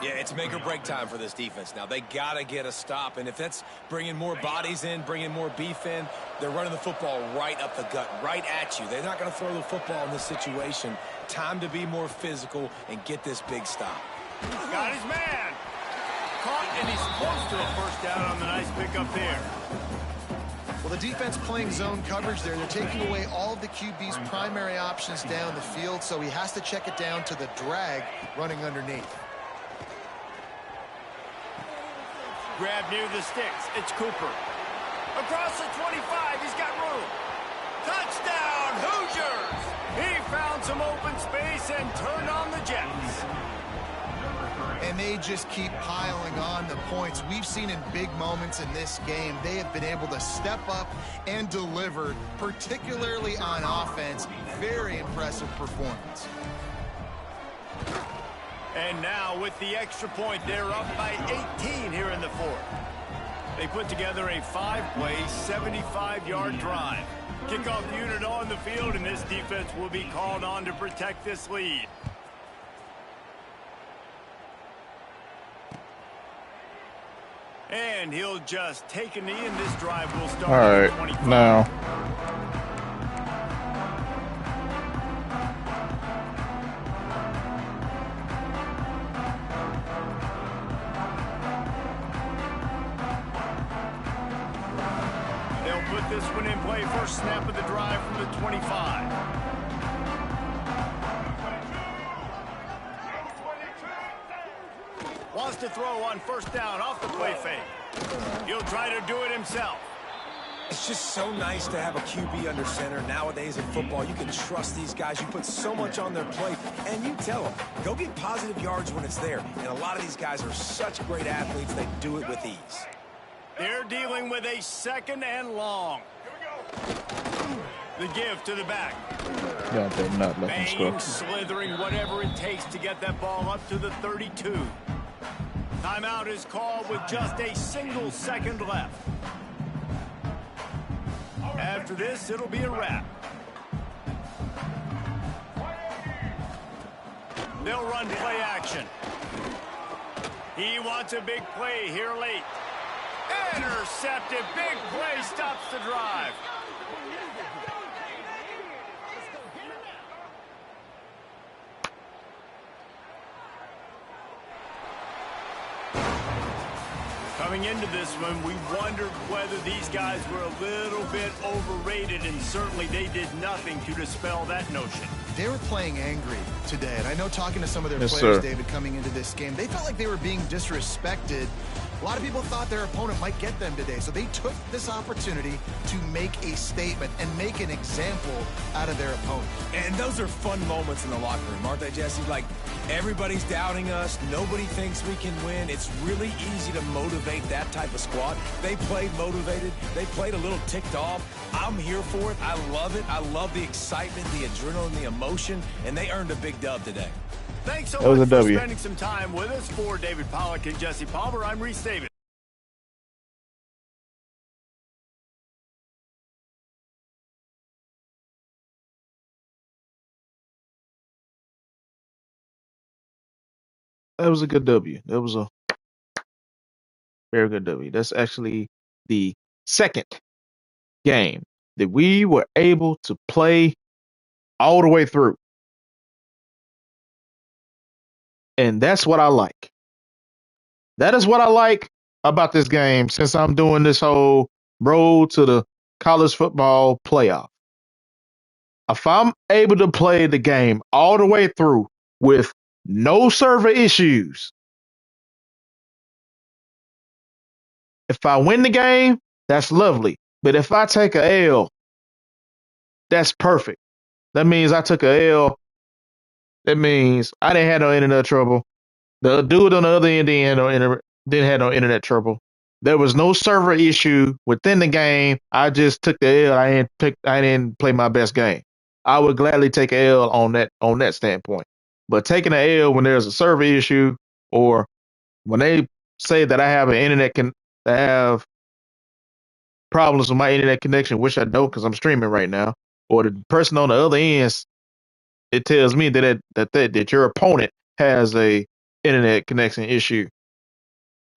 Yeah, it's make or break time for this defense now. They got to get a stop, and if that's bringing more bodies in, bringing more beef in, they're running the football right up the gut, right at you. They're not going to throw the football in this situation. Time to be more physical and get this big stop. Got his man. Caught, and he's close to a first down on the nice pickup there. Well, the defense playing zone coverage there. They're taking away all of the QB's primary options down the field, so he has to check it down to the drag running underneath. Grab near the sticks. It's Cooper. Across the 25, he's got room. Touchdown, Hoosiers! He found some open space and turned on the Jets. And they just keep piling on the points. We've seen in big moments in this game, they have been able to step up and deliver, particularly on offense. Very impressive performance. And now with the extra point, they're up by 18 here in the fourth. They put together a 5-play, 75-yard drive. Kickoff unit on the field, and this defense will be called on to protect this lead. And he'll just take a knee, and this drive will start at 25. All right, now. They'll put this one in play. First snap of the drive from the 25. Wants to throw on first down off the play fake. He'll try to do it himself. It's just so nice to have a QB under center. Nowadays in football, you can trust these guys. You put so much on their plate, and you tell them, go get positive yards when it's there. And a lot of these guys are such great athletes, they do it with ease. They're dealing with a second and long. The give to the back. Yeah, they're not letting Banging, score. slithering, whatever it takes to get that ball up to the 32. Timeout is called with just a single second left. After this, it'll be a wrap. They'll run play action. He wants a big play here late. Intercepted. Big play stops the drive. Coming into this one, we wondered whether these guys were a little bit overrated, and certainly they did nothing to dispel that notion. They were playing angry today, and I know talking to some of their Yes, players, sir. David, coming into this game, they felt like they were being disrespected. A lot of people thought their opponent might get them today, so they took this opportunity to make a statement and make an example out of their opponent. And those are fun moments in the locker room, aren't they, Jesse? Like, everybody's doubting us. Nobody thinks we can win. It's really easy to motivate that type of squad. They played motivated. They played a little ticked off. I'm here for it. I love it. I love the excitement, the adrenaline, the emotion, and they earned a big dub today. Thanks so That was much a for W. spending some time with us. For David Pollack and Jesse Palmer, I'm Reese Davis. That was a good W. That was a very good W. That's actually the second game that we were able to play all the way through. And that's what I like. That is what I like about this game since I'm doing this whole road to the college football playoff. If I'm able to play the game all the way through with no server issues, if I win the game, that's lovely. But if I take a L, that's perfect. That means I took a L. That means I didn't have no internet trouble. The dude on the other end didn't have no internet trouble. There was no server issue within the game. I just took the L. I didn't play my best game. I would gladly take a L on that standpoint. But taking a L when there's a server issue or when they say that I have an internet can I have problems with my internet connection, which I don't because I'm streaming right now, or the person on the other end, it tells me that your opponent has a internet connection issue.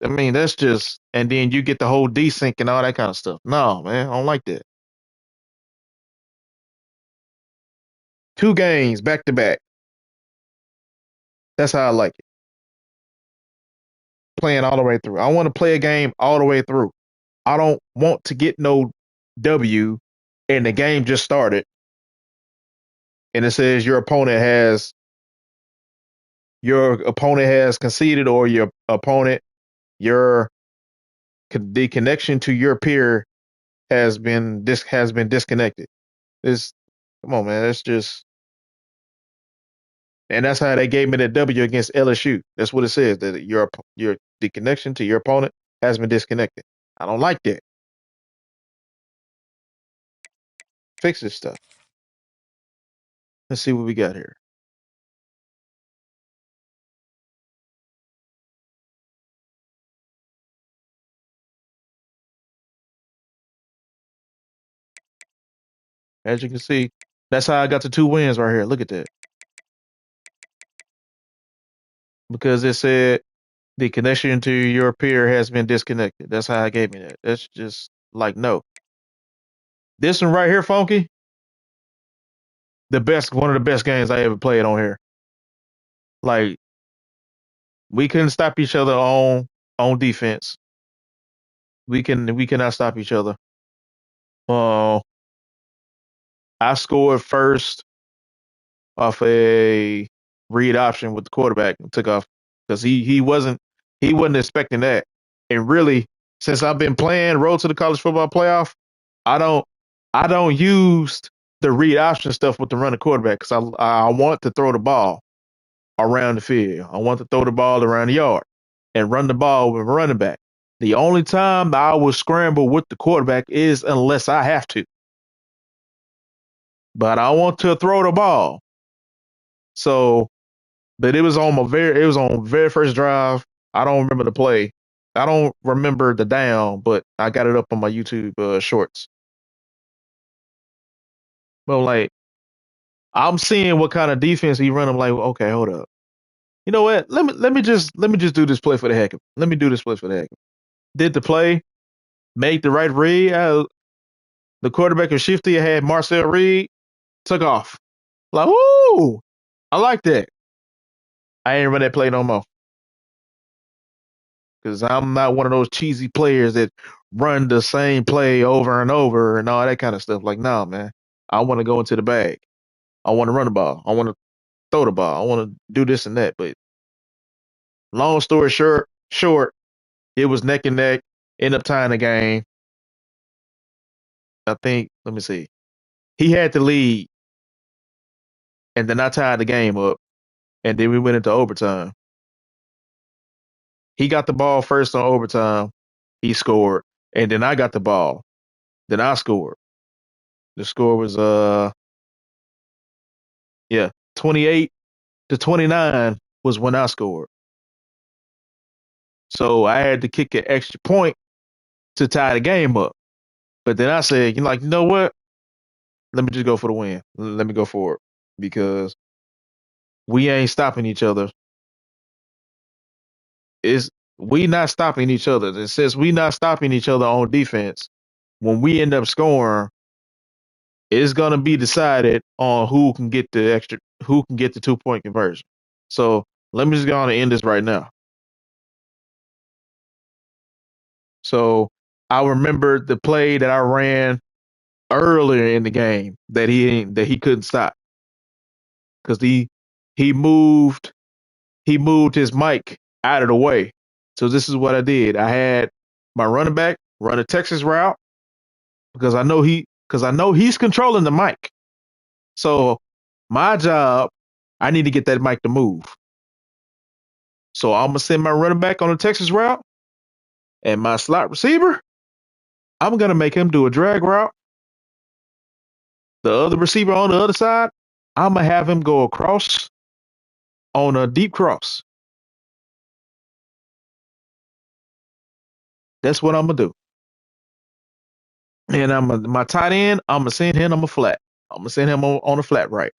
I mean, that's just, and then you get the whole desync and all that kind of stuff. No, man, I don't like that. 2 games back to back. That's how I like it. Playing all the way through. I want to play a game all the way through. I don't want to get no W and the game just started and it says your opponent has conceded or your the connection to your peer has been disconnected. It's come on, man. That's just and that's how they gave me the W against LSU. That's what it says that your the connection to your opponent has been disconnected. I don't like that. Fix this stuff. Let's see what we got here. As you can see, that's how I got the 2 wins right here. Look at that. Because it said the connection to your peer has been disconnected. That's how it gave me that. That's just like no. This one right here, Funky, one of the best games I ever played on here. Like we couldn't stop each other on defense. We cannot stop each other. Uh, I scored first off a read option with the quarterback and took off because he wasn't expecting that. And really, since I've been playing Road to the College Football Playoff, I don't I don't use the read option stuff with the running quarterback because I want to throw the ball around the field. I want to throw the ball around the yard and run the ball with a running back. The only time I will scramble with the quarterback is unless I have to. But I want to throw the ball. So, but it was on very first drive. I don't remember the play. I don't remember the down, but I got it up on my YouTube shorts. But like I'm seeing what kind of defense he run. I'm like, okay, hold up. You know what? Let me just do this play for the heck of it. Let me do this play for the heck of it. Did the play, make the right read. The quarterback was shifty. I had Marcel Reed, took off. Like, ooh, I like that. I ain't run that play no more because I'm not one of those cheesy players that run the same play over and over and all that kind of stuff. Like, nah, man. I want to go into the bag. I want to run the ball. I want to throw the ball. I want to do this and that. But long story short, it was neck and neck. End up tying the game. I think. Let me see. He had the lead, and then I tied the game up, and then we went into overtime. He got the ball first on overtime. He scored, and then I got the ball. Then I scored. The score was yeah, 28-29 was when I scored. So I had to kick an extra point to tie the game up. But then I said, you know what? Let me just go for the win. Let me go for it because we ain't stopping each other. Is we not stopping each other. And since we not stopping each other on defense, when we end up scoring, it's gonna be decided on who can get the 2 point conversion. So let me just go on and end this right now. So I remember the play that I ran earlier in the game that he couldn't stop because he moved he moved his mic out of the way. So this is what I did. I had my running back run a Texas route because I know he's controlling the mic. So my job, I need to get that mic to move. So I'm gonna send my running back on a Texas route, and my slot receiver, I'm gonna make him do a drag route. The other receiver on the other side, I'm gonna have him go across on a deep cross. That's what I'm gonna do. And my tight end, I'm gonna send him on a flat. I'm gonna send him on a flat right.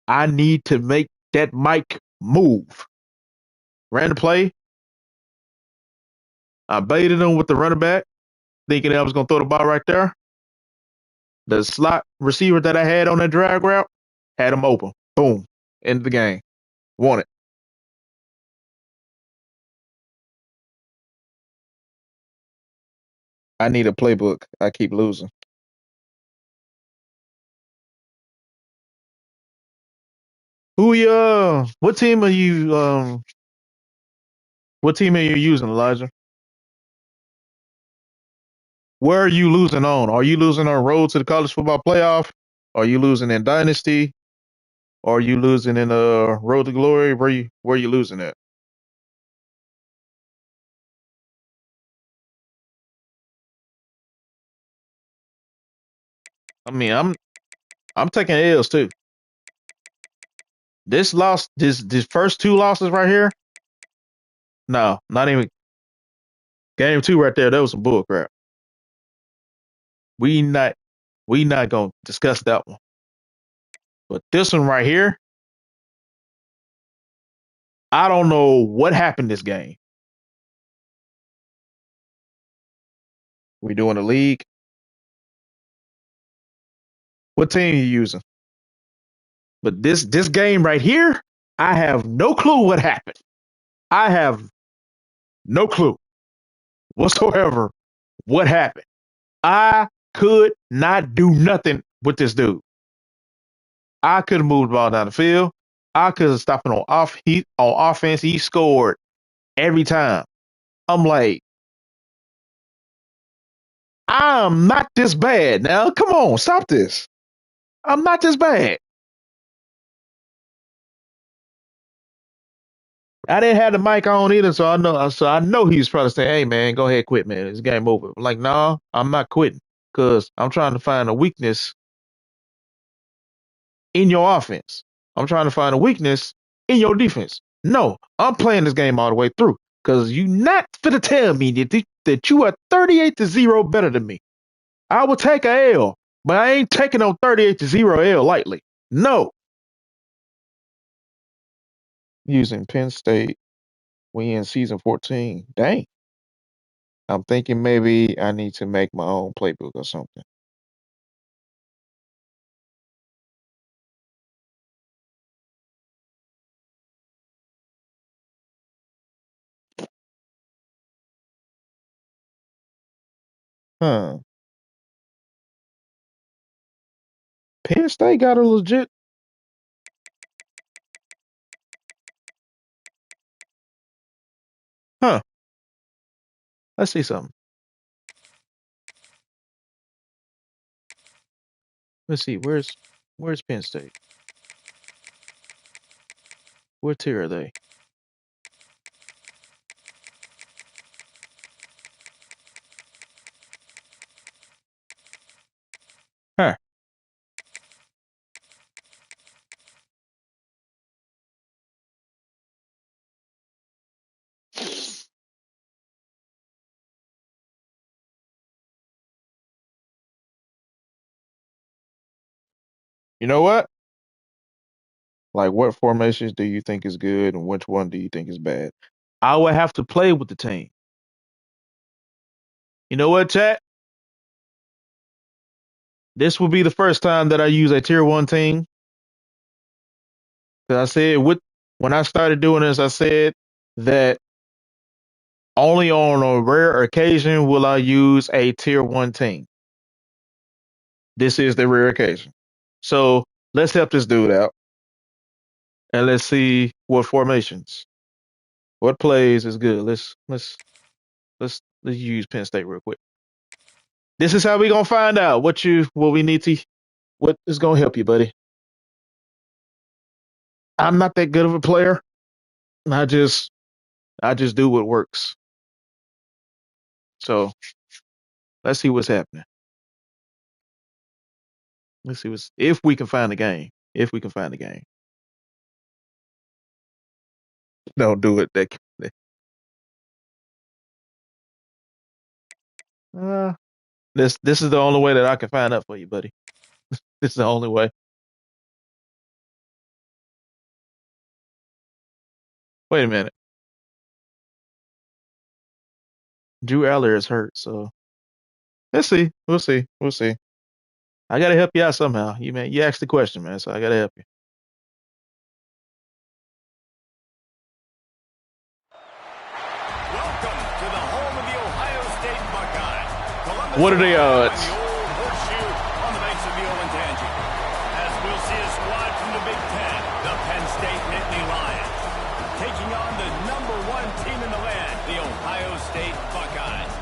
I need to make that mic move. Ran the play. I baited him with the running back, thinking I was gonna throw the ball right there. The slot receiver that I had on that drag route had him open. Boom. End of the game. Won it. I need a playbook. I keep losing. What team are you using, Elijah? Where are you losing on? Are you losing on road to the college football playoff? Are you losing in Dynasty? Are you losing in Road to Glory? Where you losing at? I mean, I'm taking L's too. This first two losses right here. No, not even game two right there. That was some bull crap. We not we not gonna discuss that one. But this one right here, I don't know what happened this game. We doing a league. What team you using? But this game right here, I have no clue what happened. I have no clue whatsoever what happened. I could not do nothing with this dude. I could have moved the ball down the field. I could have stopped him on offense. He scored every time. I'm like, I'm not this bad. Now, come on, stop this. I'm not this bad. I didn't have the mic on either, so I know he was probably saying, "Hey man, go ahead, quit, man. It's game over." I'm like, no, I'm not quitting because I'm trying to find a weakness in your offense. I'm trying to find a weakness in your defense. No, I'm playing this game all the way through because you not finna tell me that you are 38-0 better than me. I will take a L, but I ain't taking no 38-0 L lightly. No. Using Penn State, we in season 14. Dang. I'm thinking maybe I need to make my own playbook or something. Huh. Penn State got a legit. Huh. Let's see something. Let's see. Where's Penn State? What tier are they? Huh. You know what? Like, what formations do you think is good and which one do you think is bad? I would have to play with the team. You know what, chat? This will be the first time that I use a tier one team. 'Cause I said when I started doing this, I said that only on a rare occasion will I use a tier one team. This is the rare occasion. So let's help this dude out, and let's see what formations, what plays is good. Let's use Penn State real quick. This is how we gonna find out what we need to what is gonna help you, buddy. I'm not that good of a player. I just do what works. So let's see what's happening. Let's see what's if we can find the game. If we can find the game. Don't do it. Uh, this is the only way that I can find out for you, buddy. This is the only way. Wait a minute. Drew Aller is hurt, so let's see. We'll see. We'll see. I gotta help you out somehow. You asked the question, man, so I gotta help you. Welcome to the home of the Ohio State Buckeyes. Columbus, What are the Ohio, odds? and the old horseshoe on the banks of the Olentangy. As we'll see a squad from the Big Ten, the Penn State Nittany Lions, taking on the #1 team in the land, the Ohio State Buckeyes.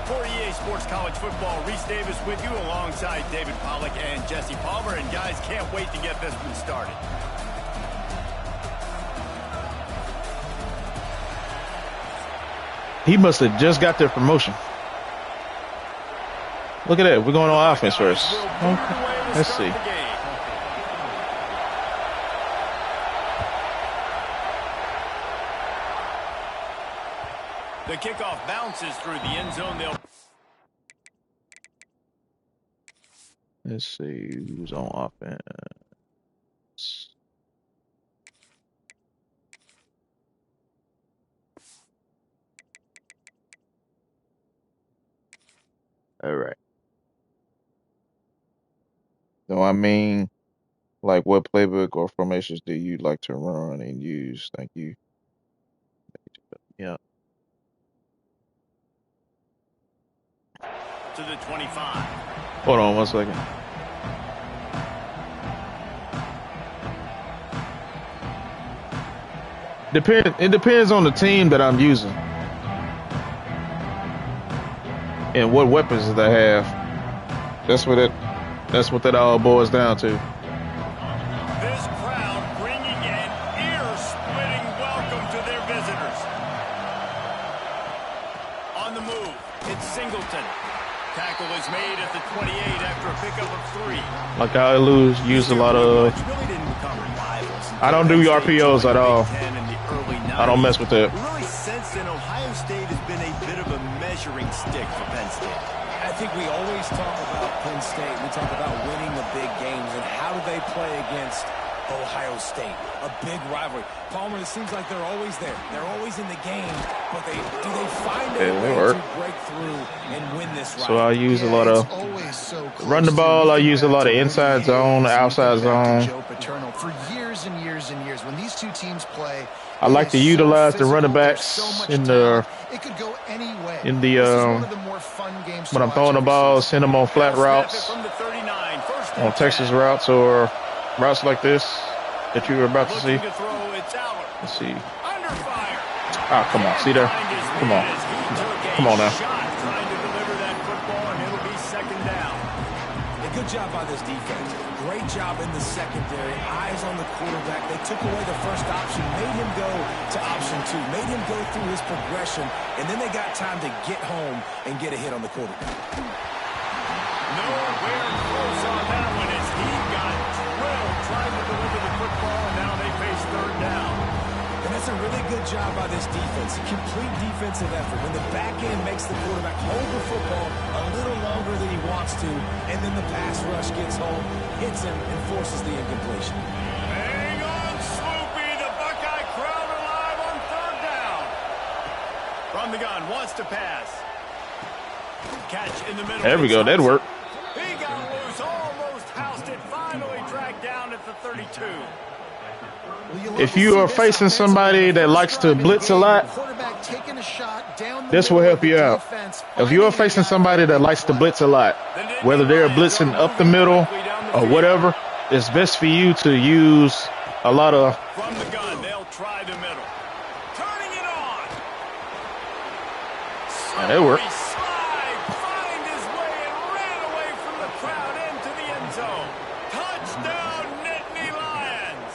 For EA Sports College Football, Reese Davis with you alongside David Pollack and Jesse Palmer. And guys, can't wait to get this one started. He must have just got their promotion. Look at that. We're going on offense first. Okay. Let's see. The kickoff bounces through the end zone. Let's see who's on offense. All right. So I mean, like, what playbook or formations do you like to run and use? Thank you. Yeah. To the 25. Hold on 1 second. It depends on the team that I'm using and what weapons that I have. That's what that all boils down to. This crowd bringing an ear-splitting welcome to their visitors. On the move, it's Singleton. Tackle is made at the 28 after a pickup of 3. Like I use a lot of. I don't do RPOs at all. I don't mess with that. Really sense that Ohio State has been a bit of a measuring stick for Penn State. I think we always talk about Penn State. We talk about winning the big games and how do they play against Ohio State, a big rivalry. Palmer, it seems like they're always there. They're always in the game, but do they find a way to break through and win this rivalry? So I use a lot of run the ball. I use a lot of inside zone, outside zone. For years and years and years, when these two teams play, I like to utilize the running backs in the when I'm throwing the ball, send them on flat routes, on Texas routes or routes like this that you were about to see. Let's see. Ah, come on. See there? Come on. Come on now. Good job by this defense. Great job in the secondary. Eyes on the quarterback. They took away the first option, made him go to option 2, made him go through his progression, and then they got time to get home and get a hit on the quarterback. Nowhere close on that one as he got drilled trying to deliver the football, and now they face third down. And that's a really good job by this defense. A complete defensive effort. When the back end makes the quarterback hold the football a little longer than he wants to, and then the pass rush gets home, hits him, and forces the incompletion. Hang on, Swoopy. The Buckeye crowd alive on third down. From the gun, wants to pass. Catch in the middle. There we go. That worked. He got loose, almost housed it, finally tracked down at the 32. If you are facing somebody that likes to blitz a lot, this will help you out. If you are facing somebody that likes to blitz a lot, whether they're blitzing up the middle or whatever, it's best for you to use a lot of. From the gun, they'll try the middle. Turning it on. Yeah, that worked. Find his way and ran away from the crowd into the end zone. Touchdown, Nittany Lions.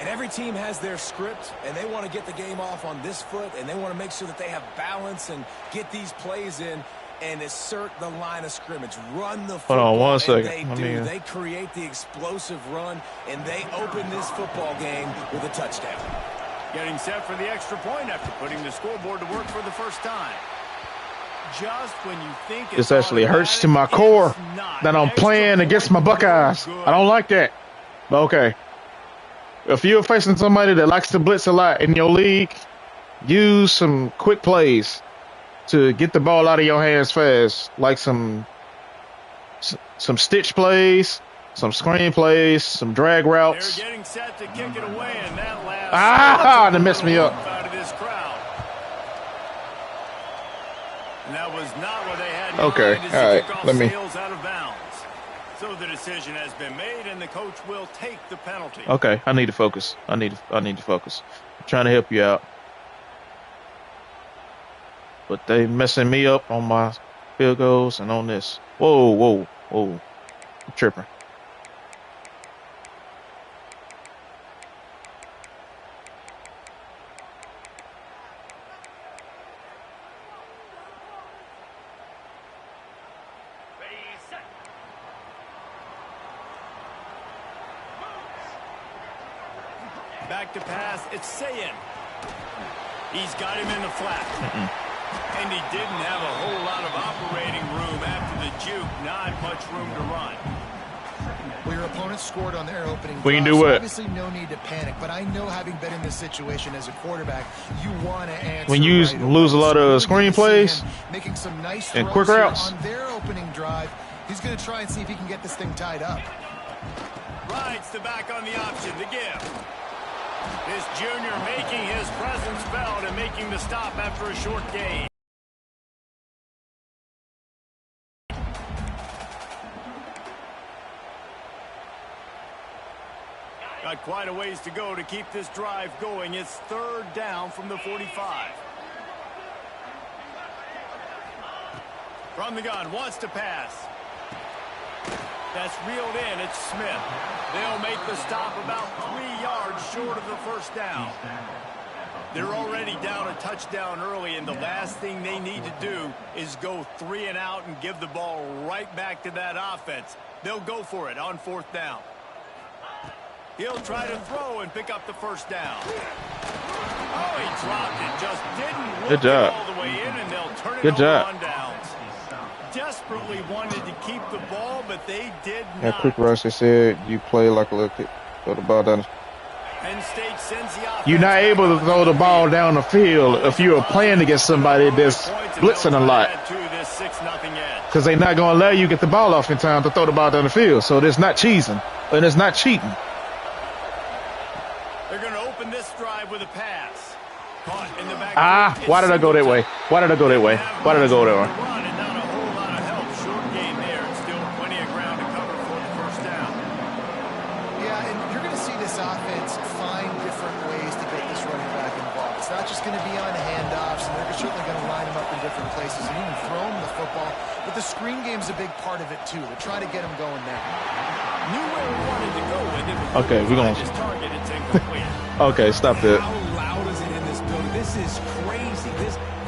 And every team has their script, and they want to get the game off on this foot, and they want to make sure that they have balance and get these plays in and assert the line of scrimmage. Run the football. Hold on 1 second. They create the explosive run, and they open this football game with a touchdown. Getting set for the extra point after putting the scoreboard to work for the first time. Just when you think This actually hurts to my core that I'm playing against my Buckeyes. I don't like that. But okay. If you're facing somebody that likes to blitz a lot in your league, use some quick plays to get the ball out of your hands fast, like some stitch plays, some screen plays, some drag routes. They're getting set to kick it away, and that last that messed me up. Out of this crowd. And that was not what they had in Okay, mind as all the right, kickoff let me. sails out of bounds. So the decision has been made, and the coach will take the penalty. Okay, I need to focus. I need to focus. I'm trying to help you out. But they messing me up on my field goals and on this. Whoa. I'm tripping. Back to pass, it's Sayin. He's got him in the flat. And he didn't have a whole lot of operating room after the juke. Not much room to run. Well, your opponent scored on their opening We can drive, do so what? obviously no need to panic, but I know having been in this situation as a quarterback, you want to answer When you right lose a away. lot So of we're screen gonna see plays him making some nice and throws quick here routes. on their opening drive. He's going to try and see if he can get this thing tied up. Rides the back on the option, the give. This junior making his presence felt and making the stop after a short gain. Got quite a ways to go to keep this drive going. It's third down from the 45. From the gun, wants to pass. That's reeled in. It's Smith. They'll make the stop about 3 yards short of the first down. They're already down a touchdown early, and the last thing they need to do is go 3 and out and give the ball right back to that offense. They'll go for it on 4th down. He'll try to throw and pick up the first down. Oh, he dropped it. Just didn't Good job. all the way in, and they'll turn it Good over job. on downs. Desperately wanted to keep the ball, but they did Yeah, not. quick rush. They said you play like a little kid. Throw the ball down. Penn State sends the offense You're not back able on to throw the ball down the field if you are playing against somebody that's points, and blitzing they'll a lot. add to this 6-0 edge. Because they're not going to let you get the ball off in time to throw the ball down the field. So it's not cheating. And it's not cheating. They're going to open this drive with a pass. Caught in the back. Why did I go that way? Why did I go that way? Why did I go that way? Run and not a whole lot of help. Short game there. It's still plenty of ground to cover for the first down. Yeah, and you're going to see this offense find different ways to get this running back involved. It's not just going to be on handoffs, and they're certainly going to line him up in different places and even throw him the football. But the screen game's a big part of it, too. They're trying to get him going there. Knew where he wanted to go with it. Okay, we're going His target, it's incomplete. Okay, stop that. How loud is it in this building? This is crazy.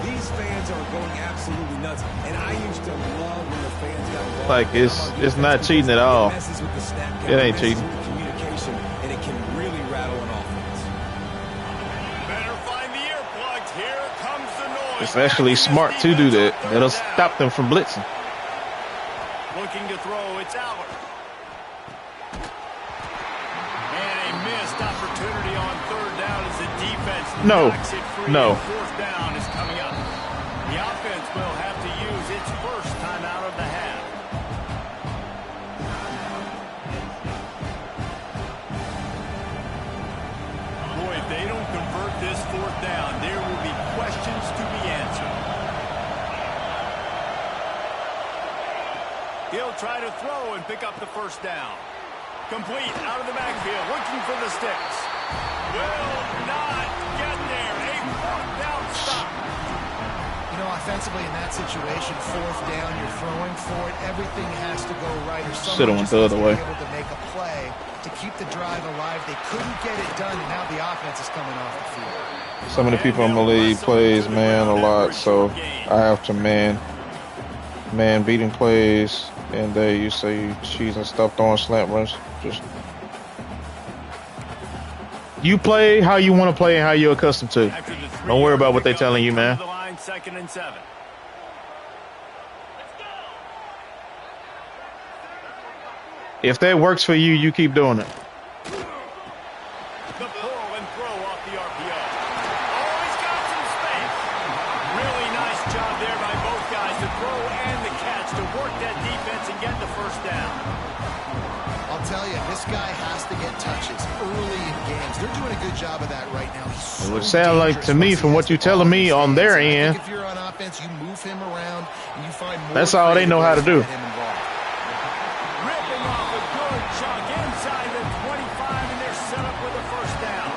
These fans are going absolutely nuts. And I used to love when the fans got involved. Like, it's not cheating at all. Messes with the snap count, It ain't messes cheating. with the communication, and it can really rattle an offense. Better find the earplugs. Here comes the noise. It's actually smart to do that. It'll stop them from blitzing. Looking to throw. It's out. And a missed opportunity on 3rd down as the defense No. knocks it free. No. 4th down is coming up. The offense will have to use its first time out of the half. He'll try to throw and pick up the first down. Complete out of the backfield, looking for the sticks. Will not get there. A fourth down stop. You know, offensively in that situation, fourth down, you're throwing for it. Everything has to go right, or someone just has to be able to make a play to keep the drive alive. They couldn't get it done, and now the offense is coming off the field. So many people in the league plays man a lot, so I have to man beating plays, and you say cheese and stop throwing slant runs. Just you play how you want to play and how you're accustomed to. Don't worry about what they're telling you, man. Second and 7. If that works for you, you keep doing it. The pull and throw off the RPO. Oh, he's got some space. Really nice job there by both guys, the throw and the catch, to work that defense and get the first down. I'll tell you, this guy has to get touches early in games. They're doing a good job of that right now. It would sound like to me, from what you're telling me on their end, if you're on offense, you move him around and you find more. That's all they know how to do. Ripping off a good chunk inside the 25, and they're set up with a first down.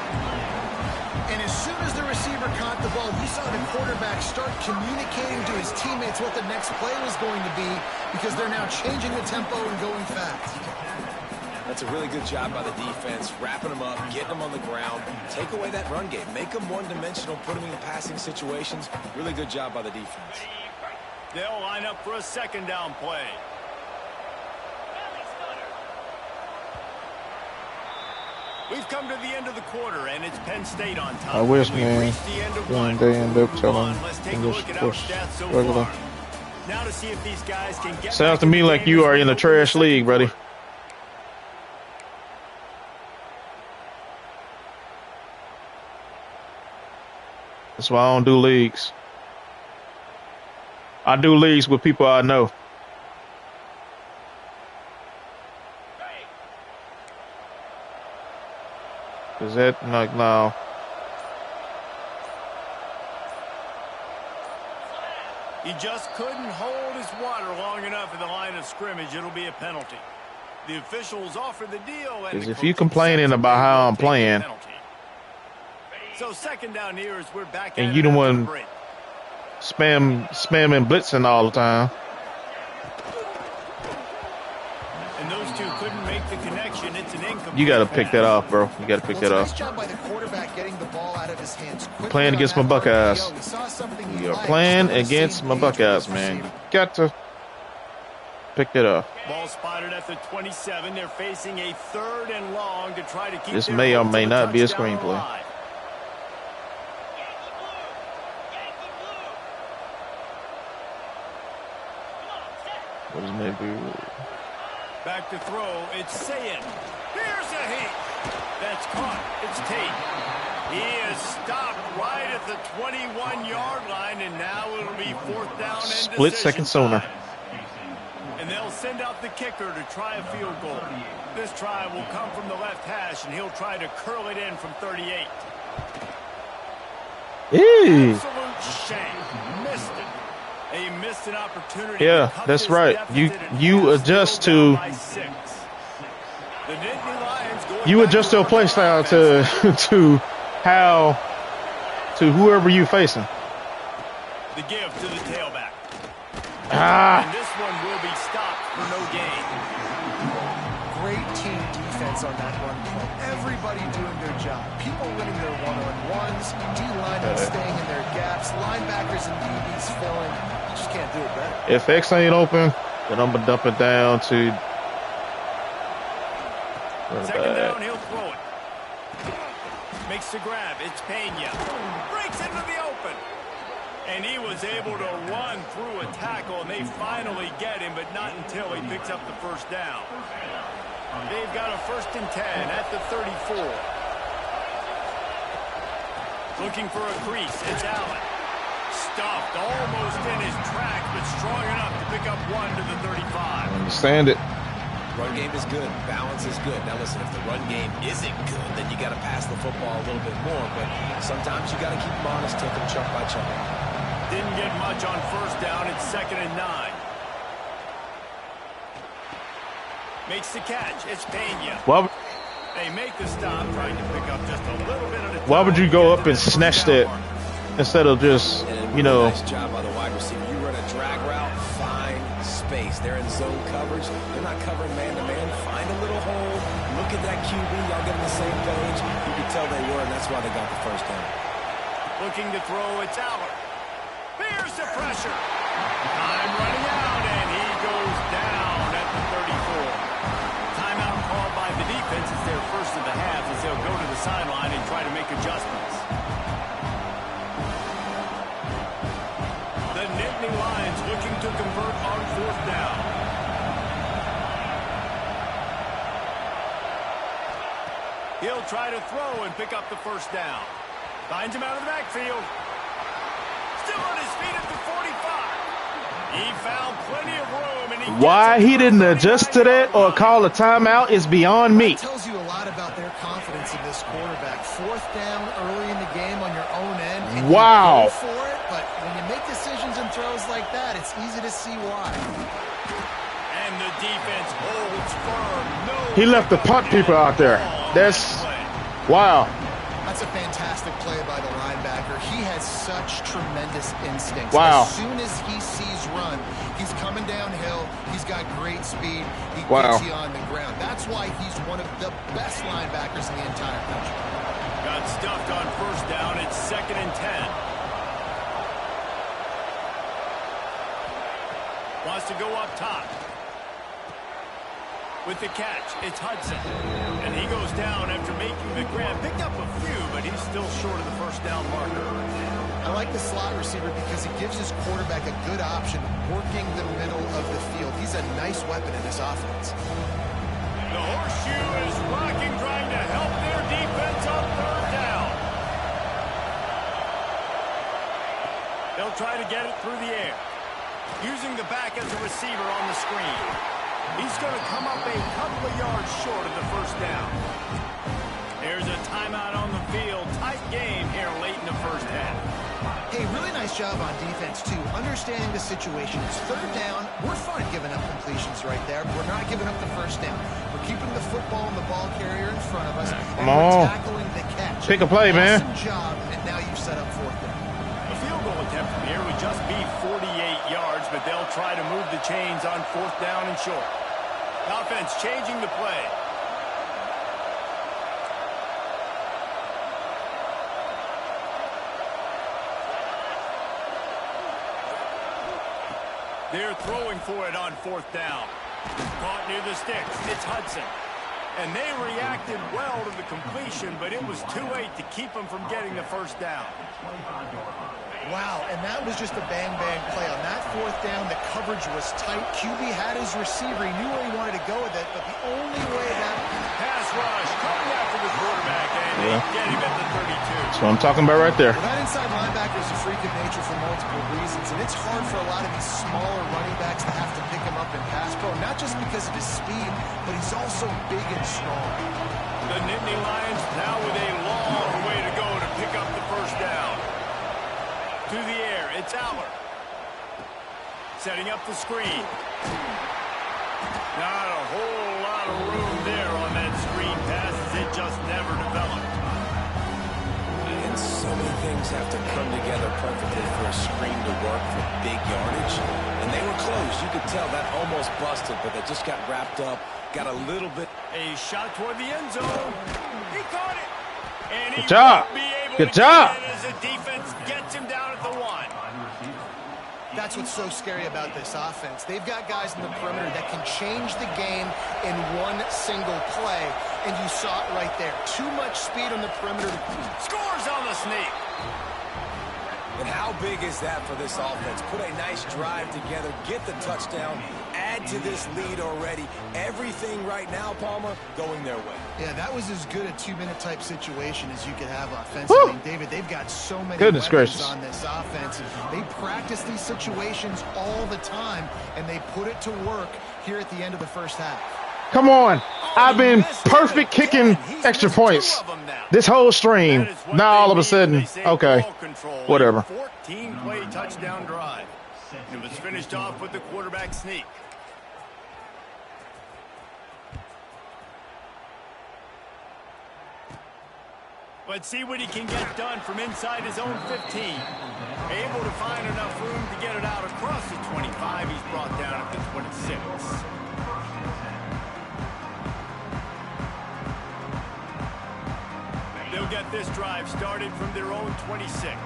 And as soon as the receiver caught the ball, you saw the quarterback start communicating to his teammates what the next play was going to be, because they're now changing the tempo and going fast. That's a really good job by the defense, wrapping them up, getting them on the ground, take away that run game, make them one-dimensional, put them in passing situations. Really good job by the defense. They'll line up for a second down play. We've come to the end of the quarter, and it's Penn State on top. I wish, We've man, reached the end of one. they end up telling Let's take a look at our stats so regular. far. Now to see if these guys can get. Sounds to me like you are in a trash league, buddy. That's why I don't do leagues. I do leagues with people I know. Is that like no? He just couldn't hold his water long enough in the line of scrimmage. It'll be a penalty. The officials offer the deal. Because if you complaining about how I'm playing, so second down here as we're back and you the one spamming blitzing all the time. And those two couldn't make the connection. It's an incomplete. You got to pick that off, bro. You got to pick that off. Nice job by the quarterback getting the ball out of his hands quickly. Playing against my Buckeyes. You're playing against my Buckeyes, man. You got to pick that up. Ball spotted at the 27. They're facing a third and long to try to keep. This may or may not be a screenplay. What is maybe? Back to throw. It's Sayin. Here's a heat. That's caught. It's Tate. He is stopped right at the 21-yard line, and now it'll be fourth down and split second sooner. And they'll send out the kicker to try a field goal. This try will come from the left hash, and he'll try to curl it in from 38. Eee. Absolute shame. Missed it. They missed an opportunity. Yeah, that's right. You adjust to your play style to whoever you facing. The give to the tailback. Ah. And this one will be stopped for no gain. Great team defense on that run play. Everybody doing their job. People winning their one-on-ones, D-linemen staying in their gaps, linebackers and DBs filling. You just can't do it better. If X ain't open, then I'm going to dump it down to... Second down, he'll throw it. Makes the grab. It's Pena. Breaks into the open. And he was able to run through a tackle, and they finally get him, but not until he picks up the first down. They've got a 1st and 10 at the 34. Looking for a crease. It's Allen. Stuffed almost in his track, but strong enough to pick up one to the 35. Understand it. Run game is good. Balance is good. Now listen, if the run game isn't good, then you got to pass the football a little bit more. But sometimes you got to keep them honest, take them chunk by chunk. Didn't get much on first down. It's 2nd and 9. Makes the catch. It's Pena. Why, They make the stop, trying to pick up just a little bit of the why would you go up and snatch that instead of just, you know? Nice job by the wide receiver. You run a drag route, find space. They're in zone coverage. They're not covering man-to-man. Find a little hole. Look at that QB. Y'all get on the same page. You can tell they were, and that's why they got the first down. Looking to throw, it's Aller. Here's the pressure. Time running out, and he goes down at the 34. Timeout called by the defense. It's their first of the half as they'll go to the sideline and try to make adjustments. The Nittany Lions looking to convert on fourth down. He'll try to throw and pick up the first down. Finds him out of the backfield. Still on his feet at the 45. He found plenty of room. And Why he didn't adjust to that or call a timeout is beyond me. That tells you a lot about their confidence in this quarterback. Fourth down early in the game on your own end. And Wow. you go for it, but when you make decisions and throws like that, it's easy to see why. And the defense holds firm. No, He left the punt people out there. That's wow. That's a fantastic play by the linebacker. He has such tremendous instincts. Wow. As soon as he sees run, he's coming downhill. He's got great speed. He Wow. gets you on the ground. That's why he's one of the best linebackers in the entire country. got stuffed on first down. It's 2nd and 10. Wants to go up top. With the catch, it's Hudson. And he goes down after making the grab. Picked up a few, but he's still short of the first down marker. I like the slot receiver because he gives his quarterback a good option working the middle of the field. He's a nice weapon in this offense. The horseshoe is rocking, trying to help their defense on third down. They'll try to get it through the air. Using the back as a receiver on the screen. He's going to come up a couple of yards short of the first down. There's a timeout on the field. Tight game here late in the first half. Hey, really nice job on defense, too. Understanding the situation. It's third down. We're fine giving up completions right there. We're not giving up the first down. We're keeping the football and the ball carrier in front of us. And we're tackling the catch. Pick a play, man. Awesome job, and now you've set up fourth down. A field goal attempt from here would just be 48 yards, but they'll try to move the chains on fourth down and short. Offense changing the play. They're throwing for it on fourth down. Caught near the sticks. It's Hudson. And they reacted well to the completion, but it was too late to keep them from getting the first down. Wow, and that was just a bang-bang play. On that fourth down, the coverage was tight. QB had his receiver. He knew where he wanted to go with it, but the only way that... Pass rush coming after the quarterback, and they get him at the 32. That's what I'm talking about right there. Well, that inside linebacker is a freak of nature for multiple reasons, and it's hard for a lot of these smaller running backs to have to pick him up in pass pro, not just because of his speed, but he's also big and strong. The Nittany Lions now with a long way to go to pick up the first down. To the air, it's Aller. Setting up the screen. Not a whole lot of room there on that screen pass as it just never developed. And so many things have to come together perfectly for a screen to work for big yardage. And they were close. You could tell that almost busted, but they just got wrapped up, got a little bit. A shot toward the end zone. He caught it. And he Good job. won't be able Good to job. get it as the defense gets him down at the 1. That's what's so scary about this offense. They've got guys in the perimeter that can change the game in one single play, and you saw it right there. Too much speed on the perimeter. Scores on the sneak. And how big is that for this offense? Put a nice drive together, get the touchdown, add to this lead already. Everything right now, Palmer, going their way. Yeah, that was as good a 2-minute type situation as you could have offensively. David, they've got so many Goodness weapons gracious. on this offense. They practice these situations all the time, and they put it to work here at the end of the first half. Come on. I've been perfect kicking extra points this whole stream. Now all of a sudden, okay, whatever. 14-play touchdown drive. It was finished off with the quarterback sneak. Let's see what he can get done from inside his own 15. Able to find enough room to get it out across the 25. He's brought down at the 26. They'll get this drive started from their own 26.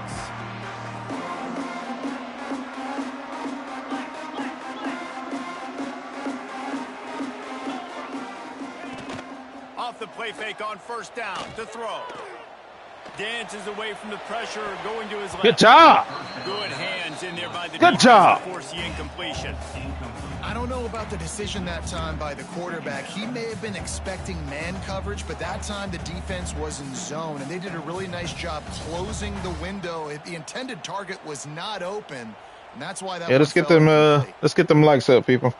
Off the play fake on first down to throw. Dances away from the pressure, going to his left. Good job. Good hands in there by the Good job. to force the incompletion. I don't know about the decision that time by the quarterback. He may have been expecting man coverage, but that time the defense was in zone, and they did a really nice job closing the window. The intended target was not open, and that's why that. Yeah, let's get them likes up, people.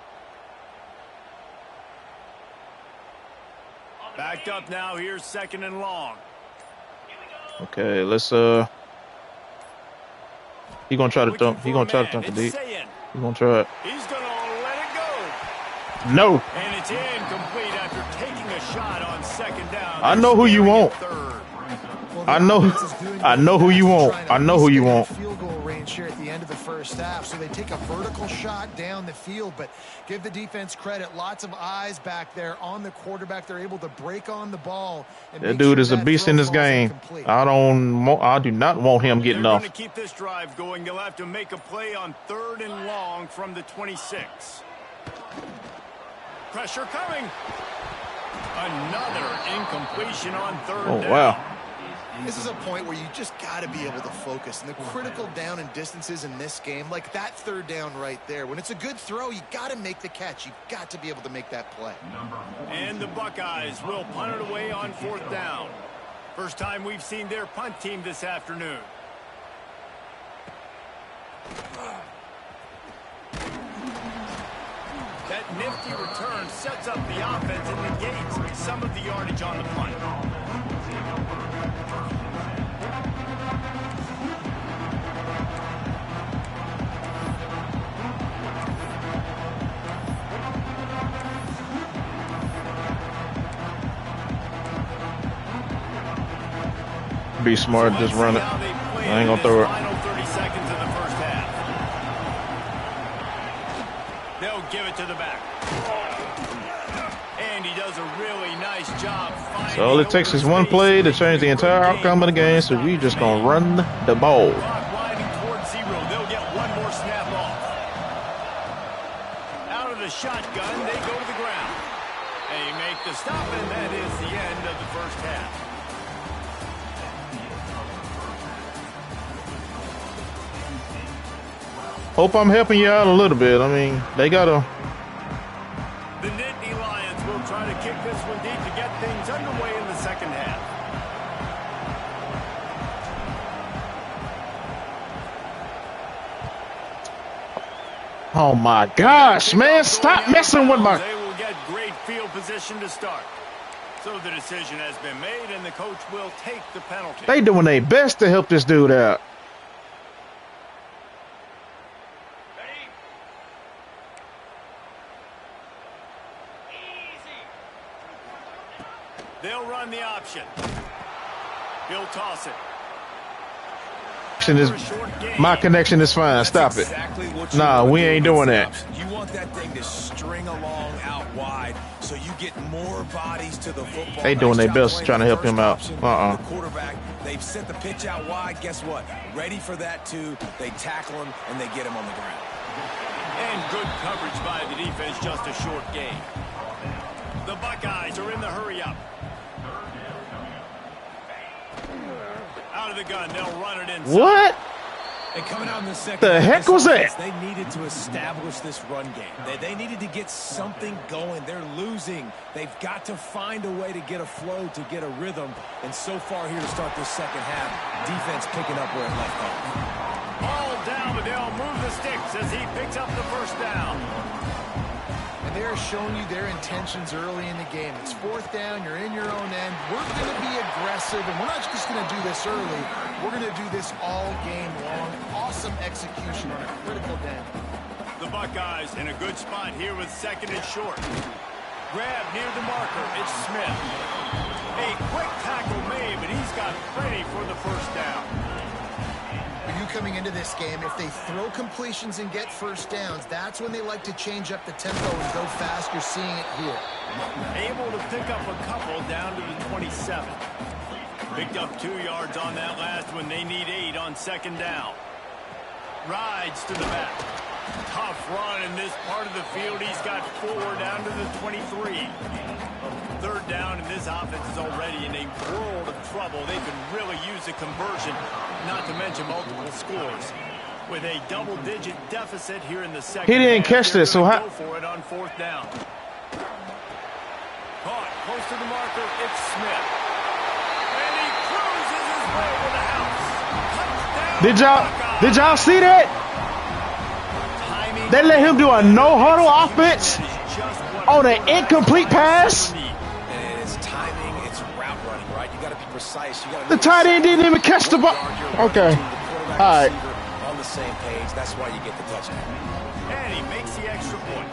Backed up now. Here's 2nd and long. Okay, let's he gonna try to dump. He gonna try to dump the deep. He gonna try it. He's gonna let it go. No. And it's incomplete after taking a shot on 2nd down. I know who you want. I know who you want. I know who you want. Field goal range here at the end of the first half, so they take a vertical shot down the field, but give the defense credit. Lots of eyes back there on the quarterback. They're able to break on the ball. That dude is a beast in this game. I do not want him getting off. They're going to keep this drive going. They'll have to make a play on 3rd and long from the 26. Pressure coming. Another incompletion on 3rd down. Oh, wow. This is a point where you just got to be able to focus. And the critical down and distances in this game, like that 3rd down right there, when it's a good throw, you got to make the catch. You've got to be able to make that play. And the Buckeyes will punt it away on 4th down. First time we've seen their punt team this afternoon. That nifty return sets up the offense and negates some of the yardage on the punt. Be smart, just run it. I ain't gonna throw it. Final 30 seconds of the first half. They'll give it to the back. And he does a really nice job. So all it takes is one play to change the entire outcome of the game, so we just gonna run the ball. Winding towards 0. They'll get one more snap off. Out of the shotgun, they go to the ground. They make the stop, and that is the end of the first half. Hope I'm helping you out a little bit. I mean, they gotta. The Nittany Lions will try to kick this one deep to get things underway in the second half. Oh my gosh, man! Stop messing with my. They will get great field position to start. So the decision has been made, and the coach will take the penalty. They doing their best to help this dude out. They'll run the option. He'll toss it. My connection is fine. Stop it. Nah, we ain't doing that. You want that thing to string along out wide so you get more bodies to the football. They doing their best trying to help him out. The quarterback, they've sent the pitch out wide. Guess what? Ready for that too. They tackle him and they get him on the ground. And good coverage by the defense, just a short gain. The Buckeyes are in the hurry-up. Out of the gun, they'll run it inside. What? And coming out in the second, the heck was that? They needed to establish this run game. They needed to get something going. They're losing. They've got to find a way to get a flow, to get a rhythm. And so far here to start this second half, defense picking up where it left off. Ball down, but they'll move the sticks as he picks up the first down. And they're showing you their intentions early in the game. It's 4th down. You're in your own end. We're going to be aggressive, and we're not just going to do this early. We're going to do this all game long. Awesome execution on a critical down. The Buckeyes in a good spot here with 2nd and short. Grab near the marker. It's Smith. A quick tackle made, but he's got plenty for the first down. For you coming into this game, if they throw completions and get first downs, that's when they like to change up the tempo and go fast. You're seeing it here. Able to pick up a couple down to the 27. Picked up 2 yards on that last one. They need 8 on second down. Rides to the back. Tough run in this part of the field. He's got 4 down to the 23. Third down, and this offense is already in a world of trouble. They could really use a conversion, not to mention multiple scores. With a double-digit deficit here in the second He didn't catch this, so how? Go for it on fourth down. Caught close to the marker. It's Smith. And he cruises his way to the house. Touchdown. Did y'all see that? Timing. They let him do a no-huddle offense on an incomplete pass. And it's timing, it's route running, right? You got to be precise. You got The tight end didn't even catch the ball. Okay. All right. On the same page. That's why you get the touchdown. And he makes the extra point.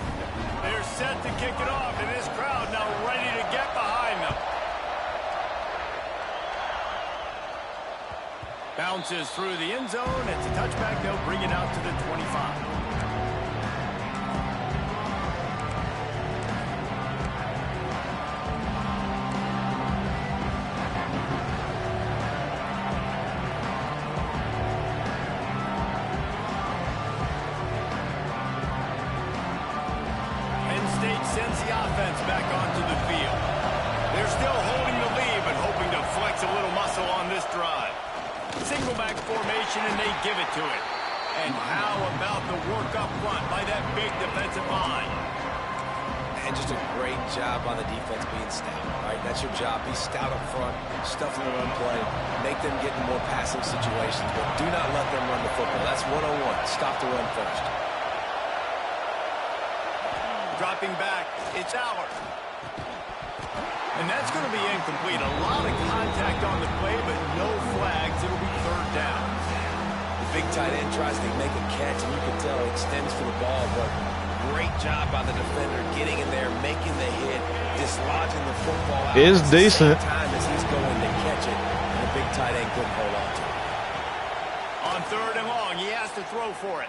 They're set to kick it off, and this crowd now ready to get behind them. Bounces through the end zone. It's a touchback. They'll bring it out to the 25. Sends the offense back onto the field. They're still holding the lead, but hoping to flex a little muscle on this drive. Single back formation, and they give it to it. And how about the work up front by that big defensive line? And just a great job on the defense being stout, right? That's your job. Be stout up front, stuff in the run play, make them get in more passing situations, but do not let them run the football. That's 101. Stop the run first. Dropping back, it's Allard. And that's going to be incomplete. A lot of contact on the play, but no flags. It'll be third down. The big tight end tries to make a catch, and you can tell he extends for the ball, but great job by the defender getting in there, making the hit, dislodging the football out It's at decent. the same time as he's going to catch it, and the big tight end couldn't hold on to it. On third and long, he has to throw for it.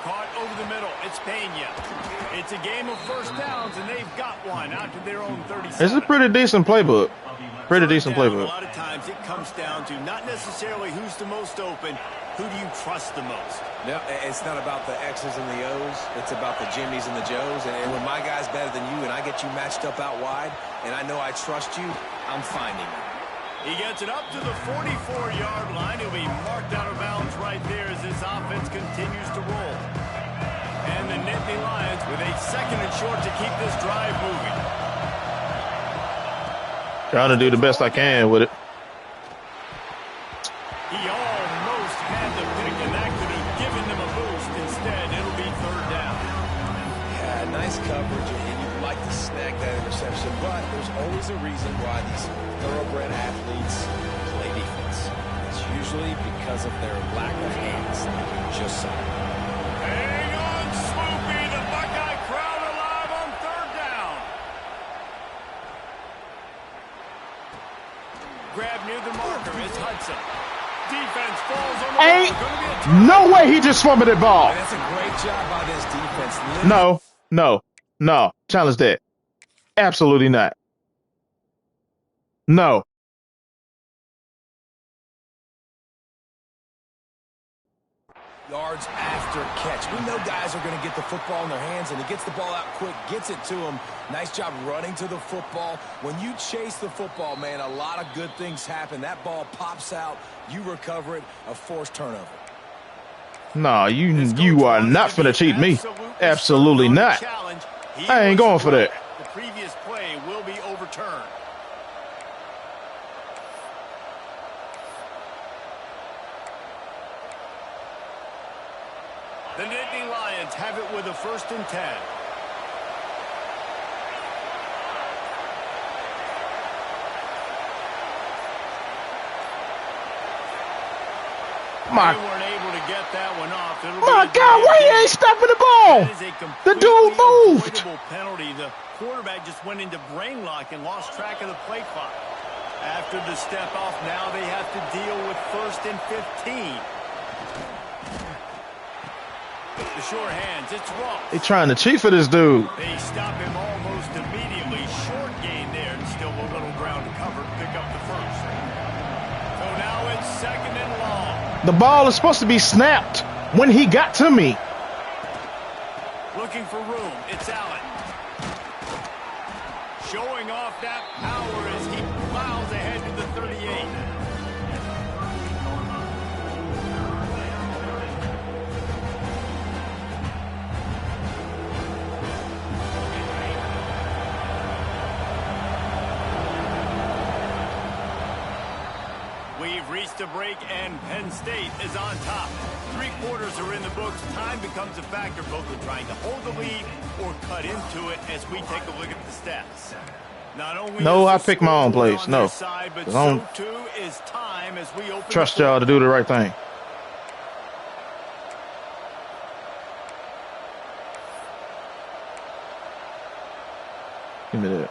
Caught over the middle. It's Pena. It's a game of first downs, and they've got one out to their own 37. It's a pretty decent playbook. Pretty decent A playbook. lot of times it comes down to not necessarily who's the most open, who do you trust the most? No, it's not about the X's and the O's. It's about the Jimmies and the Joes. And when my guy's better than you and I get you matched up out wide, and I know I trust you, I'm finding you. He gets it up to the 44-yard line. He'll be marked out of bounds right there as this offense continues to roll. And the Nittany Lions with a second and short to keep this drive moving. Trying to do the best I can with it. He almost had the pick, and that could have given them a boost. Instead, it'll be third down. Yeah, nice coverage, and you'd like to snag that interception, but there's always a reason why these thoroughbred athletes play defense. It's usually because of their lack of hands, like we just saw. Hang on, Swoopy. The Buckeye crowd alive on third down. Grab near the marker. It's Hudson. Defense falls on the Ain't ball. Gonna be a turnover. no way he just fumbled that ball. And that's a great job by this defense. No. Challenge that. Absolutely not. No. Yards after catch. We know guys are going to get the football in their hands, and he gets the ball out quick, gets it to him. Nice job running to the football. When you chase the football, man, a lot of good things happen. That ball pops out, you recover it, a forced turnover. No, you are not finna cheat me. Absolutely not. I ain't going for that. The previous play will be overturned. The Nittany Lions have it with a 1st and 10. My, They weren't able to get that one off. It'll my be a God, why he game. ain't stopping the ball? That is a The dude completely moved. avoidable penalty. The quarterback just went into brain lock and lost track of the play clock. After the step off, now they have to deal with 1st and 15. The short hands, it's Ross. They trying to cheat for this dude. They stop him almost immediately. Short gain there, and still a little ground to cover. Pick up the first. So now it's 2nd and long. The ball is supposed to be snapped when he got to me. Looking for room. It's Allen. Showing off that power as he plows ahead to the 38. We've reached a break, and Penn State is on top. 3 quarters are in the books. Time becomes a factor, both in trying to hold the lead or cut into it as we take a look at the stats. Not only No, I pick my own plays. No. Side, but I so don't too is time as we open trust y'all to do the right thing. Give me that.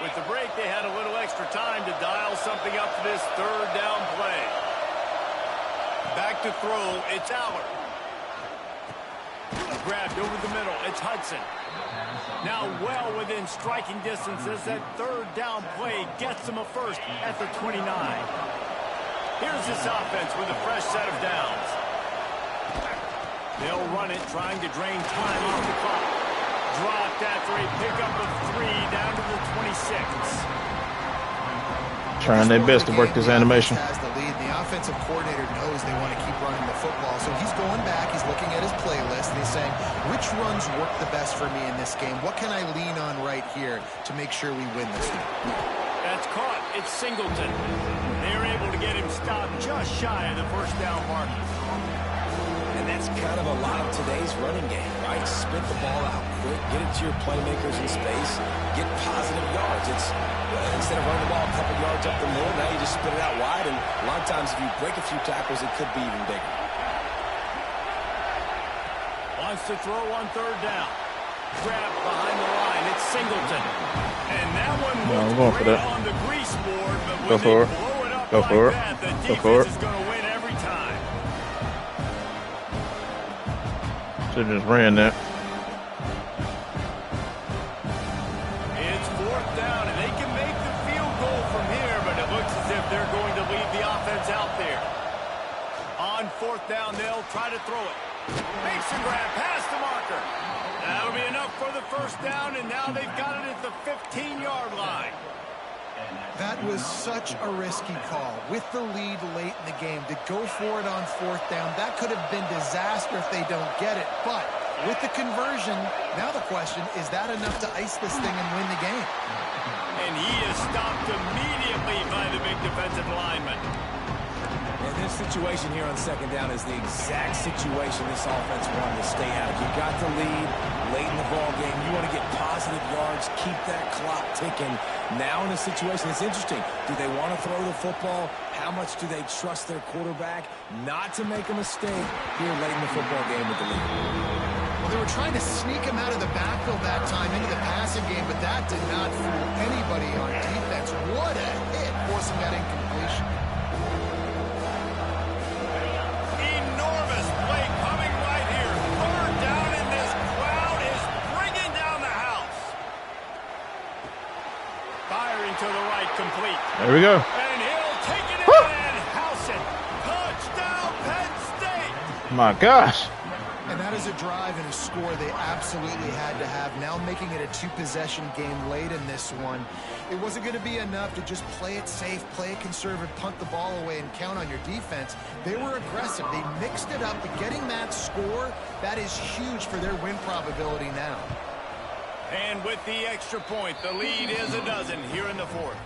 With the break, they had a little extra time to dial something up for this 3rd down play. Back to throw, it's Aller. Grabbed over the middle, it's Hudson. Now well within striking distance as that 3rd down play gets them a first at the 29. Here's this offense with a fresh set of downs. They'll run it, trying to drain time off the clock. Dropped after a pickup of 3 down to the 26. Trying their best to work this animation. Has the lead. The offensive coordinator knows they want to keep running the football, so he's going back. He's looking at his playlist, and he's saying, which runs work the best for me in this game? What can I lean on right here to make sure we win this one? That's caught. It's Singleton. They're able to get him stopped just shy of the 1st down mark. And that's kind of a lot of today's running game, right? Spit the ball out quick, get it to your playmakers in space, get positive yards. It's instead of running the ball a couple yards up the middle, now you just spit it out wide, and a lot of times if you break a few tackles, it could be even bigger. Wants to throw on 3rd down. Grab behind the line. It's Singleton. And that one I'm going for that. on the grease board, but Go when for they it. blow it up Go like for it. that, the Go for defense it. is going to win every time. Should have just ran that. It's 4th down, and they can make the field goal from here, but it looks as if they're going to leave the offense out there. On 4th down, they'll try to throw it. Makes a grab past the marker. That'll be enough for the 1st down, and now they've got it at the 15-yard line. That was such a risky call. With the lead late in the game, to go for it on 4th down, that could have been disaster if they don't get it. But with the conversion, now the question, is that enough to ice this thing and win the game? And he is stopped immediately by the big defensive lineman. And this situation here on 2nd down is the exact situation this offense wanted to stay out of. You got the lead late in the ball game. You want to get positive yards, keep that clock ticking. Now in a situation, it's interesting. Do they want to throw the football? How much do they trust their quarterback not to make a mistake here late in the football game with the lead? Well, they were trying to sneak him out of the backfield that time into the passing game, but that did not fool anybody on defense. What a hit, forcing that incompletion. Enormous play coming right here. 3rd down, and this crowd is bringing down the house. Firing to the right, complete. There we go. And he'll take it in and house it. Touchdown, Penn State. My gosh. And that is a drive and a score they absolutely had to have. Now making it a 2-possession game late in this one. It wasn't going to be enough to just play it safe, play it conservative, punt the ball away, and count on your defense. They were aggressive. They mixed it up, but getting that score, that is huge for their win probability now. And with the extra point, the lead is a dozen here in the 4th.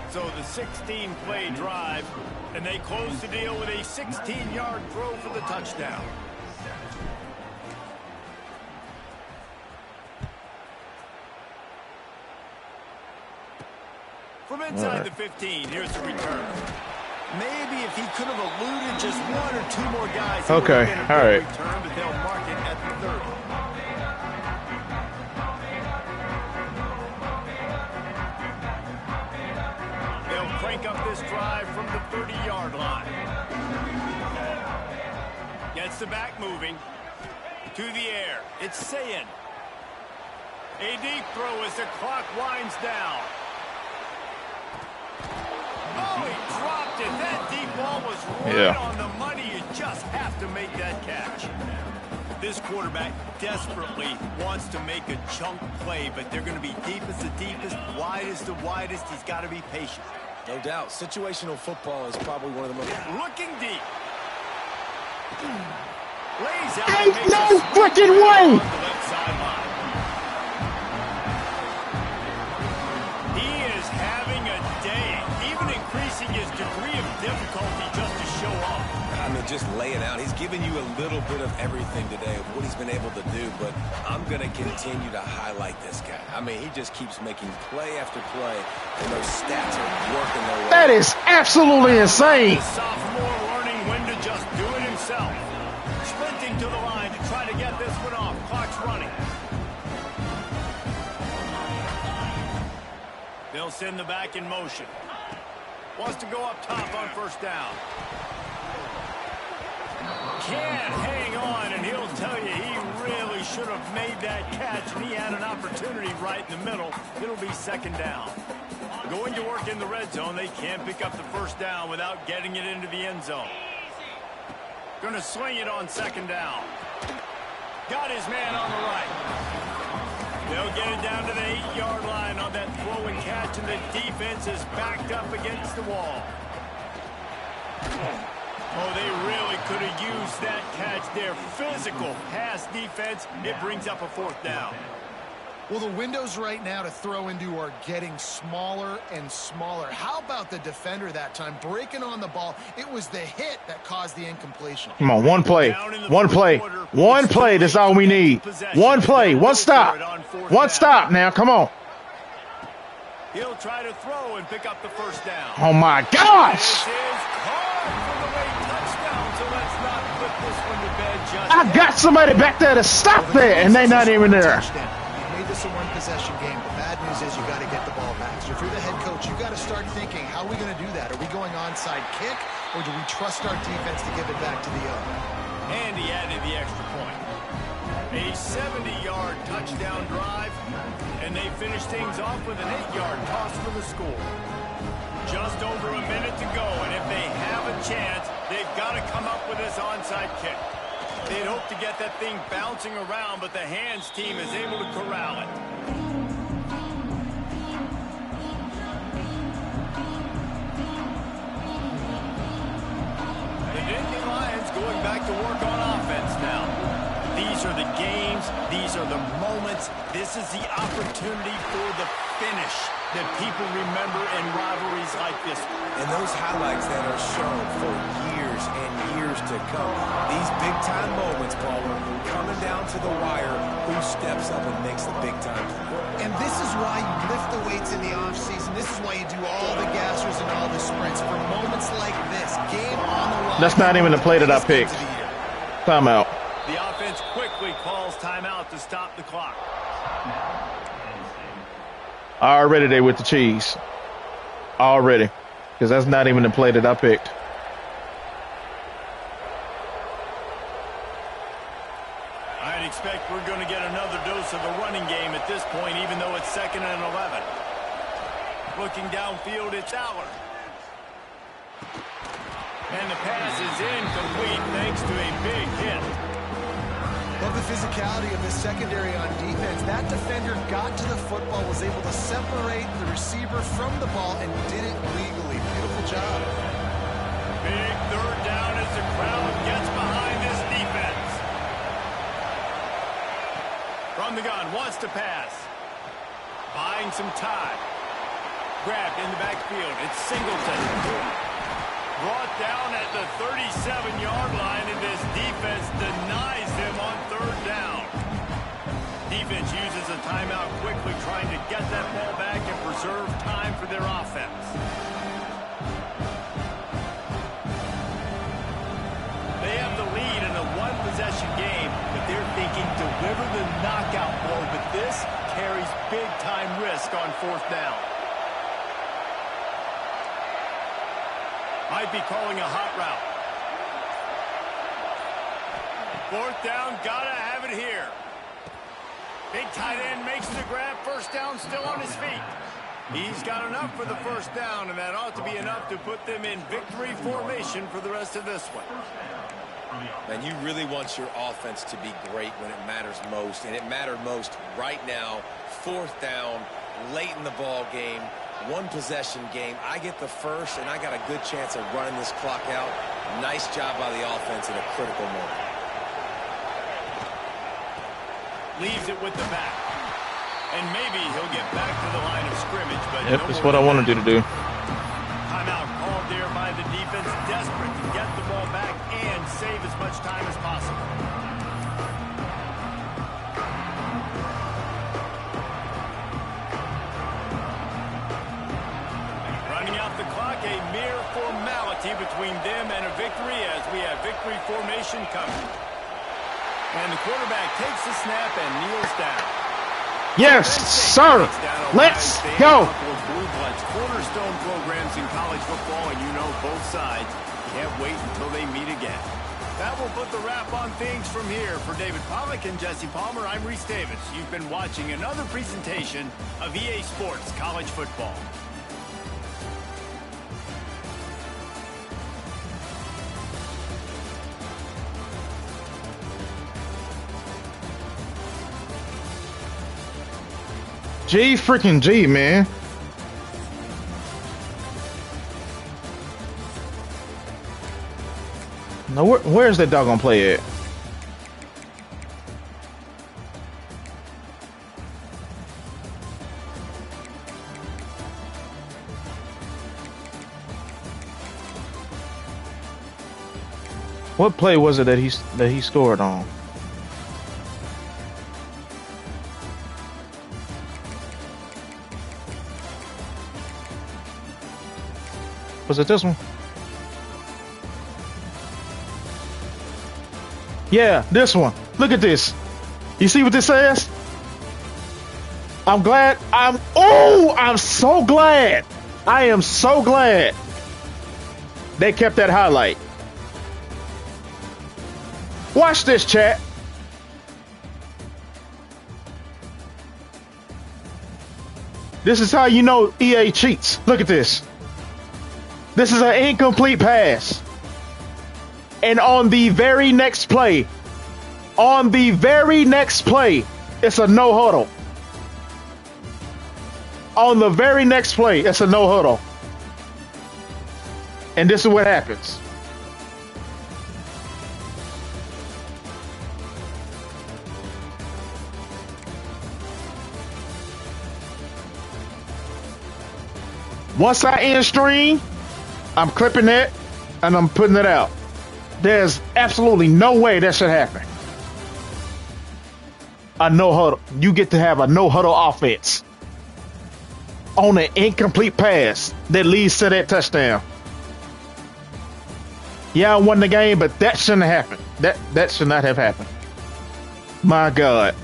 So the 16-play drive, and they close the deal with a 16-yard throw for the touchdown. From inside the 15, here's the return. Maybe if he could have eluded just 1 or 2 more guys, okay, all right. return, but they'll mark it at the 30. crank up this drive from the 30-yard line. Gets the back moving. To the air. It's Sayin. A deep throw as the clock winds down. Oh, he dropped it. That deep ball was right on the money. You just have to make that catch. This quarterback desperately wants to make a chunk play, but they're going to be deep as the deepest, wide as the widest. He's got to be patient. No doubt. Situational football is probably one of the most... Looking deep. Lays out. Ain't no freaking way. On the left sideline. He is having a day, even increasing his degree of difficulty just to show off. I mean, just lay it out. He's given you a little bit of everything today of what he's been able to do, but I'm going to continue to highlight this guy. I mean, he just keeps making play after play, and those stats are working their way. That is absolutely insane. The sophomore learning when to just do it himself. Sprinting to the line to try to get this one off. Clock's running. They'll send the back in motion. Wants to go up top on first down. Can't hang on, and he'll tell you he really should have made that catch, and he had an opportunity right in the middle. It'll be second down. Going to work in the red zone. They can't pick up the first down without getting it into the end zone. Going to swing it on second down. Got his man on the right. They'll get it down to the 8-yard line on that throw and catch, and the defense is backed up against the wall. Oh, they really could have used that catch there. Physical pass defense. It brings up a fourth down. Well, the windows right now to throw into are getting smaller and smaller. How about the defender that time breaking on the ball? It was the hit that caused the incompletion. Come on, one play. One play. One play. That's all we need. One play. One stop. One stop now. Come on. He'll try to throw and pick up the first down. Oh, my gosh. This is caught for the late touchdown, so let's not put this one to bed just I yet. got somebody back there to stop that, and they not even there. You made this a one-possession game. The bad news is you got to get the ball back. So if you're the head coach, you got to start thinking, how are we going to do that? Are we going onside kick, or do we trust our defense to give it back to the other? And he added the extra point. A 70-yard touchdown drive, and they finish things off with an 8-yard toss for the score. Just over a minute to go, and if they have a chance, they've got to come up with this onside kick. They'd hope to get that thing bouncing around, but the hands team is able to corral it. The Nittany Lions going back to work on offense now. These are the games. These are the moments. This is the opportunity for the finish that people remember in rivalries like this. And those highlights that are shown for years and years to come. These big-time moments, Paul, coming down to the wire, who steps up and makes the big-time play. And this is why you lift the weights in the offseason. This is why you do all the gassers and all the sprints. For moments like this, game on the line. That's not even the play that I picked. Timeout. The offense quickly calls timeout to stop the clock. Already they with the cheese. Already. Because that's not even the play that I picked. I'd expect we're going to get another dose of the running game at this point, even though it's 2nd and 11. Looking downfield, it's Aller. And the pass is incomplete thanks to a big hit. Love the physicality of the secondary on defense. That defender got to the football, was able to separate the receiver from the ball, and did it legally. Beautiful job. Big third down as the crowd gets behind this defense. From the gun, wants to pass. Buying some time. Grabbed in the backfield. It's Singleton. Brought down at the 37-yard line, and this defense denies him on third down. Defense uses a timeout quickly, trying to get that ball back and preserve time for their offense. They have the lead in a one-possession game, but they're thinking deliver the knockout blow, but this carries big-time risk on fourth down. Might be calling a hot route. Fourth down, gotta have it here. Big tight end makes the grab. First down, still on his feet. He's got enough for the first down, and that ought to be enough to put them in victory formation for the rest of this one. Man, you really want your offense to be great when it matters most, and it mattered most right now. Fourth down, late in the ball game, one possession game. I get the first, and I got a good chance of running this clock out. Nice job by the offense in a critical moment. Leaves it with the back. And maybe he'll get back to the line of scrimmage. But Yep, that's what I wanted you to do. Timeout called there by the defense. Desperate to get the ball back and save as much time as possible. Running out the clock, a mere formality between them and a victory as we have victory formation coming. And the quarterback takes the snap and kneels down. Yes, sir. Let's go. Blue Bloods, cornerstone programs in college football, and you know both sides can't wait until they meet again. That will put the wrap on things from here. For David Pollack and Jesse Palmer, I'm Reese Davis. You've been watching another presentation of EA Sports College Football. G freaking G, man. Now, where's that doggone play at? What play was it that he scored on? Was it this one? Yeah, this one. Look at this. You see what this says? I'm glad. I'm so glad. I am so glad they kept that highlight. Watch this, chat. This is how you know EA cheats. Look at this. This is an incomplete pass. And on the very next play, it's a no huddle. On the very next play, it's a no huddle. And this is what happens. Once I end stream, I'm clipping it and I'm putting it out. There's absolutely no way that should happen. A no huddle. You get to have a no huddle offense on an incomplete pass that leads to that touchdown. Yeah, I won the game, but that shouldn't have happened. That should not have happened. My God.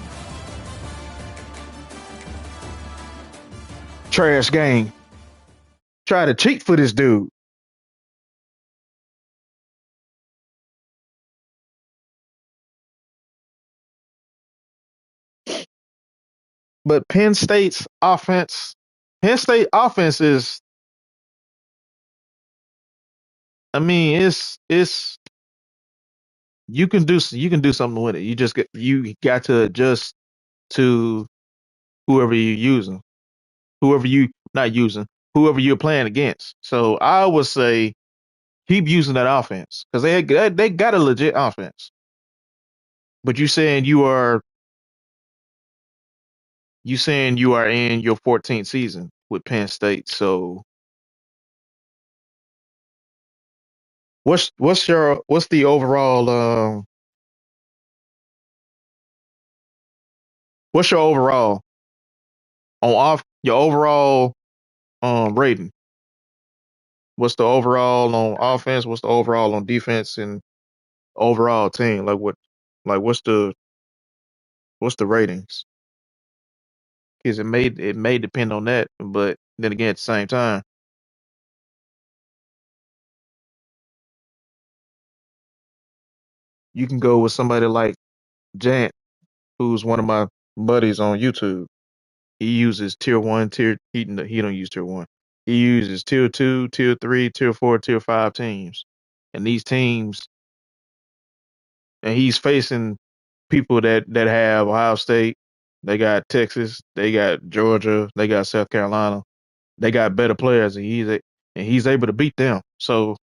Trash game. Try to cheat for this dude. But Penn State offense is, I mean, it's you can do something with it. You got to adjust to whoever you're using, whoever you not using, whoever you're playing against. So I would say keep using that offense because they got a legit offense. But you are in your 14th season with Penn State. So what's the overall what's your overall on off your overall rating? What's the overall on offense? What's the overall on defense and overall team? What's the ratings? Because it may depend on that, but then again at the same time, You can go with somebody like Jant, who's one of my buddies on YouTube. He uses tier one, he don't use tier one. He uses tier two, tier three, tier four, tier five teams. And these teams, and he's facing people that have Ohio State, they got Texas, they got Georgia, they got South Carolina. They got better players, and he's able to beat them. So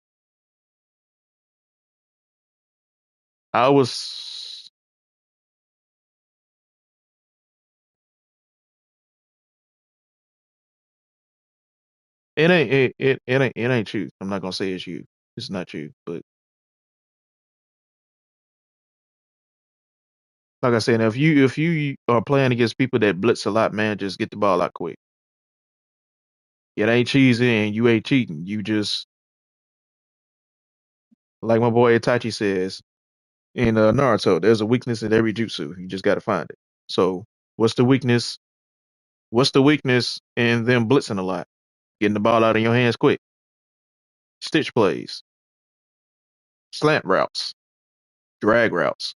I was it ain't you. I'm not gonna say it's you. It's not you. But like I said, if you are playing against people that blitz a lot, man, just get the ball out quick. It ain't cheesy and you ain't cheating. You just like my boy Itachi says in Naruto, there's a weakness in every jutsu. You just gotta find it. So what's the weakness? What's the weakness in them blitzing a lot? Getting the ball out of your hands quick. Stitch plays, slant routes, drag routes,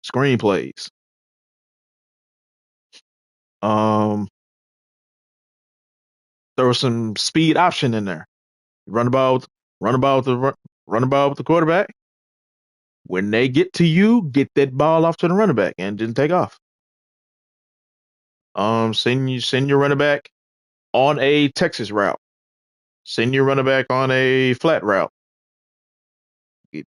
screen plays. Um, throw some speed option in there. Run the ball, run the ball with run the ball with the quarterback. When they get to you, get that ball off to the running back and then take off. Send your running back on a Texas route. Send your running back on a flat route.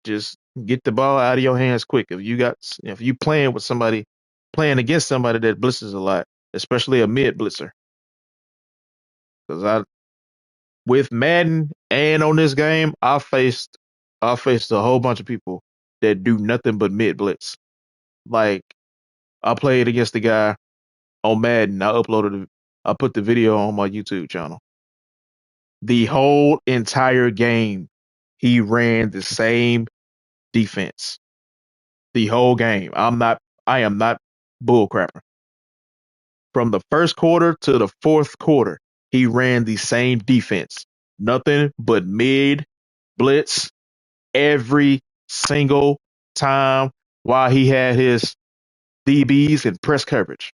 Just get the ball out of your hands quick. If you playing against somebody that blitzes a lot, especially a mid blitzer, because I with Madden and on this game, I faced a whole bunch of people that do nothing but mid blitz. Like I played against the guy on Madden. I put the video on my YouTube channel. The whole entire game, he ran the same defense. The whole game. I am not bullcrapping. From the first quarter to the fourth quarter, he ran the same defense. Nothing but mid blitz every single time while he had his DBs in press coverage.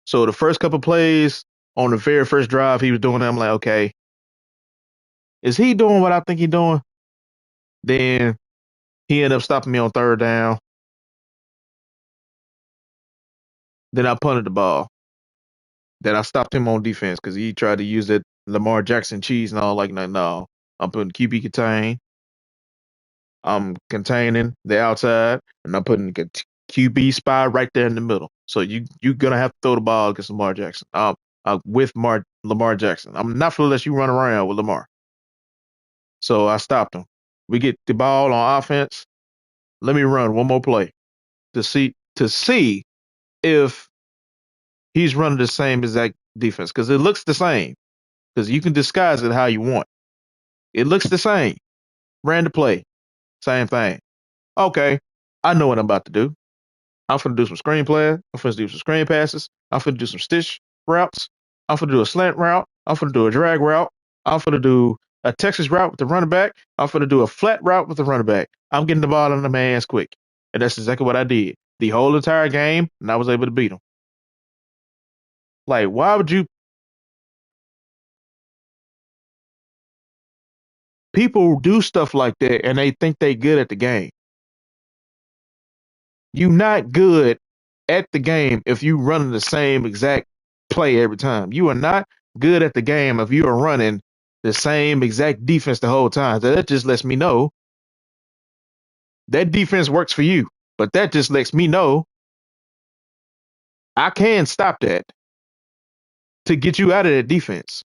So the first couple plays on the very first drive he was doing, I'm like, okay, is he doing what I think he's doing? Then he ended up stopping me on third down. Then I punted the ball. Then I stopped him on defense because he tried to use that Lamar Jackson cheese and all like that. No, I'm putting QB contain. I'm containing the outside, and I'm putting the QB spy right there in the middle. So you're gonna have to throw the ball against Lamar Jackson. With Lamar Jackson. I'm not gonna let you run around with Lamar. So I stopped him. We get the ball on offense. Let me run one more play to see if he's running the same exact defense because it looks the same because you can disguise it how you want. It looks the same. Ran the play, same thing. Okay, I know what I'm about to do. I'm finna do some screenplay. I'm finna do some screen passes. I'm finna do some stitch routes. I'm finna do a slant route. I'm finna do a drag route. I'm finna do a Texas route with the running back. I'm finna do a flat route with the running back. I'm getting the ball in the man's quick. And that's exactly what I did the whole entire game, and I was able to beat him. Like, why would you? People do stuff like that, and they think they good at the game. You not good at the game if you running the same exact play every time. You are not good at the game if you are running the same exact defense the whole time. So that just lets me know that defense works for you. But that just lets me know I can stop that to get you out of that defense.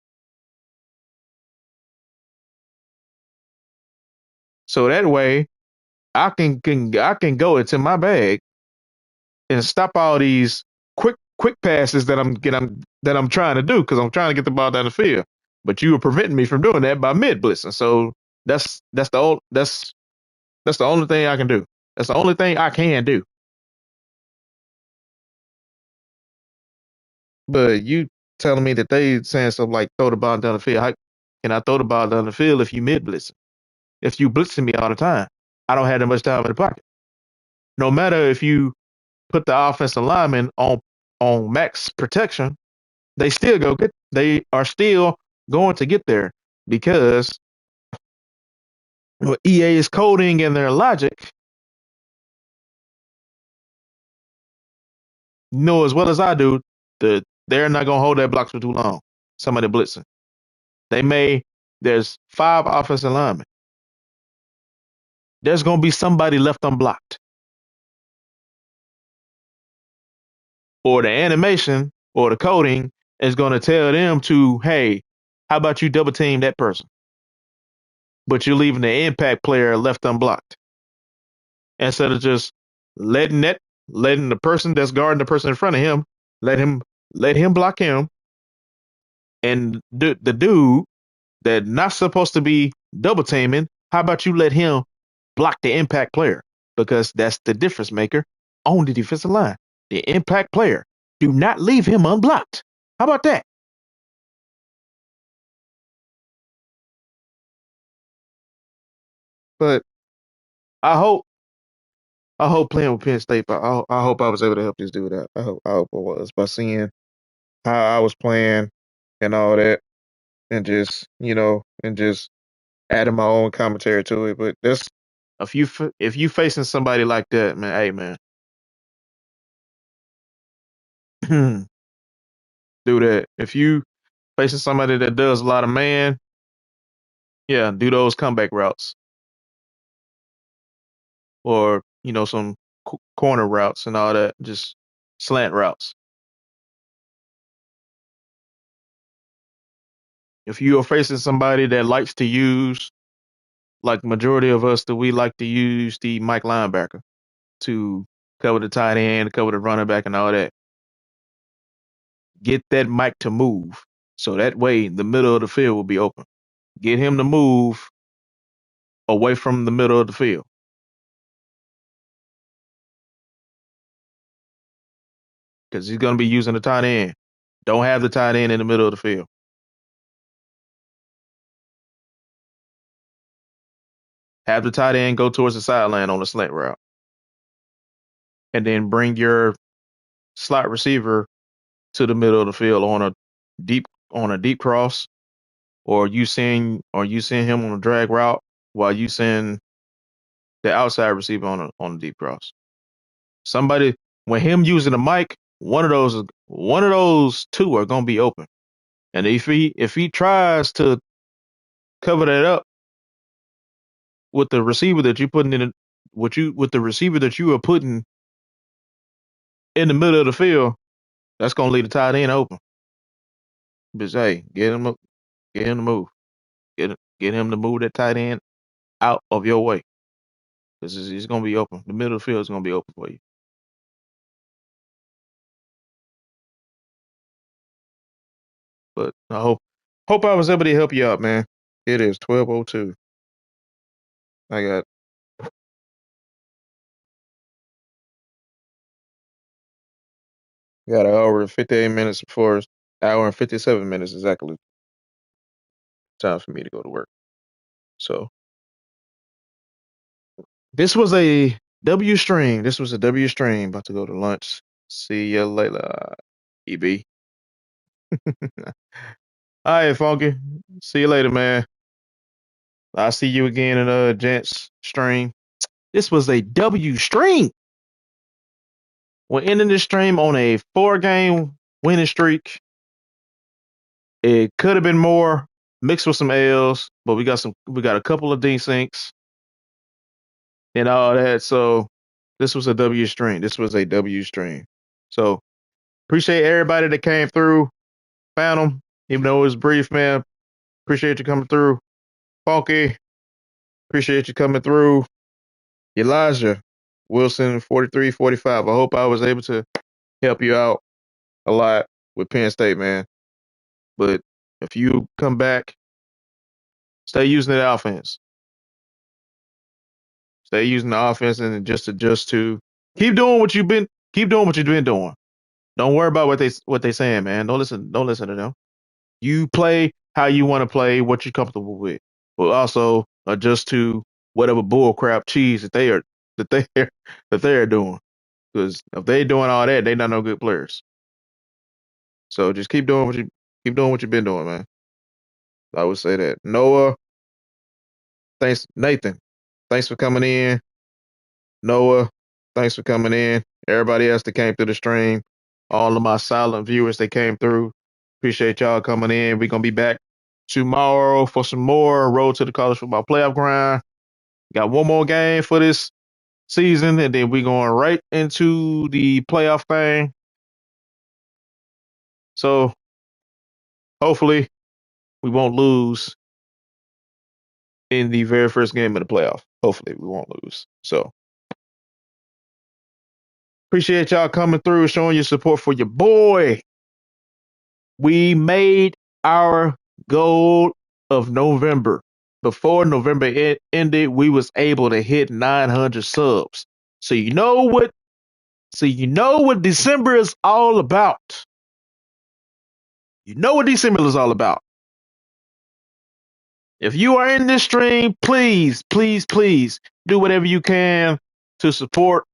So that way I can go into my bag and stop all these quick passes that I'm trying to do because I'm trying to get the ball down the field. But you were preventing me from doing that by mid blitzing. So that's the only thing I can do. That's the only thing I can do. But you telling me that they saying something like throw the ball down the field. How can I throw the ball down the field if you mid blitzing? If you blitzing me all the time? I don't have that much time in the pocket. No matter if you put the offensive lineman on max protection, they are still going to get there because EA's coding and their logic know as well as I do that they're not gonna hold that blocks for too long. Somebody blitzing. They may there's 5 offensive linemen. There's gonna be somebody left unblocked. Or the animation or the coding is gonna tell them to, hey, how about you double team that person? But you're leaving the impact player left unblocked. Instead of just letting that letting the person that's guarding the person in front of him, let him let him block him, and the dude that not supposed to be double teaming, how about you let him block the impact player? Because that's the difference maker on the defensive line. The impact player. Do not leave him unblocked. How about that? But I hope I hope playing with Penn State, I hope I was able to help this dude out. I hope I was by seeing how I was playing and all that, and just and just adding my own commentary to it. But that's if you facing somebody like that, man, hey man, do that. If you facing somebody that does a lot of man, yeah, do those comeback routes or some corner routes and all that, just slant routes. If you are facing somebody that likes to use, like majority of us, that we like to use the Mike linebacker to cover the tight end, cover the running back, and all that, get that Mike to move so that way the middle of the field will be open. Get him to move away from the middle of the field because he's going to be using the tight end. Don't have the tight end in the middle of the field. Have the tight end go towards the sideline on a slant route, and then bring your slot receiver to the middle of the field deep on a deep cross, or you send him on a drag route while you send the outside receiver on a deep cross. Somebody when him using the mic, one of those two are gonna be open. And if he tries to cover that up with the receiver that you putting in with the receiver that you are putting in the middle of the field, that's gonna leave the tight end open. But hey, get him to move. Get him to move that tight end out of your way. Because it's gonna be open. The middle of the field is gonna be open for you. But I hope I was able to help you out, man. It is 12:02. I got an hour and 58 minutes before hour and 57 minutes exactly time for me to go to work. So this was a W stream. This was a W stream. About to go to lunch. See you later, EB. All right, Funky. See you later, man. I'll see you again in a gents stream. This was a W stream. We're ending this stream on a 4-game winning streak. It could have been more, mixed with some L's, but we got a couple of desyncs and all that. So this was a W stream. This was a W stream. So appreciate everybody that came through, found them, even though it was brief, man. Appreciate you coming through. Funky, appreciate you coming through. Elijah Wilson, 43-45. I hope I was able to help you out a lot with Penn State, man. But if you come back, stay using the offense. Stay using the offense and just adjust to keep doing what you've been doing. Don't worry about what they saying, man. Don't listen to them. You play how you want to play, what you're comfortable with. But also adjust to whatever bull crap cheese that they that they are doing. Because if they doing all that, they not no good players. So just keep doing what you've been doing, man. I would say that. Noah, thanks. Nathan, thanks for coming in. Noah, thanks for coming in. Everybody else that came through the stream, all of my silent viewers that came through, appreciate y'all coming in. We're gonna be back tomorrow for some more Road to the College Football Playoff grind. Got one more game for this season, and then we're going right into the playoff thing. So hopefully we won't lose in the very first game of the playoff. Hopefully we won't lose. So appreciate y'all coming through, showing your support for your boy. We made our goal of November. Before November ended, we was able to hit 900 subs. So you know what? So you know what December is all about. You know what December is all about. If you are in this stream, please, please, please do whatever you can to support.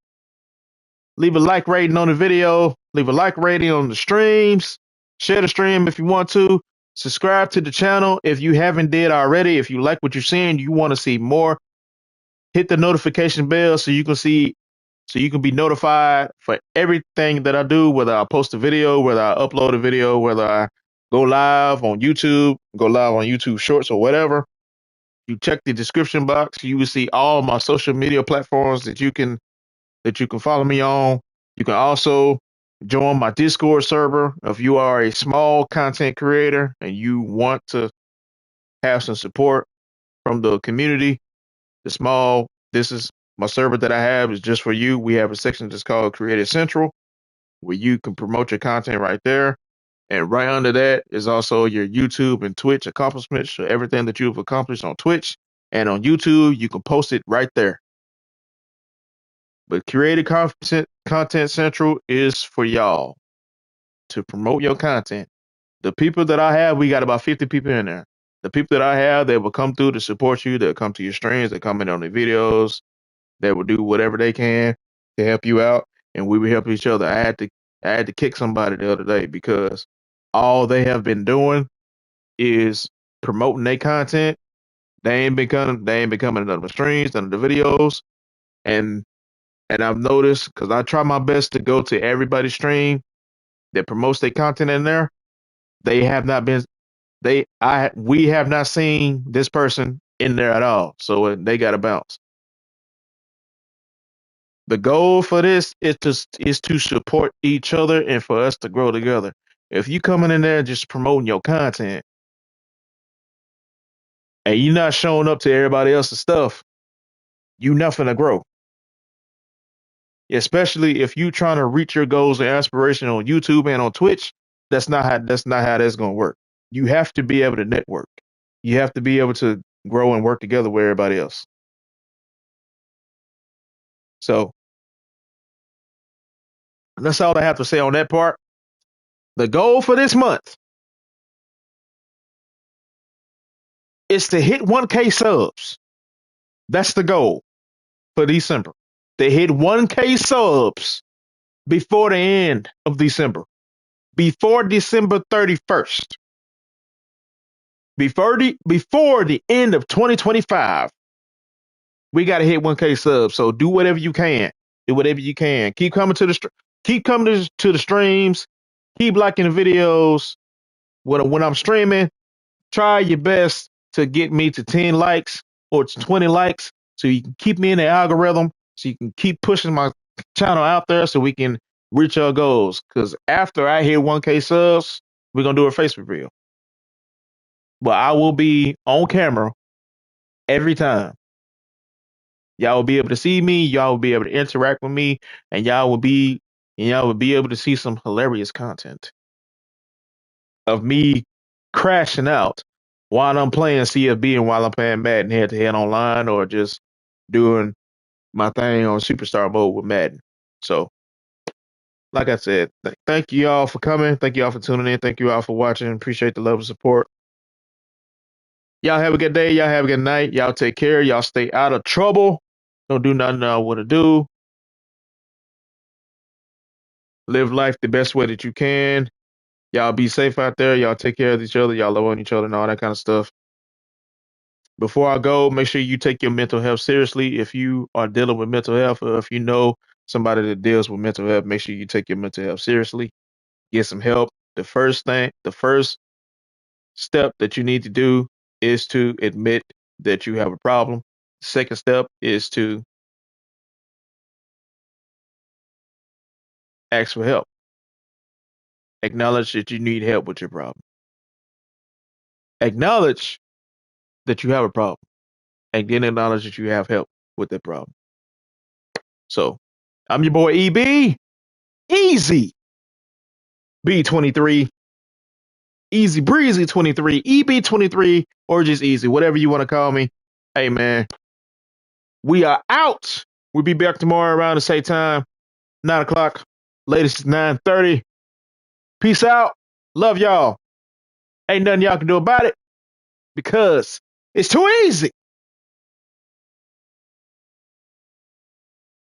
Leave a like rating on the video. Leave a like rating on the streams. Share the stream if you want to. Subscribe to the channel if you haven't did already. If you like what you're seeing, you want to see more, hit the notification bell so you can be notified for everything that I do, whether I post a video, whether I upload a video, whether I go live on YouTube Shorts or whatever. You check the description box, you will see all my social media platforms that you can follow me on. You can also join my Discord server if you are a small content creator and you want to have some support from the community. This is my server that I have is just for you. We have a section that's called Creative Central where you can promote your content right there. And right under that is also your YouTube and Twitch accomplishments. So everything that you've accomplished on Twitch and on YouTube, you can post it right there. But Content Central is for y'all to promote your content. The people that I have, we got about 50 people in there. The people that I have, they will come through to support you. They'll come to your streams. They comment on the videos. They will do whatever they can to help you out, and we will help each other. I had to kick somebody the other day because all they have been doing is promoting their content. They ain't been coming to the streams, none of the videos, and I've noticed because I try my best to go to everybody's stream that promotes their content in there. They have not been we have not seen this person in there at all. So they got to bounce. The goal for this is to support each other and for us to grow together. If you coming in there just promoting your content and you're not showing up to everybody else's stuff, you not finna grow. Especially if you trying to reach your goals and aspiration on YouTube and on Twitch, that's not how that's gonna work. You have to be able to network. You have to be able to grow and work together with everybody else. So that's all I have to say on that part. The goal for this month is to hit 1K subs. That's the goal for December. To hit 1K subs before the end of December. Before December 31st. Before the end of 2025. We got to hit 1K subs. So do whatever you can. Do whatever you can. Keep coming to the streams. Keep liking the videos. When I'm streaming, try your best to get me to 10 likes or to 20 likes so you can keep me in the algorithm so you can keep pushing my channel out there so we can reach our goals. Because after I hit 1K subs, we're going to do a face reveal. But I will be on camera every time. Y'all will be able to see me. Y'all will be able to interact with me, and y'all will be able to see some hilarious content of me crashing out while I'm playing CFB and while I'm playing Madden head to head online, or just doing my thing on Superstar mode with Madden. So, like I said, thank you all for coming. Thank you all for tuning in. Thank you all for watching. Appreciate the love and support. Y'all have a good day. Y'all have a good night. Y'all take care. Y'all stay out of trouble. Don't do nothing I want to do. Live life the best way that you can. Y'all be safe out there. Y'all take care of each other. Y'all love on each other and all that kind of stuff. Before I go, make sure you take your mental health seriously. If you are dealing with mental health, or if you know somebody that deals with mental health, make sure you take your mental health seriously. Get some help. The first step that you need to do is to admit that you have a problem. The second step is to ask for help. Acknowledge that you need help with your problem. Acknowledge that you have a problem, and then acknowledge that you have help with that problem. So, I'm your boy EB, Easy B23, Easy Breezy 23, EB23, or just Easy, whatever you want to call me. Hey man, we are out. We'll be back tomorrow around the same time, 9 o'clock. Latest is 9:30. Peace out. Love y'all. Ain't nothing y'all can do about it because it's too easy.